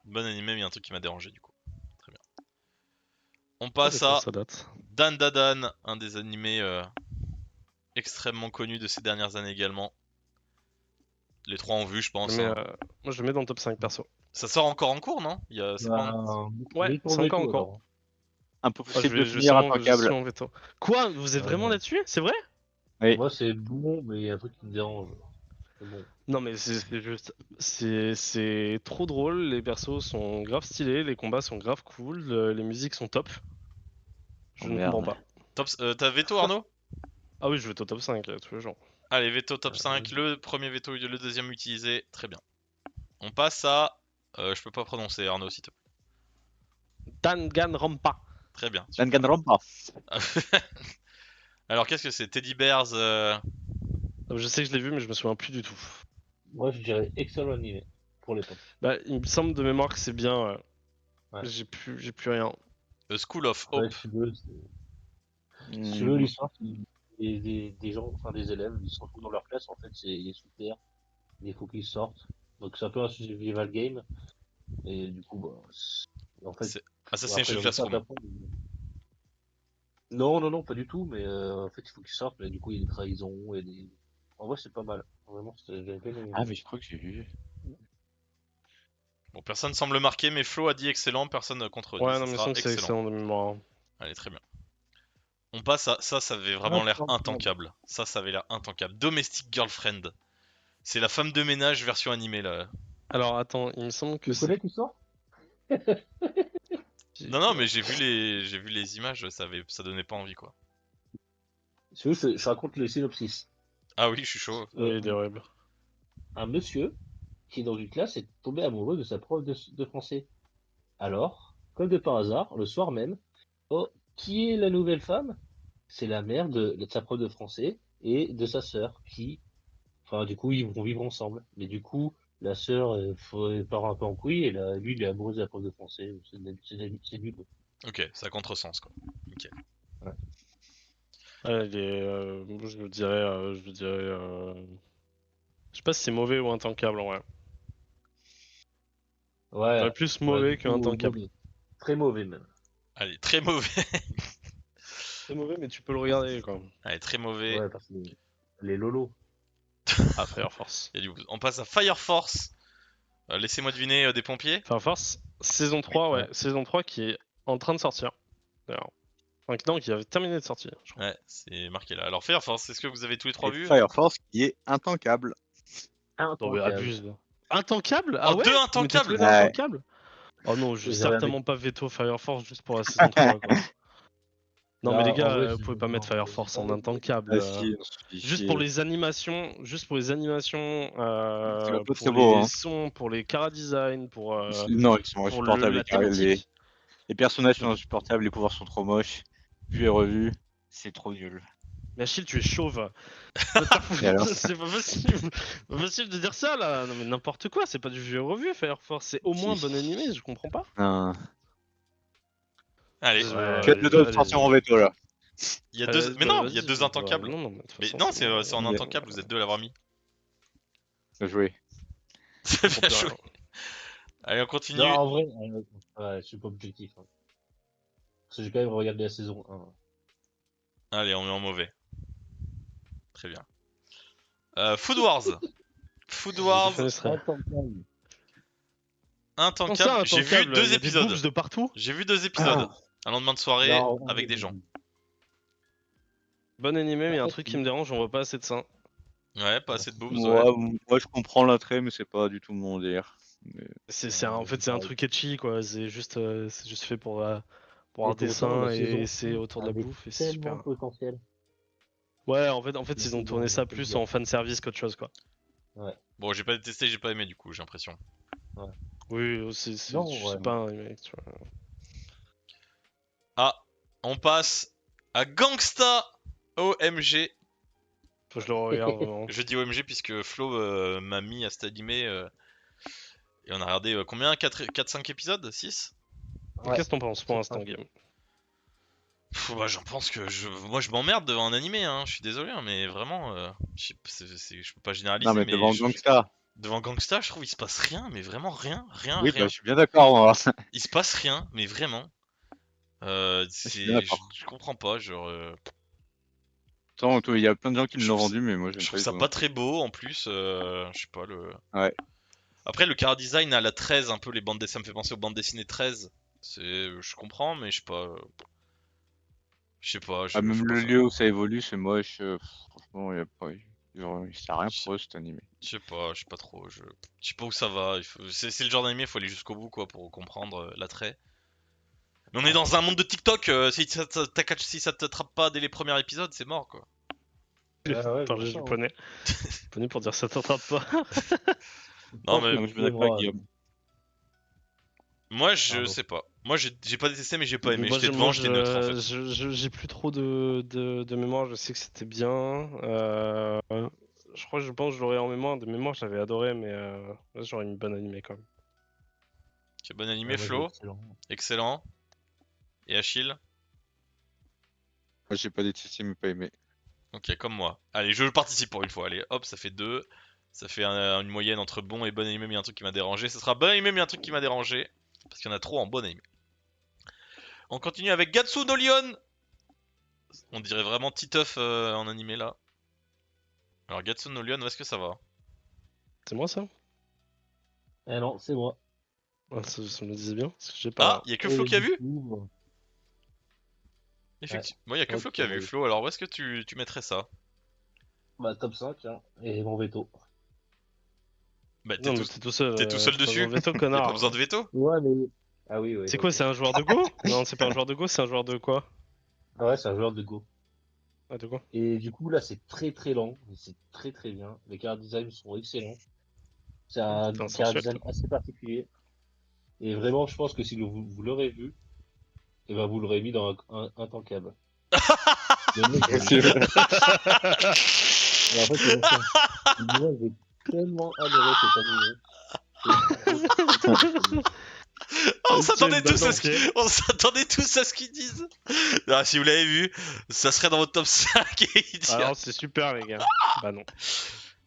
bon animé, mais il y a un truc qui m'a dérangé du coup. Très bien. On Ah, passe d'accord, à ça date. Dan Dadan, un des animés extrêmement connus de ces dernières années également. Les trois ont vu, je pense. Mais, Hein. moi je le mets dans le top 5 perso. Ça sort encore en cours, non? C'est pas un- Ouais, mais pour c'est encore en veto, cours. alors. Ah, Impossible de je vais finir sûrement intankable. mon veto. Quoi? Vous êtes vraiment Ouais. là-dessus? C'est vrai? Oui. Moi, c'est bon, mais il y a un truc qui me dérange. C'est bon. Non mais c'est juste... C'est trop drôle, les persos sont grave stylés, les combats sont grave cool, les musiques sont top. Je Oh, ne merde. comprends pas. T'as veto, Arnaud? Ah oui, je vais au top 5 tous les jours. Allez, veto top 5, le premier veto, le deuxième utilisé, très bien. On passe à... je peux pas prononcer, Arnaud, s'il te plaît. Danganronpa. Très bien. Danganronpa. Alors, qu'est-ce que c'est? Teddy Bears Je sais que je l'ai vu mais je me souviens plus du tout. Moi, je dirais excellent animé pour l'époque. Bah, il me semble de mémoire que c'est bien. Ouais. J'ai plus rien. A School of Ouais, Hope. si tu veux, si tu veux l'histoire, des gens, enfin des élèves, ils se retrouvent dans leur classe, en fait, c'est sous terre, il faut qu'ils sortent. Donc c'est un peu un survival game. Et du coup, bah, en fait, C'est Assassination après, dans l'histoire, Classroom. t'apprends. Non, non, non, pas du tout, mais en fait, il faut qu'ils sortent, mais du coup, il y a des trahisons et des. En vrai, c'est pas mal. Vraiment, j'avais bien aimé. Ah, mais je crois que j'ai vu. Bon, personne semble marquer, mais Flo a dit excellent, personne ne contredit. Ouais, Ça non, mais il me sera semble que c'est excellent. excellent de mémoire. Allez, très bien. On passe à ça avait vraiment l'air intankable. Ça avait l'air intankable. Domestic Girlfriend. C'est la femme de ménage version animée là. Alors attends, il me semble que Tu connais tout ça? Non, mais j'ai vu les images, ça donnait pas envie quoi. Si vous voulez, je raconte le synopsis. Ah oui, je suis chaud. Oui, il est horrible. Un monsieur qui, dans une classe, est tombé amoureux de sa prof de français. Alors, comme de par hasard, le soir même, oh, qui est la nouvelle femme? C'est la mère de sa prof de français et de sa sœur qui, enfin, du coup, ils vont vivre ensemble. Mais du coup, la sœur part un peu en couille et lui, il est amoureux de la prof de français. C'est nul. Ok, ça a contresens quoi. Ok. Ouais, je le dirais, je sais pas si c'est mauvais ou intankable en vrai. Ouais, Plus ouais, mauvais du que coup, intankable. mauvais. Très mauvais même. Allez, très mauvais. C'est mauvais, mais tu peux le regarder quoi. Allez, très mauvais. Ouais, parce que les lolos. Ah, Fire Force. Il y a On passe à Fire Force. Laissez-moi deviner des pompiers. Fire Force, saison 3, ouais. Ouais. Saison 3 qui est en train de sortir. D'ailleurs. Enfin, non, qui avait terminé de sortir, je crois. Ouais, c'est marqué là. Alors Fire Force, est-ce que vous avez tous les trois Et vu? Fire Force qui est intankable. Non, mais abuse. Intankable? Oh, Ah ouais? deux Vous mettez intankables! tous les deux Ouais. intankables? Oh non, je vais J'ai rien certainement pas veto Fire Force juste pour la saison 3 quoi. Non mais les en gars, vrai, vous pouvez pas mettre Fire Force en intankable. Ah, si, Juste pour les animations, C'est un peu pour très beau, les hein. sons, pour les chara-design, pour Non, ils sont pour insupportables. la thématique. Les personnages sont insupportables, les pouvoirs sont trop moches. Vu et revu, c'est trop nul. Mais Achille, tu es chauve. Et alors C'est pas possible. Pas possible de dire ça là. Non mais n'importe quoi, c'est pas du vieux revu Fire Force, c'est au moins Si. bon animé, je comprends pas. Non. Allez, Tu as deux doigts de sortir en veto là. il y a deux. Mais non, il y a deux intankables. Non, mais de toute Mais façon, non, c'est bon, en intankable, vous êtes deux à l'avoir mis. Bien joué. C'est on bien peut joué. rien. Allez, on continue. Non, en vrai, ouais, je suis pas objectif. Hein. Parce que j'ai quand même regardé la saison 1. Allez, on met en mauvais. Très bien. Food Wars. Food Wars, Défenestrait. intankable. J'ai vu Il y deux a des boobs épisodes. de partout. J'ai vu deux épisodes. Un lendemain de soirée Non, avec des gens. Bon animé, mais il y a un En fait, truc qui me dérange, on voit pas assez de ça. Ouais, pas assez de boobs. Ouais. Moi, je comprends l'attrait, mais c'est pas du tout mon délire. En fait, c'est un truc etchi quoi. C'est juste fait pour pour un Mais pour autant, dessin la saison et c'est autour de la avait bouffe et c'est tellement super. de potentiel. Ouais, en fait, La ils ont saison, tourné ça faut le plus dire. en fan service qu'autre chose, quoi. Bon, j'ai pas testé, j'ai pas aimé du coup, j'ai l'impression. Oui, Non, je ouais. sais pas, un remake, tu vois. Ah, on passe à Gangsta OMG. Faut que je le regarde vraiment. Je dis OMG puisque Flo m'a mis à cet animé et on a regardé combien 4-5 épisodes 6. Ouais. Qu'est-ce que t'en penses pour l'instant, Game? Bah, j'en pense que moi je m'emmerde devant un animé, hein. Je suis désolé, hein, mais vraiment, je peux pas généraliser, Non, mais mais devant Gangsta. devant Gangsta, je trouve il se passe rien, mais vraiment rien, rien, Oui, bah, rien. je suis bien d'accord, moi. Il se passe rien, mais vraiment. Je suis bien d'accord. Je comprends pas, genre. Attends, il y a plein de gens qui me Je l'ont trouve vendu, mais moi, j'aime Je pas trouve du ça tout pas non plus. très beau en plus, je sais pas le. Ouais. Après le car design à la 13, un peu les bandes ça me fait penser aux bandes dessinées 13. Je comprends mais Ah, je même sais pas le ça. lieu où ça évolue, c'est moche. Franchement, il y a pas. Genre, il sert à rien Je pour eux, cet animé. je sais pas trop, je sais pas où ça va, c'est le genre d'animé, faut aller jusqu'au bout quoi pour comprendre l'attrait. Mais on est dans un monde de TikTok, si ça te trappe pas dès les premiers épisodes, c'est mort quoi. Ouais, Parler bien sûr, japonais. Japonais pour dire ça t'attrape pas. Non pense mais que Non, je tu suis bien d'accord avec aimeras. Guillaume. moi je Pardon. sais pas. Moi j'ai pas détesté mais j'ai pas aimé. Moi, J'étais devant, j'étais neutre en fait. j'ai plus trop de mémoire. Je sais que c'était bien. Je crois, je pense, que je l'aurais en mémoire. De mémoire, j'avais adoré, mais là, j'aurais mis bonne animé quand même. C'est bon animé Ouais, moi, j'ai Flo, excellent. excellent. Et Achille? Moi, j'ai pas détesté, mais pas aimé. Ok, comme moi. Allez, je participe pour une fois. Allez, hop, ça fait 2. Ça fait une moyenne entre bon et bon animé, mais il y a un truc qui m'a dérangé. Ce sera bon animé, mais il y a un truc qui m'a dérangé. Parce qu'il y en a trop en bon animé. On continue avec Gatsu no Lion. On dirait vraiment Titeuf en animé là. Alors, Gatsu no Lion, où est-ce que ça va? C'est moi ça? Eh non, c'est moi. Ouais, ça me disait bien, parce que j'ai pas Ah, là. il y a que Flo qui a Du vu? coup, bon, Effectivement. Moi, il y a que ouais, Flo tu qui a l'as vu. vu. Flo, alors où est-ce que tu mettrais ça? Bah, top 5, hein, et mon veto. Bah, Non, mais t'es tout seul t'es pas besoin dessus. de veto, Y a pas besoin connard. de veto. Ouais, mais. Ah oui, oui, C'est quoi, ok. c'est un joueur de Go? Non, c'est pas un joueur de Go, c'est un joueur de quoi? Ah ouais, c'est un joueur de Go. Ah, de quoi? Et du coup, là, c'est très très lent, mais c'est très très bien. Les car designs sont excellents. C'est un T'es un car sensuel, design toi. assez particulier. Et vraiment, je pense que si vous l'aurez vu, et ben vous l'aurez mis dans un tankable. Le mec, C'est vrai. et en fait, c'est pour ça. Moi, j'ai tellement adoré cet animé. C'est trop, trop, trop, trop bien. On Je tire une s'attendait balle tous dans à le pied. on s'attendait tous à ce qu'ils disent. Ah, si vous l'avez vu, ça serait dans votre top 5 et il dit Alors, c'est super, les gars. Bah non.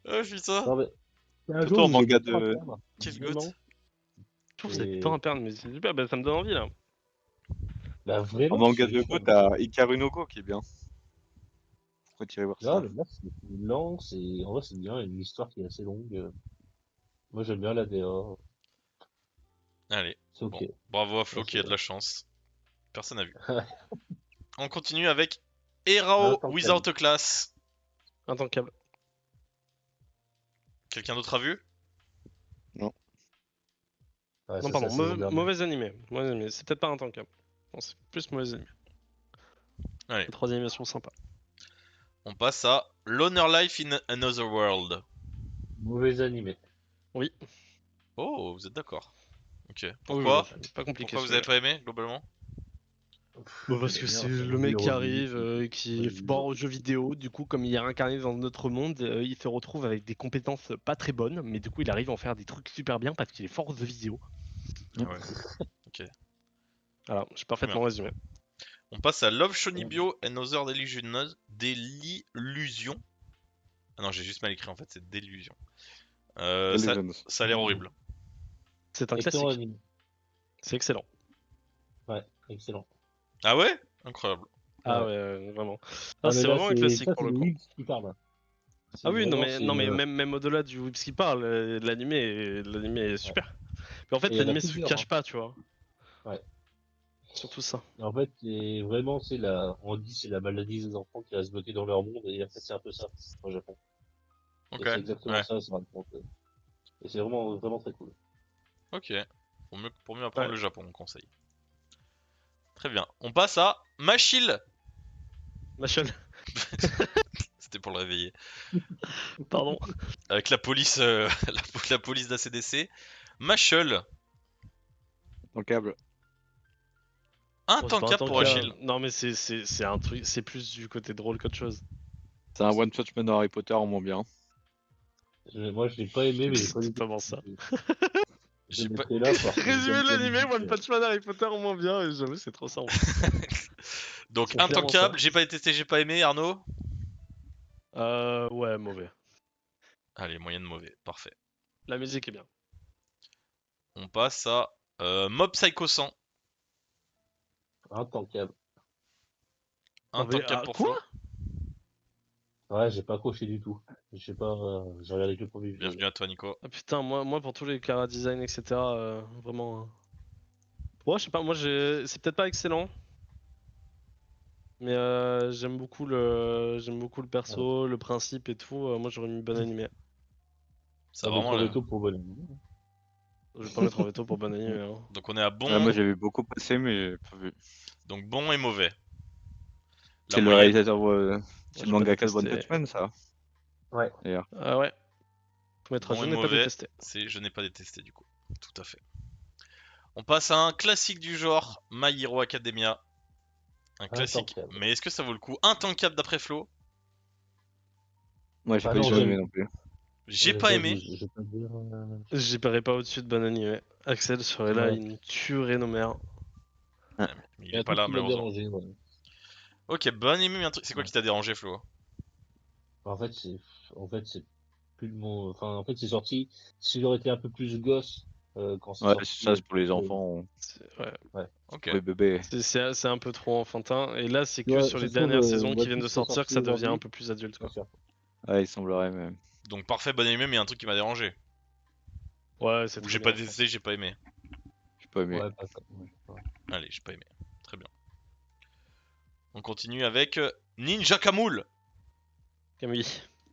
oh putain, Non, mais c'est un jeu Surtout en où j'ai manga du temps à de. perdre. quel goût. Vraiment. Je trouve que vous avez du temps Et à perdre, mais c'est super, bah ça me donne envie là. bah, En vraiment, manga de Go, t'as Hikaru no Go qui est bien. Pourquoi tu irais voir non, ça? mais là, c'est lent, en vrai, c'est bien. Il y a une histoire qui est assez longue. Moi, j'aime bien la DA. Allez, C'est ok. bon, bravo à Ouais, Flo qui c'est a de la chance. Personne n'a vu. ouais. On continue avec Erao Intankable. Without a Class. Intankable. Quelqu'un d'autre a vu? Non. Ouais, Non, ça, c'est pardon, la saison dernière. mauvais animé. Mauvais animé. C'est peut-être pas intankable. Non, c'est plus mauvais animé. Allez, Les 3 animations sympas. on passe à Loner Life in Another World. Mauvais animé. Oui. Oh, vous êtes d'accord. Ok. Oui, oui, Pourquoi? pas compliqué Pourquoi vous avez celui-là. pas aimé globalement? Bah Je parce que l'aime bien, c'est c'est un le jeu mec qui vidéo arrive, moi, qui j'aime bien. part aux jeux vidéo, du coup comme il est réincarné dans notre monde, il se retrouve avec des compétences pas très bonnes, mais du coup il arrive à en faire des trucs super bien parce qu'il est fort aux jeux vidéo. Ah ouais. Ok. Voilà, j'ai Très bien. parfaitement résumé. On passe à Love Shonibyo and Other Delusion. Ah non, j'ai juste mal écrit en fait, c'est Délusion. Ça, Illusions. ça a l'air horrible. C'est un Excellent classique, animé. c'est excellent. Ouais, excellent. Ah ouais? Incroyable. Ah Ouais. ouais, vraiment. Ah, Ah, mais c'est là, vraiment un classique ça, pour c'est le le coup. Whips qui parle. Ah C'est oui, non vraiment, mais, non, mais même au-delà du Whips qui parle, l'animé est ouais. super. Mais en Et fait, il y en a l'animé se plusieurs, hein. cache pas, tu vois. Ouais. Surtout ça. Et en fait, vraiment, on dit c'est la maladie des enfants qui reste bloquée dans leur monde, et en fait, c'est un peu ça, au Japon. Ok, Et c'est exactement ouais, ça, se rendre compte. Et c'est vraiment, vraiment très cool. ok. Pour mieux apprendre Ouais. le Japon, on conseille. Très bien. On passe à Machil. Machel, C'était pour le réveiller. pardon. Avec la police, la police d'ACDC. Machel. Tankable. Un Bon, c'est pas un tankable pour tankable. Achille. Non, mais c'est un truc, c'est plus du côté drôle qu'autre chose. C'est un One Punch Man dans Harry Potter en moins bien. Moi, je l'ai pas aimé, mais j'ai C'est pas dit totalement ça. Je J'ai le pas... mettrai là parce que Résumé j'aime de bien l'animé, musique, One Punch Man Harry Potter au moins bien, et j'avoue, c'est trop ça. En fait. Donc C'est clairement intankable, ça. j'ai pas détesté, j'ai pas aimé, Arnaud. Ouais, mauvais. Allez, moyenne mauvais, parfait. La musique est bien. On passe à Mob Psycho 100. Intankable. Intankable pour Quoi? Flo. Ouais, j'ai pas accroché du tout. Je sais pas, j'ai regardé que le premier épisode. Bienvenue à toi, Nico. Ah putain, moi pour tous les Cara design, etc., vraiment. Ouais, je sais pas, moi c'est peut-être pas excellent, mais j'aime beaucoup le perso, le principe et tout. Moi j'aurais mis bon animé. Ça On a va vraiment trouver l'air. tout pour bon ami. Je vais pas mettre en veto pour bon animé. Hein. Donc on est à bon. Ouais, moi j'avais beaucoup passé, mais j'ai pas vu. Donc bon et mauvais. La C'est le moyenne. réalisateur, c'est J'ai le pas mangaka de One détesté. Punch Man, ça. Ouais. D'ailleurs. Ah ouais. Faut mettre Bon je et n'ai pas mauvais. détesté. C'est je n'ai pas détesté du coup. Tout à fait. On passe à un classique du genre, My Hero Academia. Un classique. Intankable. Mais est-ce que ça vaut le coup? Intankable d'après Flo. Moi j'ai Ah pas non, eu j'aime. aimé non plus. J'ai pas aimé. Je peux dire. J'y parais pas au-dessus de bon animé. Axel serait là, Ouais. il nous tuerait nos mères. Mais il Il y a est un pas truc là qui m'a malheureusement. dérangé. Ouais. Ok, bon animé, mais un truc. C'est quoi qui t'a dérangé, Flo? En fait, c'est plus de mon. Enfin, en fait, c'est sorti. Si j'aurais été un peu plus gosse quand c'est Ouais, sorti. ça c'est pour les enfants, Ouais. Ok. pour les bébés. C'est un peu trop enfantin. Et là, c'est Tu que vois, sur je les trouve dernières saisons qui One viennent de Piece qui est sortir que sorti ça devient un aujourd'hui. peu plus adulte, Bien quoi. sûr. Ouais, il semblerait même. Donc parfait, bon animé, mais il y a un truc qui m'a dérangé. Ouais, c'est Ou très j'ai bien pas fait. détesté, j'ai pas aimé. J'ai pas aimé. Ouais, pas ça. Ouais. Allez, j'ai pas aimé. Très bien. On continue avec Ninja Kamui. Camille.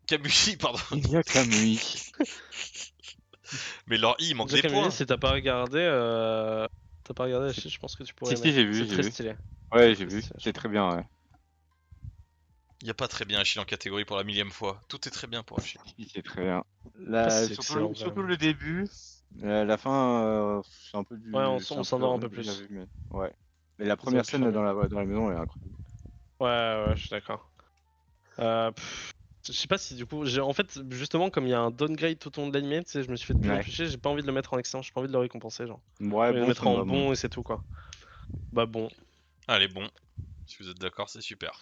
Kamui, pardon. Il y a Kamui. Mais leur I, il manque Déjà, des Camille, points. si t'as pas regardé, Achille, je pense que tu pourrais Si, si, aimer. j'ai vu, C'est j'ai très vu. stylé. Ouais, j'ai Très vu. stylé, je C'est très bien, ouais. Il y a pas très bien Achille en catégorie pour la 1000e fois. Tout est très bien pour Achille. Si, c'est très bien. Après, c'est excellent, Surtout vraiment. le début. La fin, c'est un peu Ouais, on c'est s'endort un peu bien plus. vu, mais ouais. Mais la Ils auraient première pu scène faire mieux. dans la maison elle est incroyable. Ouais, je suis d'accord. Je sais pas si du coup, en fait, justement, comme il y a un downgrade tout au long de l'anime, tu sais, je me suis fait de plus en Ouais. plus chier, j'ai pas envie de le mettre en excellent, j'ai pas envie de le récompenser, genre. J'ai Ouais, envie de le bon, ça mettre me en va. bon et c'est tout, quoi. Bah bon. Allez, bon. Si vous êtes d'accord, c'est super.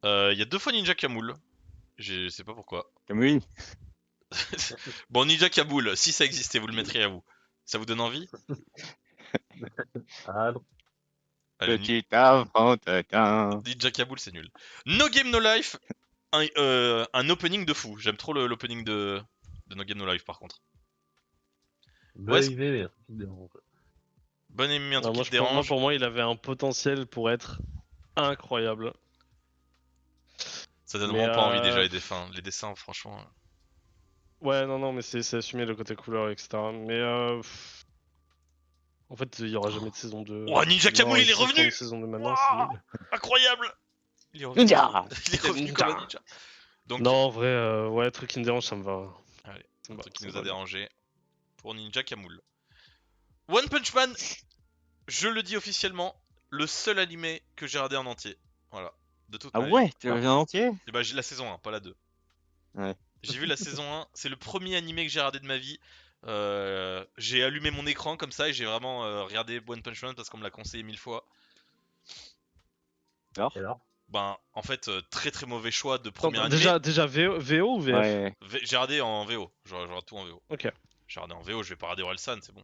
Il y a deux fois Ninja Kamui. Je sais pas pourquoi. Kamui. Bon, Ninja Kaboul, si ça existait, vous le mettriez à vous. Ça vous donne envie? Ah non. Allez, Petit enfantin. Ninja Kaboul, c'est nul. No Game No Life, un opening de fou. J'aime trop l'opening de No Game No Life par contre. Bonne Ouais, idée, mais un truc qui me dérange. bon ennemi, un truc qui te Moi, dérange. pour moi, il avait un potentiel pour être incroyable. Ça donne Mais vraiment pas envie déjà les dessins franchement. ouais, non, mais c'est assumé le côté couleur, etc. Mais en fait, il y aura jamais de saison 2. Oh, Ninja Non, Kamui, il est s'ils font une revenu! saison 2 maintenant, c'est Wouah, nul. incroyable! Il est revenu. Ninja. Il est revenu comme un ninja. Donc, Non, en vrai, ouais, truc qui me dérange, ça me va. allez, Ça un me va, truc qui ça nous me a va bien. dérangé pour Ninja Kamui. One Punch Man, je le dis officiellement, le seul animé que j'ai regardé en entier. Voilà, de toute Ah ma vie. ouais, tu l'as vu en entier? Et bah j'ai la saison 1, pas la 2. Ouais. J'ai vu la saison 1, c'est le premier animé que j'ai regardé de ma vie. J'ai allumé mon écran comme ça et j'ai vraiment regardé One Punch Man parce qu'on me l'a conseillé 1000 fois. Alors? Et alors? Ben, en fait, très très mauvais choix de Attends, premier animé. déjà VO ou VF? Ouais. J'ai regardé en VO, j'aurais tout en VO. Ok. J'ai regardé en VO, je vais pas regarder Orelsan, c'est bon.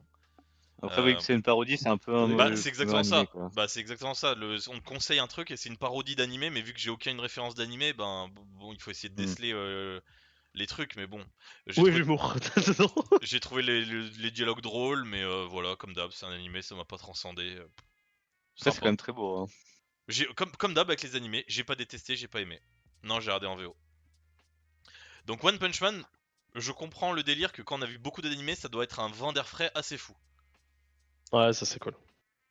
Après, oui, que c'est une parodie, c'est un peu un Bah, mauvais c'est premier exactement animé, ça. quoi. Bah, c'est exactement ça. On te conseille un truc et c'est une parodie d'animé, mais vu que j'ai aucune référence d'animé, ben bon, il faut essayer de déceler les trucs, mais bon. J'ai Oui, trouvé, l'humour dedans. j'ai trouvé les dialogues drôles, mais voilà, comme d'hab, c'est un animé, ça m'a pas transcendé. Ça, c'est Sympa. quand même très beau. Hein. Comme d'hab avec les animés, j'ai pas détesté, j'ai pas aimé. Non, j'ai regardé en VO. Donc One Punch Man, je comprends le délire que quand on a vu beaucoup d'animés, ça doit être un vent d'air frais assez fou. Ouais, ça c'est cool.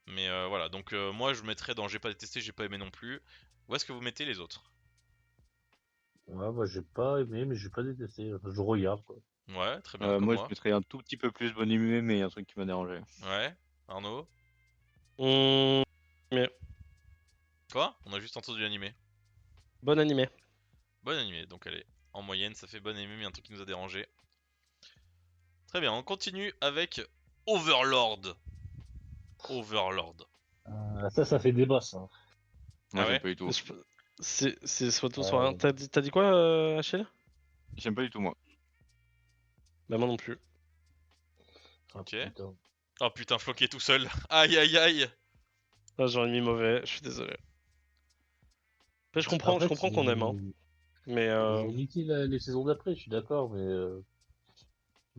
Mais voilà, donc moi je mettrais dans j'ai pas détesté, j'ai pas aimé non plus. Où est-ce que vous mettez les autres? Ouais, moi j'ai pas aimé, mais j'ai pas détesté. Je regarde, quoi. Ouais, très bien, comme Moi, je moi. mettrais un tout petit peu plus bon animé, mais un truc qui m'a dérangé. Ouais, Arnaud? Mais Quoi? On a juste entendu animé. bon animé. Bon animé, donc allez, en moyenne ça fait bon animé, mais un truc qui nous a dérangé. Très bien, on continue avec Overlord. Overlord. Ça fait débat, ça. Moi, Ah j'aime ouais? pas du tout. C'est surtout sur un. Ouais. T'as dit quoi, Achille? J'aime pas du tout, moi. Bah, moi non plus. Ah, Ok. putain. Oh putain, floqué tout seul. Aïe aïe aïe. Là, j'aurais mis mauvais, je suis désolé. Après, je En je fait, comprends qu'on aime, hein. Mais ils ont niqué les saisons d'après, je suis d'accord, mais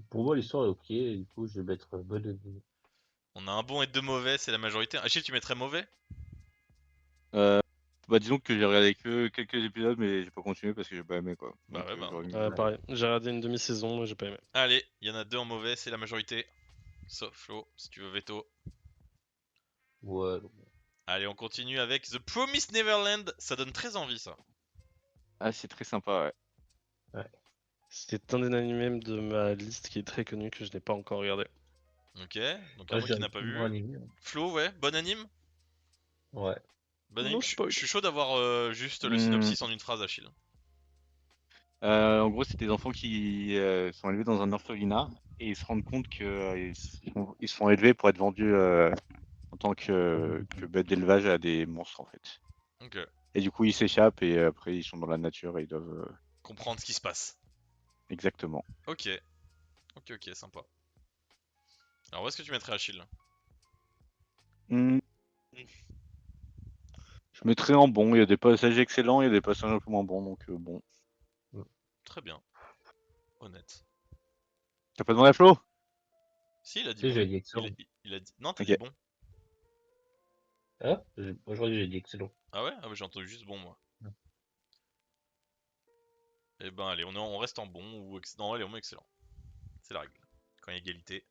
pour moi, l'histoire est ok, et du coup, je vais mettre bonne année. On a un bon et deux mauvais, c'est la majorité. Achille, tu mettrais mauvais? Euh, Bah, disons que j'ai regardé que quelques épisodes, mais j'ai pas continué parce que j'ai pas aimé, quoi. Bah Donc, ouais, bah. j'aurais mis Ouais. mauvais. pareil, j'ai regardé une demi-saison, mais j'ai pas aimé. Allez, il y en a deux en mauvais, c'est la majorité. Sauf Flo, si tu veux veto. Ouais. Allez, on continue avec The Promised Neverland. Ça donne très envie, ça. Ah, c'est très sympa, ouais. C'est un des animés de ma liste qui est très connu que je n'ai pas encore regardé. Ok, donc Ouais, Arnaud j'ai qui un n'a pas petit bon vu. animé. Flo, ouais, bon anime? Ouais. Bon Non anime, je spoil. je suis chaud d'avoir juste le Hmm. synopsis en une phrase, Achille. En gros, c'est des enfants qui sont élevés dans un orphelinat et ils se rendent compte que ils sont élevés pour être vendus en tant que bêtes d'élevage à des monstres, en fait. Ok, Et du coup, ils s'échappent et après, ils sont dans la nature et ils doivent... comprendre ce qui se passe. Exactement. Ok, ok, sympa. Alors, où est-ce que tu mettrais Achille? Hmm. Je mettrais en bon. Il y a des passages excellents, il y a des passages un peu moins bons, donc bon. Très bien, honnête. T'as pas demandé à Flo? Si, il a dit Tu sais, bon. j'ai dit excellent. Il a dit. Non, t'as dit Ok. bon. Hein? Moi, je crois que j'ai dit excellent. Ah ouais? Ah ouais, j'ai entendu juste bon, moi. Eh ben, allez, on reste en bon ou non, allez, on met excellent. C'est la règle. Quand il y a égalité.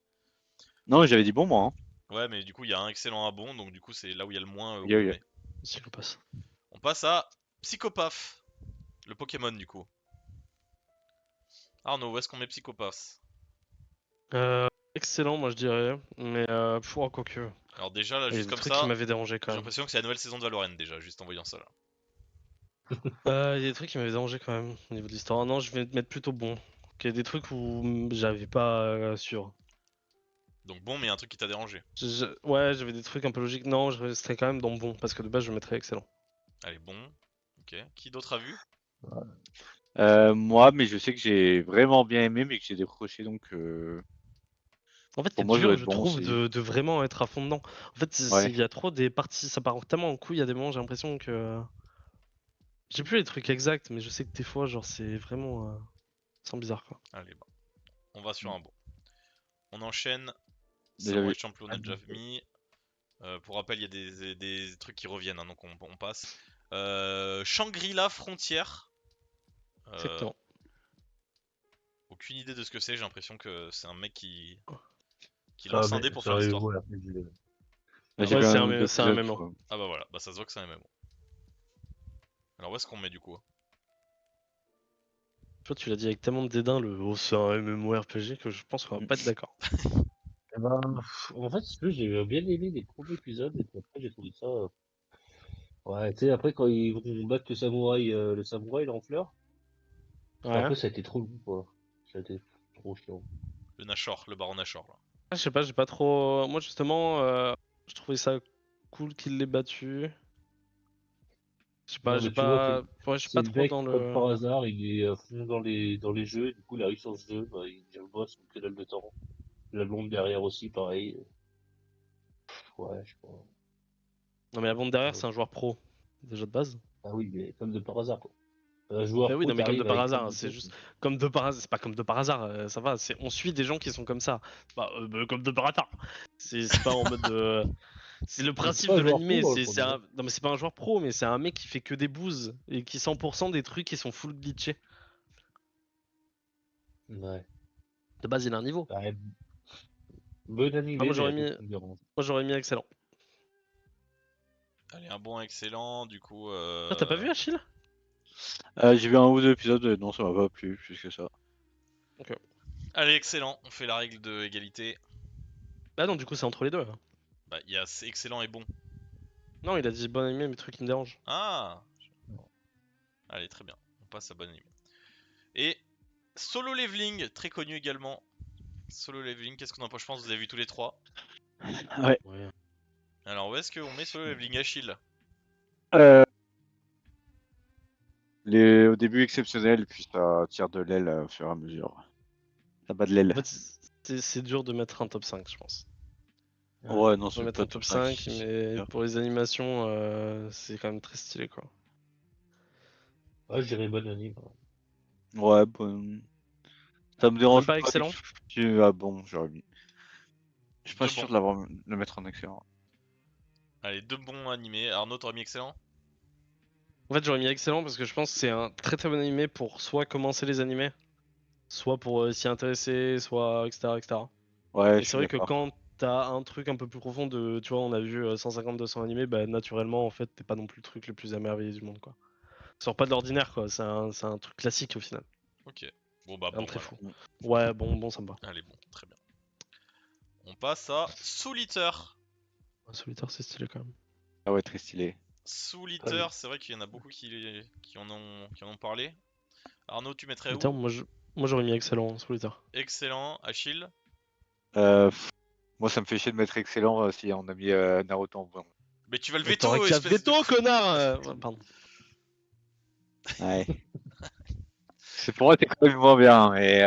Non, j'avais dit bon, moi. Hein. Ouais, mais du coup, il y a un excellent à bon, donc du coup, c'est là où il y a le moins Ok, où on le ok. met. Si je passe. On passe à Psychopath, le Pokémon du coup. Arnaud, où est-ce qu'on met Psychopath? Excellent, moi je dirais. Mais quoique. Alors déjà, là, Il y a juste des comme trucs qui ça, m'avaient dérangé quand j'ai même. l'impression que c'est la nouvelle saison de Valorant déjà, juste en voyant ça là. Il y a des trucs qui m'avaient dérangé quand même au niveau de l'histoire. Non, je vais te mettre plutôt bon. Il y a des trucs où j'avais pas sûr. Donc bon, mais il y a un truc qui t'a dérangé. Ouais, j'avais des trucs un peu logiques. Non, je resterais quand même dans bon parce que de base je mettrais excellent. Allez, bon. Ok. Qui d'autre a vu? Moi, mais je sais que j'ai vraiment bien aimé, mais que j'ai décroché, donc En fait, pour c'est moi, ça doit dur, être je bon trouve, aussi. de vraiment être à fond dedans. En fait, Ouais. il y a trop des parties, ça part tellement en couille, il y a des moments, j'ai l'impression que. J'ai plus les trucs exacts, mais je sais que des fois, genre, c'est vraiment. C'est bizarre, quoi. Allez, bon. On va sur un bon. On enchaîne. Déjà Samurai vu. Champloo, on a déjà mis. Pour rappel, il y a des trucs qui reviennent, hein, donc on passe. Shangri-La Frontière. Euh, Exactement. aucune idée de ce que c'est, j'ai l'impression que c'est un mec qui Ça, lance un dé pour ça faire arrive, l'histoire. voilà. Là, Ah j'ai bah, Ouais, vu c'est un ou deux c'est un épisodes, je MMO. crois. ah bah voilà, bah ça se voit que c'est un MMO. Alors où est-ce qu'on met du coup? Toi, tu l'as dit avec tellement de dédain, le oh, c'est un MMORPG, que je pense qu'on va pas être d'accord. Eh ben, en fait, si tu veux, j'ai bien aimé les premiers épisodes, et puis après, j'ai trouvé ça. Ouais, tu sais, après, quand ils vont battre le samouraï, là, en fleurs, Ouais. après, ça a été trop long, quoi. Ça a été trop chiant. Le Nashor, le baron Nashor là. Ah, je sais pas, j'ai pas trop. Moi, justement, je trouvais ça cool qu'il l'ait battu. Je sais pas, Non, mais tu vois, ouais, je suis c'est pas le trop mec, dans comme le. par hasard, il est à fond dans les jeux, du coup, il arrive sur ce jeu, bah, il devient le boss, donc pédale de temps. La blonde derrière aussi, pareil. Ouais, je sais pas. Non, mais avant derrière, c'est un joueur pro, déjà de base. Ah oui, mais comme de par hasard, quoi. Un Bah joueur oui, pro, non, mais comme de t'arrives par avec 30 hasard, c'est boutons. juste comme de par hasard. C'est pas comme de par hasard, ça va. On suit des gens qui sont comme ça. Comme de par hasard. C'est pas en mode. C'est le Mais c'est principe pas un de joueur pro l'animé. dans le premier, hein. Non, mais c'est pas un joueur pro, mais c'est un mec qui fait que des bouses et qui 100% des trucs qui sont full glitchés. Ouais. De base, il a un niveau. Ouais, bon Ah, animé, mais avec beaucoup de concurrence. moi j'aurais mis excellent. Allez, un bon excellent, du coup. Ah, t'as pas vu Achille? J'ai vu un ou deux épisodes, non, ça m'a pas plu plus que ça. Allez, excellent, on fait la règle de égalité. Ah non, du coup, c'est entre les deux. Là. Bah, il y a excellent et bon. Non, il a dit bon anime, mais truc qui me dérange. Ah. Allez, très bien, on passe à bon anime. Et Solo Leveling, très connu également. Solo Leveling, qu'est-ce qu'on en pense? Je pense que vous avez vu tous les trois. Ouais. Ouais. Alors, où est-ce qu'on met Solo Leveling? Achille? Euh, au début exceptionnel, puis ça tire de l'aile au fur et à mesure. Ça bat de En l'aile. fait, c'est dur de mettre un top 5, je pense. Ouais, non, On peut c'est mettre pas un top top 5. 5, mais pour les animations, c'est quand même très stylé, quoi. Ouais, je dirais bonne anime. Ouais, bon. Ça me Même dérange pas pas. excellent? Ah bon, j'aurais mis. Je suis pas Deux sûr bons. de le mettre en excellent. Allez, deux bons animés. Arnaud, t'aurais mis excellent? En fait, j'aurais mis excellent parce que je pense que c'est un très très bon animé pour soit commencer les animés, soit pour s'y intéresser, soit etc. etc. Ouais, Et je c'est suis vrai que d'accord. quand t'as un truc un peu plus profond de, tu vois, on a vu 150-200 animés, bah naturellement, en fait, t'es pas non plus le truc le plus émerveillé du monde, quoi. Ça sort pas de l'ordinaire, quoi. C'est un truc classique au final. Ok. Bon, bah, Un bon très alors. fou. Ouais, bon, ça me va. Allez, bon, très bien. On passe à Soul Eater. Un solitaire, c'est stylé quand même. Ah ouais, très stylé. Soul Très Eater, bien. c'est vrai qu'il y en a beaucoup qui en ont parlé. Arnaud, tu mettrais Solitaire, où? moi j'aurais mis excellent, solitaire. Excellent. Achille? Pff, moi, ça me fait chier de mettre excellent si on a mis Naruto en bon. Mais tu vas le Mais t'aurais veto, qu'à espèce de... veto, connard ouais, pardon. Ouais. C'est pour moi, c'est quand même moins bien, mais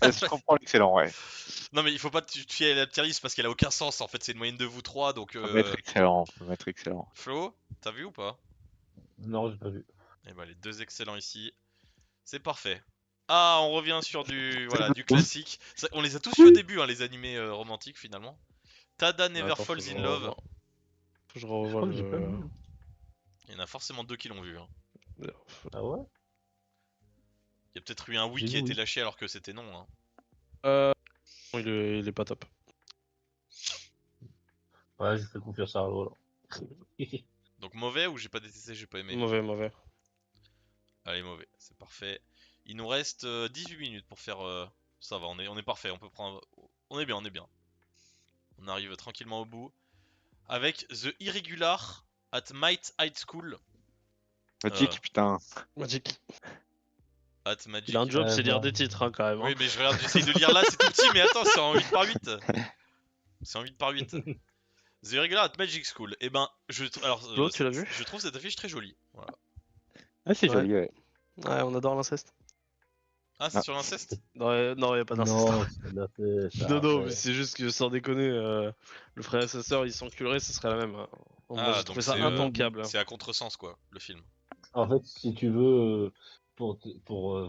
je comprends l'excellent, ouais. Non mais il faut pas te fier à la tier list parce qu'elle a aucun sens en fait, c'est une moyenne de vous trois donc Faut mettre excellent, faut mettre excellent. Flo, t'as vu ou pas? Non, j'ai pas vu. Eh ben les deux excellents ici, c'est parfait. Ah, on revient sur du classique. On les a tous vus au début hein, les animés romantiques finalement. Tada Never Attends, Falls in Love, faut que je Je revoie crois que j'ai pas le. vu. il y en a forcément deux qui l'ont vu. Hein. Ah ouais? Il y a peut-être eu un oui J'ai qui a vu, été oui. lâché alors que c'était non. Hein. Il est pas top. Ouais, j'ai fait confiance à Arlo, là. Donc mauvais ou j'ai pas détesté, j'ai pas aimé. Mauvais. Allez mauvais, c'est parfait. Il nous reste 18 minutes pour faire... Ça va, on est parfait, on peut prendre... On est bien, on est bien. On arrive tranquillement au bout. Avec The Irregular at Might High School. Magic, putain. Magic. At Il a un Magic. job, Ouais, c'est lire bah, des titres hein, quand même. Oui, Hein. mais je regarde, j'essaye de lire là, c'est tout petit, mais attends, c'est en 8 par 8. C'est en 8 par 8. The Irregular at Magic School. Eh ben, Flo, tu l'as vu? je trouve cette affiche très jolie. Voilà. Ah, c'est Ouais. joli, ouais. Ouais, on adore l'inceste. Ah, c'est Ah. sur l'inceste? Non, y a pas d'inceste. non, c'est de la fait, ça, Non, mais ouais. c'est juste que sans déconner, le frère et sa sœur, ils s'enculeraient, ce serait la même. Hein. Moi, Ah, j'ai trouvé donc ça intankable. Hein. c'est à contresens, quoi, le film. En fait, si tu veux, pour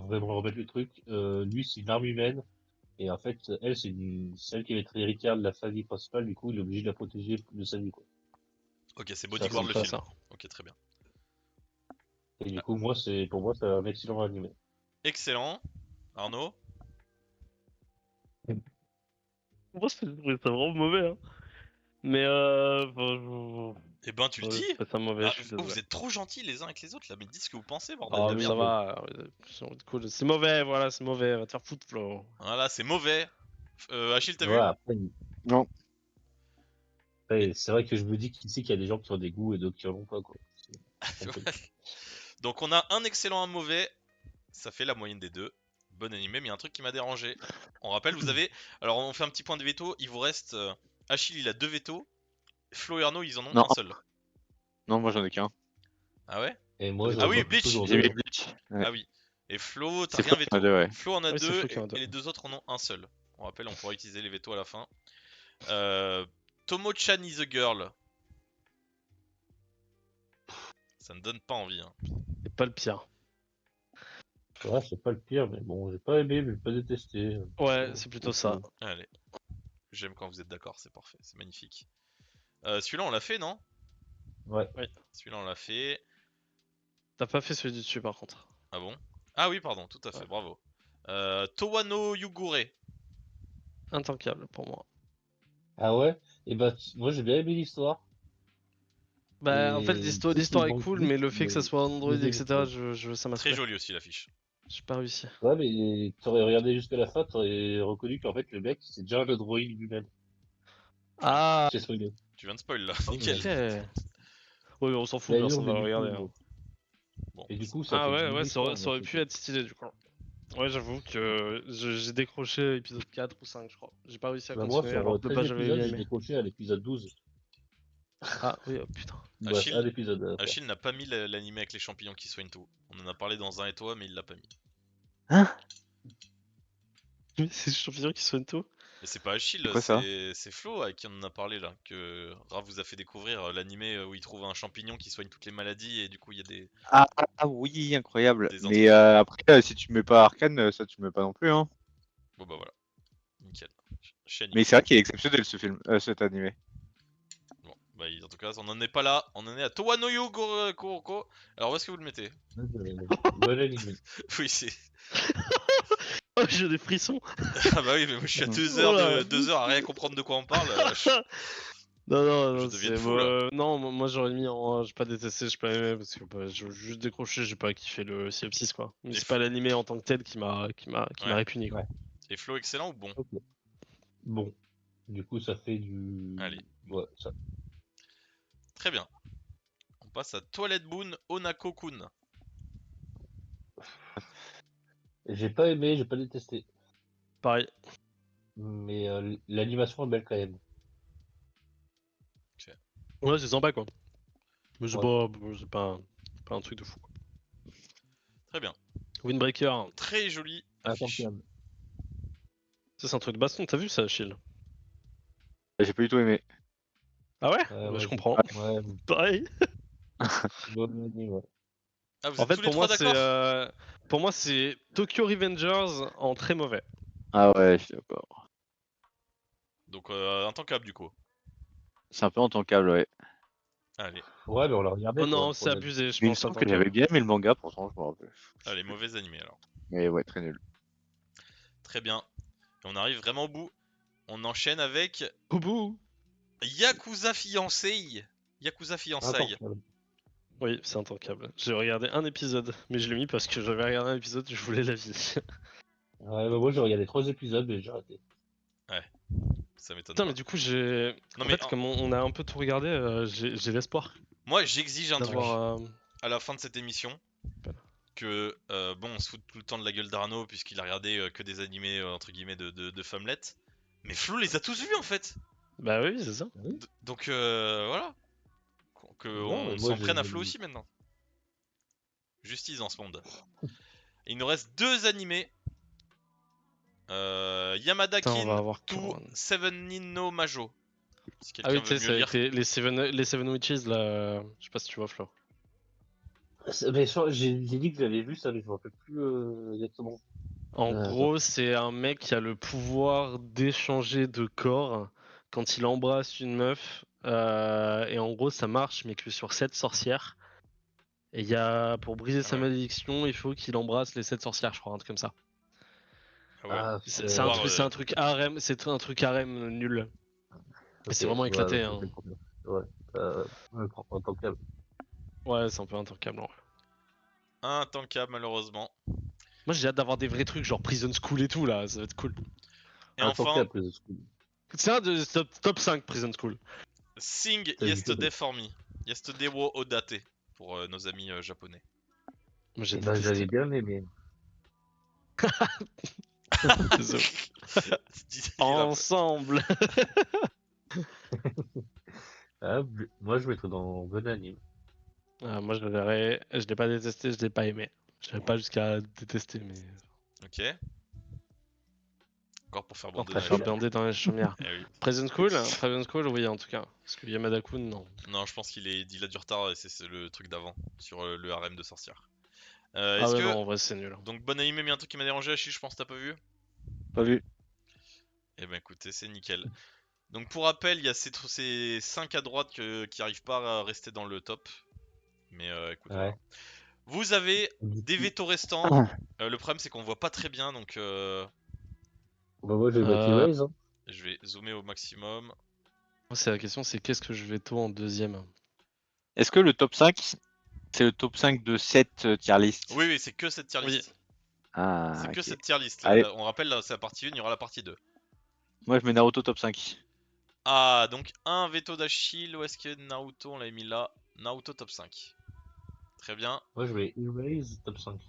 vraiment remettre le truc, lui, c'est une arme humaine. Et en fait, elle, c'est celle qui va être héritière de la famille principale. Du coup, il est obligé de la protéger de sa vie, quoi. Ok, c'est Ça, Bodyguard comme le ça. film. Ok, très bien. Et du Ah, coup, moi, pour moi, c'est un excellent animé. excellent. Arnaud? Moi, j'ai trouvé ça vraiment mauvais. Hein. Mais Eh ben, tu le dis! j'ai trouvé ça mauvais, Ah, je suis oh, désolé. vous êtes trop gentils les uns avec les autres là, mais dites ce que vous pensez, bordel Ah, de mais ça merde. va. Cool. C'est mauvais, voilà, c'est mauvais. Va te faire foutre, Flo. Voilà, c'est mauvais. Achille, t'as Ouais, vu? après, Non. c'est vrai que je me dis qu'il y a des gens qui ont des goûts et d'autres qui en ont pas, quoi. C'est compris. Donc on a un excellent, un mauvais. Ça fait la moyenne des deux. Bon animé, mais il y a un truc qui m'a dérangé. On rappelle, vous avez... Alors on fait un petit point de veto. Il vous reste... Achille, il a deux vétos. Flo et Arnaud, ils en ont Non. un seul. Non, moi j'en ai qu'un. Ah ouais? Et moi, Ah j'aurais oui, pas Bleach! toujours J'ai deux. mis Hein. Bleach. Ouais. Ah oui. Et Flo, t'as C'est rien Flo qui en a veto. deux, ouais. Flo en a Oui, c'est deux Flo qui en a deux. et les deux autres en ont un seul. On rappelle, on pourra utiliser les vétos à la fin. Tomo-chan is a girl. Ça ne donne pas envie. Hein. C'est pas le pire. Ouais, c'est pas le pire, mais bon, j'ai pas aimé, mais j'ai pas détesté. Ouais, c'est plutôt ça. Allez. J'aime quand vous êtes d'accord, c'est parfait, c'est magnifique. Celui-là, on l'a fait, non? Ouais. Oui. Celui-là, on l'a fait. T'as pas fait celui du dessus, par contre. Ah bon? Ah oui, pardon, tout à fait, Ouais. bravo. Towano Yugure. Intankable pour moi. Ah ouais? Et bah, moi, j'ai bien aimé l'histoire. Bah, en fait, Et l'histoire est manque cool, juste mais le fait que ça soit Android, les etc., émotions. ça m'a Très saoulé. jolie aussi l'affiche. J'ai pas réussi. Ouais, mais t'aurais regardé jusqu'à la fin, t'aurais reconnu qu'en fait, le mec, c'est déjà le droïde lui-même. Ah, C'est spoilé. Tu viens de spoil là, Ah oui, nickel. ok. Oui, on s'en fout, Mais non, personne mais va le du regarder. coup, hein. Bon, et du coup, ça Ah fait ouais, 10 ouais, histoires. ça aurait pu être stylé du coup. Ouais, j'avoue que j'ai décroché épisode 4 ou 5, je crois. J'ai pas réussi à Bah, moi, continuer alors sur que de 13 base j'avais épisodes, bien j'ai aimé. décroché à l'épisode 12. Ah oui, oh putain. Il me reste un Achille, épisode à faire. Achille n'a pas mis l'animé avec les champignons qui soignent tout. On en a parlé dans un et toi, mais il l'a pas mis. Hein? Mais c'est champignon qui soigne tout. Mais c'est pas Achille, C'est quoi ça? c'est Flo avec qui on en a parlé là, que Raph vous a fait découvrir l'animé où il trouve un champignon qui soigne toutes les maladies et du coup il y a Ah oui, incroyable. des Mais antidotes. après, si tu mets pas Arcane, ça tu mets pas non plus, hein. Bon bah voilà, nickel. Chien Mais nickel. c'est vrai qu'il est exceptionnel ce film, cet animé. Bon, bah en tout cas, on en est pas là, on en est à Towanoyo Kuroko. Alors où est-ce que vous le mettez? Bon anime. Oui, c'est. Oh, j'ai des frissons. Ah bah oui, mais moi je suis à Mhm. 2 heures à rien comprendre de quoi on parle. Non, non, Je non, deviens fou là. non, moi j'aurais mis en. J'ai pas détesté, j'ai pas aimé parce que bah, j'ai juste décroché, j'ai pas kiffé le CF6 quoi. Mais Et c'est pas l'animé en tant que tel qui Ouais. m'a répugné quoi. Ouais. Et Flo excellent ou bon? Ok. Bon. Du coup, ça fait du. Allez. Ouais, ça. Très bien. On passe à Toilette Boon Onako-kun. J'ai pas aimé, j'ai pas détesté. Pareil. Mais l'animation est belle quand même. Ouais, c'est sympa quoi. Mais Ouais. pas un truc de fou quoi. Très bien. Windbreaker, Très jolie affiche. Intempiable. ça c'est un truc de baston, t'as vu ça, Achille? J'ai pas du tout aimé. Ah ouais? Ouais, Bah, ouais, je comprends. Ouais, Pareil. bon anime, ouais. Ah, vous En êtes fait, tous les trois d'accord? pour moi, c'est Tokyo Revengers en très mauvais. Ah ouais, je suis d'accord. Donc, intankable du coup. C'est un peu intankable, ouais. Allez, Ouais, mais on l'a regardé Oh quoi, non, le c'est problème. abusé, je Mais il me pense, semble que j'avais intankable. bien aimé le manga, pourtant, je me rappelle. allez, mauvais animé alors. Mais ouais, très nul. Très bien. Et on arrive vraiment au bout. On enchaîne avec Boubou. Yakuza Fiancé. Yakuza Fiançailles. Intempiable. Oui, c'est intankable. J'ai regardé un épisode, mais je l'ai mis parce que j'avais regardé un épisode, je voulais la vie. Ouais, bah moi j'ai regardé 3 épisodes, mais j'ai arrêté. Ça m'étonne Putain, pas. mais du coup, j'ai. Non En mais fait, comme on a un peu tout regardé, j'ai l'espoir moi j'exige un truc d'avoir. à la fin de cette émission. Que bon, on se fout tout le temps de la gueule d'Arnaud puisqu'il a regardé que des animés entre guillemets de femmelettes. Mais Flo les a tous vus en fait. Bah oui, c'est ça. Oui. Donc voilà. Non, Qu'on mais moi s'en j'ai. prenne à Flo aussi maintenant. Justice dans ce monde. Il nous reste 2 animés. Yamada Putain, on va Kin avoir to Kuran. Seven no Majo. Si Ah oui, quelqu'un tu veut sais, mieux c'est lire. avec les Seven Witches là. Je sais pas si tu vois, Flo. Mais j'ai dit que j'avais vu ça, mais je me rappelle plus exactement. En Attends. gros, c'est un mec qui a le pouvoir d'échanger de corps quand il embrasse une meuf. Et en gros, ça marche, mais que sur 7 sorcières. Et pour briser sa ouais. malédiction, il faut qu'il embrasse les 7 sorcières, je crois, un truc comme ça. Ah ouais. Ah, C'est un truc, c'est un truc harem nul. Et c'est vraiment ouais, éclaté, je hein. sais combien. Ouais. Intempiable. Ouais, c'est un peu intankable. Ouais. Intankable malheureusement. Moi, j'ai hâte d'avoir des vrais trucs, genre Prison School et tout, là, ça va être cool. Et enfin, Intempiable, Prison School. C'est un de top 5 Prison School. Sing T'as vu Yesterday que- for me. Yesterday wo Odate. Pour nos amis japonais. Moi, j'ai Eh ben, détesté. j'avais bien aimé. Désolé. Il est là. Ensemble. Ah, moi, je mettrais dans bon anime. Ah, moi, je l'ai pas détesté, je l'ai pas aimé. Je l'ai pas jusqu'à détester, mais. Ok. Encore pour faire On bander dans les préfère chaumières. blinder dans les chaumières. Eh oui. Prison School, oui, en tout cas. Parce que Yamada-kun, non. Non, je pense il a du retard et c'est le truc d'avant sur le harem de sorcières. Ah Est-ce ouais, que non, en vrai, c'est nul. donc bon anime mais un truc qui m'a dérangé, Achille, je pense que t'as pas vu. Pas vu. Eh ben écoutez, c'est nickel. Donc pour rappel, il y a ces 5 à droite qui arrivent pas à rester dans le top. Mais écoute, voilà. Ouais. Vous avez Du des coup, vétos restants. Le problème c'est qu'on voit pas très bien, donc bah, moi, je vais mettre Euh, Erase. Hein. je vais zoomer au maximum. Moi, c'est la question, c'est qu'est-ce que je vais tôt en deuxième? Est-ce que le top 5, c'est le top 5 de cette tier list? Oui, oui, c'est que cette tier Oui. list. Ah, C'est que ok. cette tier list. Allez. On rappelle, là, c'est la partie 1, il y aura la partie 2. Moi, je mets Naruto top 5. Ah, donc un veto d'Achille. Où est-ce que Naruto? On l'avait mis là. Naruto top 5. Très bien. Moi, je vais Erase top 5.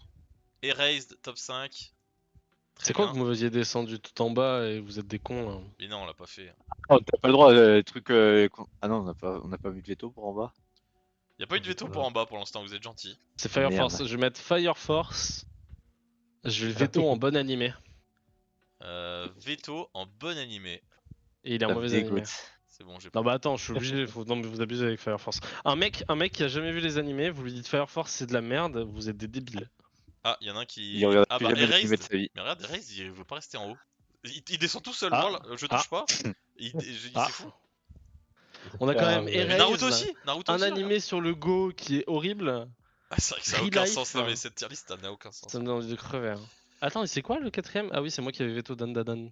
Erased top 5. Très C'est quoi bien. que vous m'aviez descendu tout en bas et vous êtes des cons là? Mais non, on l'a pas fait. Oh, t'as pas le droit, truc. Ah non, on n'a pas mis de veto pour en bas. Y a pas eu de veto pour en bas pour l'instant, vous êtes gentil. C'est Ah, Fire merde. Force. Je vais mettre Fire Force. Je vais le veto en bon animé. Veto en bon animé. Et il est en Ça me mauvais animé. dégoûte. C'est bon, j'ai Non bah attends, je suis obligé, non mais vous abusez avec Fire Force. Un mec qui a jamais vu les animés, vous lui dites Fire Force c'est de la merde, vous êtes des débiles. Ah, y'en a un Il qui. regarde Ah plus bah, jamais l'anime de Erased. sa vie. Mais regarde, Erased, il veut pas rester en haut. Il descend tout seul, Ah. moi, là, je touche pas. Ah. C'est fou. On a quand même Mais Naruto Erase, aussi, Naruto un aussi, regarde. animé sur le Go qui est horrible. Ah, c'est vrai que ça a Free aucun Life. sens, non mais cette tier list, ça n'a aucun sens. Ça me donne envie de crever. Hein. Attends, et c'est quoi le quatrième? Ah oui, c'est moi qui avais veto Dan.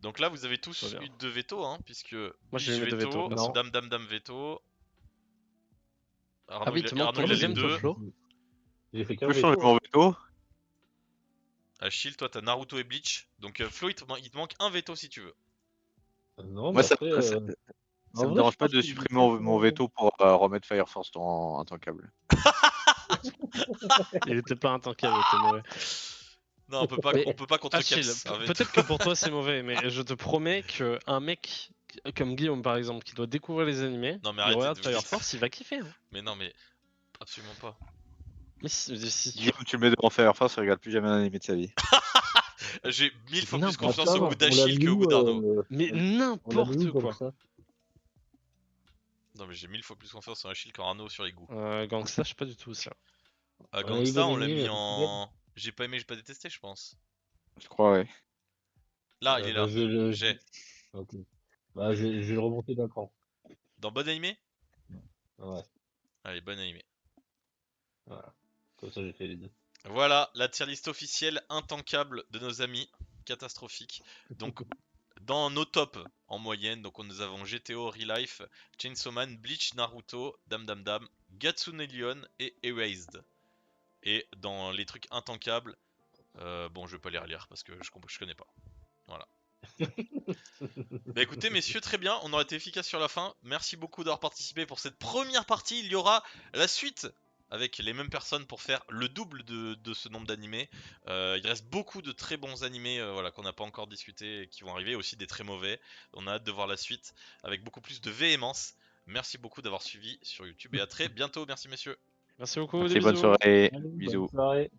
Donc là, vous avez tous Pas bien. eu 2 veto, hein, puisque Moi j'ai Bleach eu mes deux veto, perso. Non. Dame veto. Ah Arnaud, oui, tu manques Arnaud, ton il a les deuxième, toi, 2. Flo. J'ai fait qu'un Peux changer veto. mon veto? Achille, toi t'as Naruto et Bleach. Donc Flo, il te manque un veto si tu veux. Non, Moi, mais après. ça En me vrai, je dérange pas pense de que supprimer mon veto pour remettre Fire Force en tant câble. Il était pas intankable, il était mauvais. Non, Mais on peut pas contre Achille, Caps. un veto. peut-être que pour toi c'est mauvais, mais je te promets que un mec comme Guillaume par exemple, qui doit découvrir les animés, Non mais il arrêtez regarde de vous Fire dire. Force, il va kiffer. Hein. Mais non mais absolument pas. Mais si tu... Guillaume, tu le mets devant Fire Force, il regarde plus jamais un anime de sa vie. J'ai 1000 fois plus N'importe confiance au Attends, goût on l'a d'Achille mis qu'au où, goût d'Arnaud. Mais on l'a mis n'importe où comme quoi. ça? Non mais j'ai 1000 fois plus confiance en Achille qu'en Arnaud sur les goûts. Gangsta, je sais pas du tout ça. On a mis Gangsta, bon on l'a anime, mis mais en. J'ai pas aimé, j'ai pas détesté, je pense. Je crois, ouais. Là, il est là. je... J'ai. Ok. Bah, je vais le remonter d'un cran. Dans bon animé? Ouais, Allez, bon animé. voilà. Comme ça, j'ai fait les deux. Voilà la tier list officielle intankable de nos amis. Catastrophique. Donc, dans nos tops en moyenne, donc nous avons GTO, Relife, Chainsaw Man, Bleach, Naruto, Dam, Gatsune Lion et Erased. Et dans les trucs intankables, bon, je vais pas les relire parce que je connais pas. Voilà. Bah écoutez messieurs, très bien, on aura été efficace sur la fin. Merci beaucoup d'avoir participé pour cette première partie. Il y aura la suite avec les mêmes personnes pour faire le double de ce nombre d'animés. Il reste beaucoup de très bons animés voilà, qu'on n'a pas encore discuté et qui vont arriver, aussi des très mauvais. On a hâte de voir la suite avec beaucoup plus de véhémence. Merci beaucoup d'avoir suivi sur YouTube et à très bientôt. Merci messieurs. Merci beaucoup, Merci, des bonne bisous. soirée. Allez, bonne Bisous. soirée.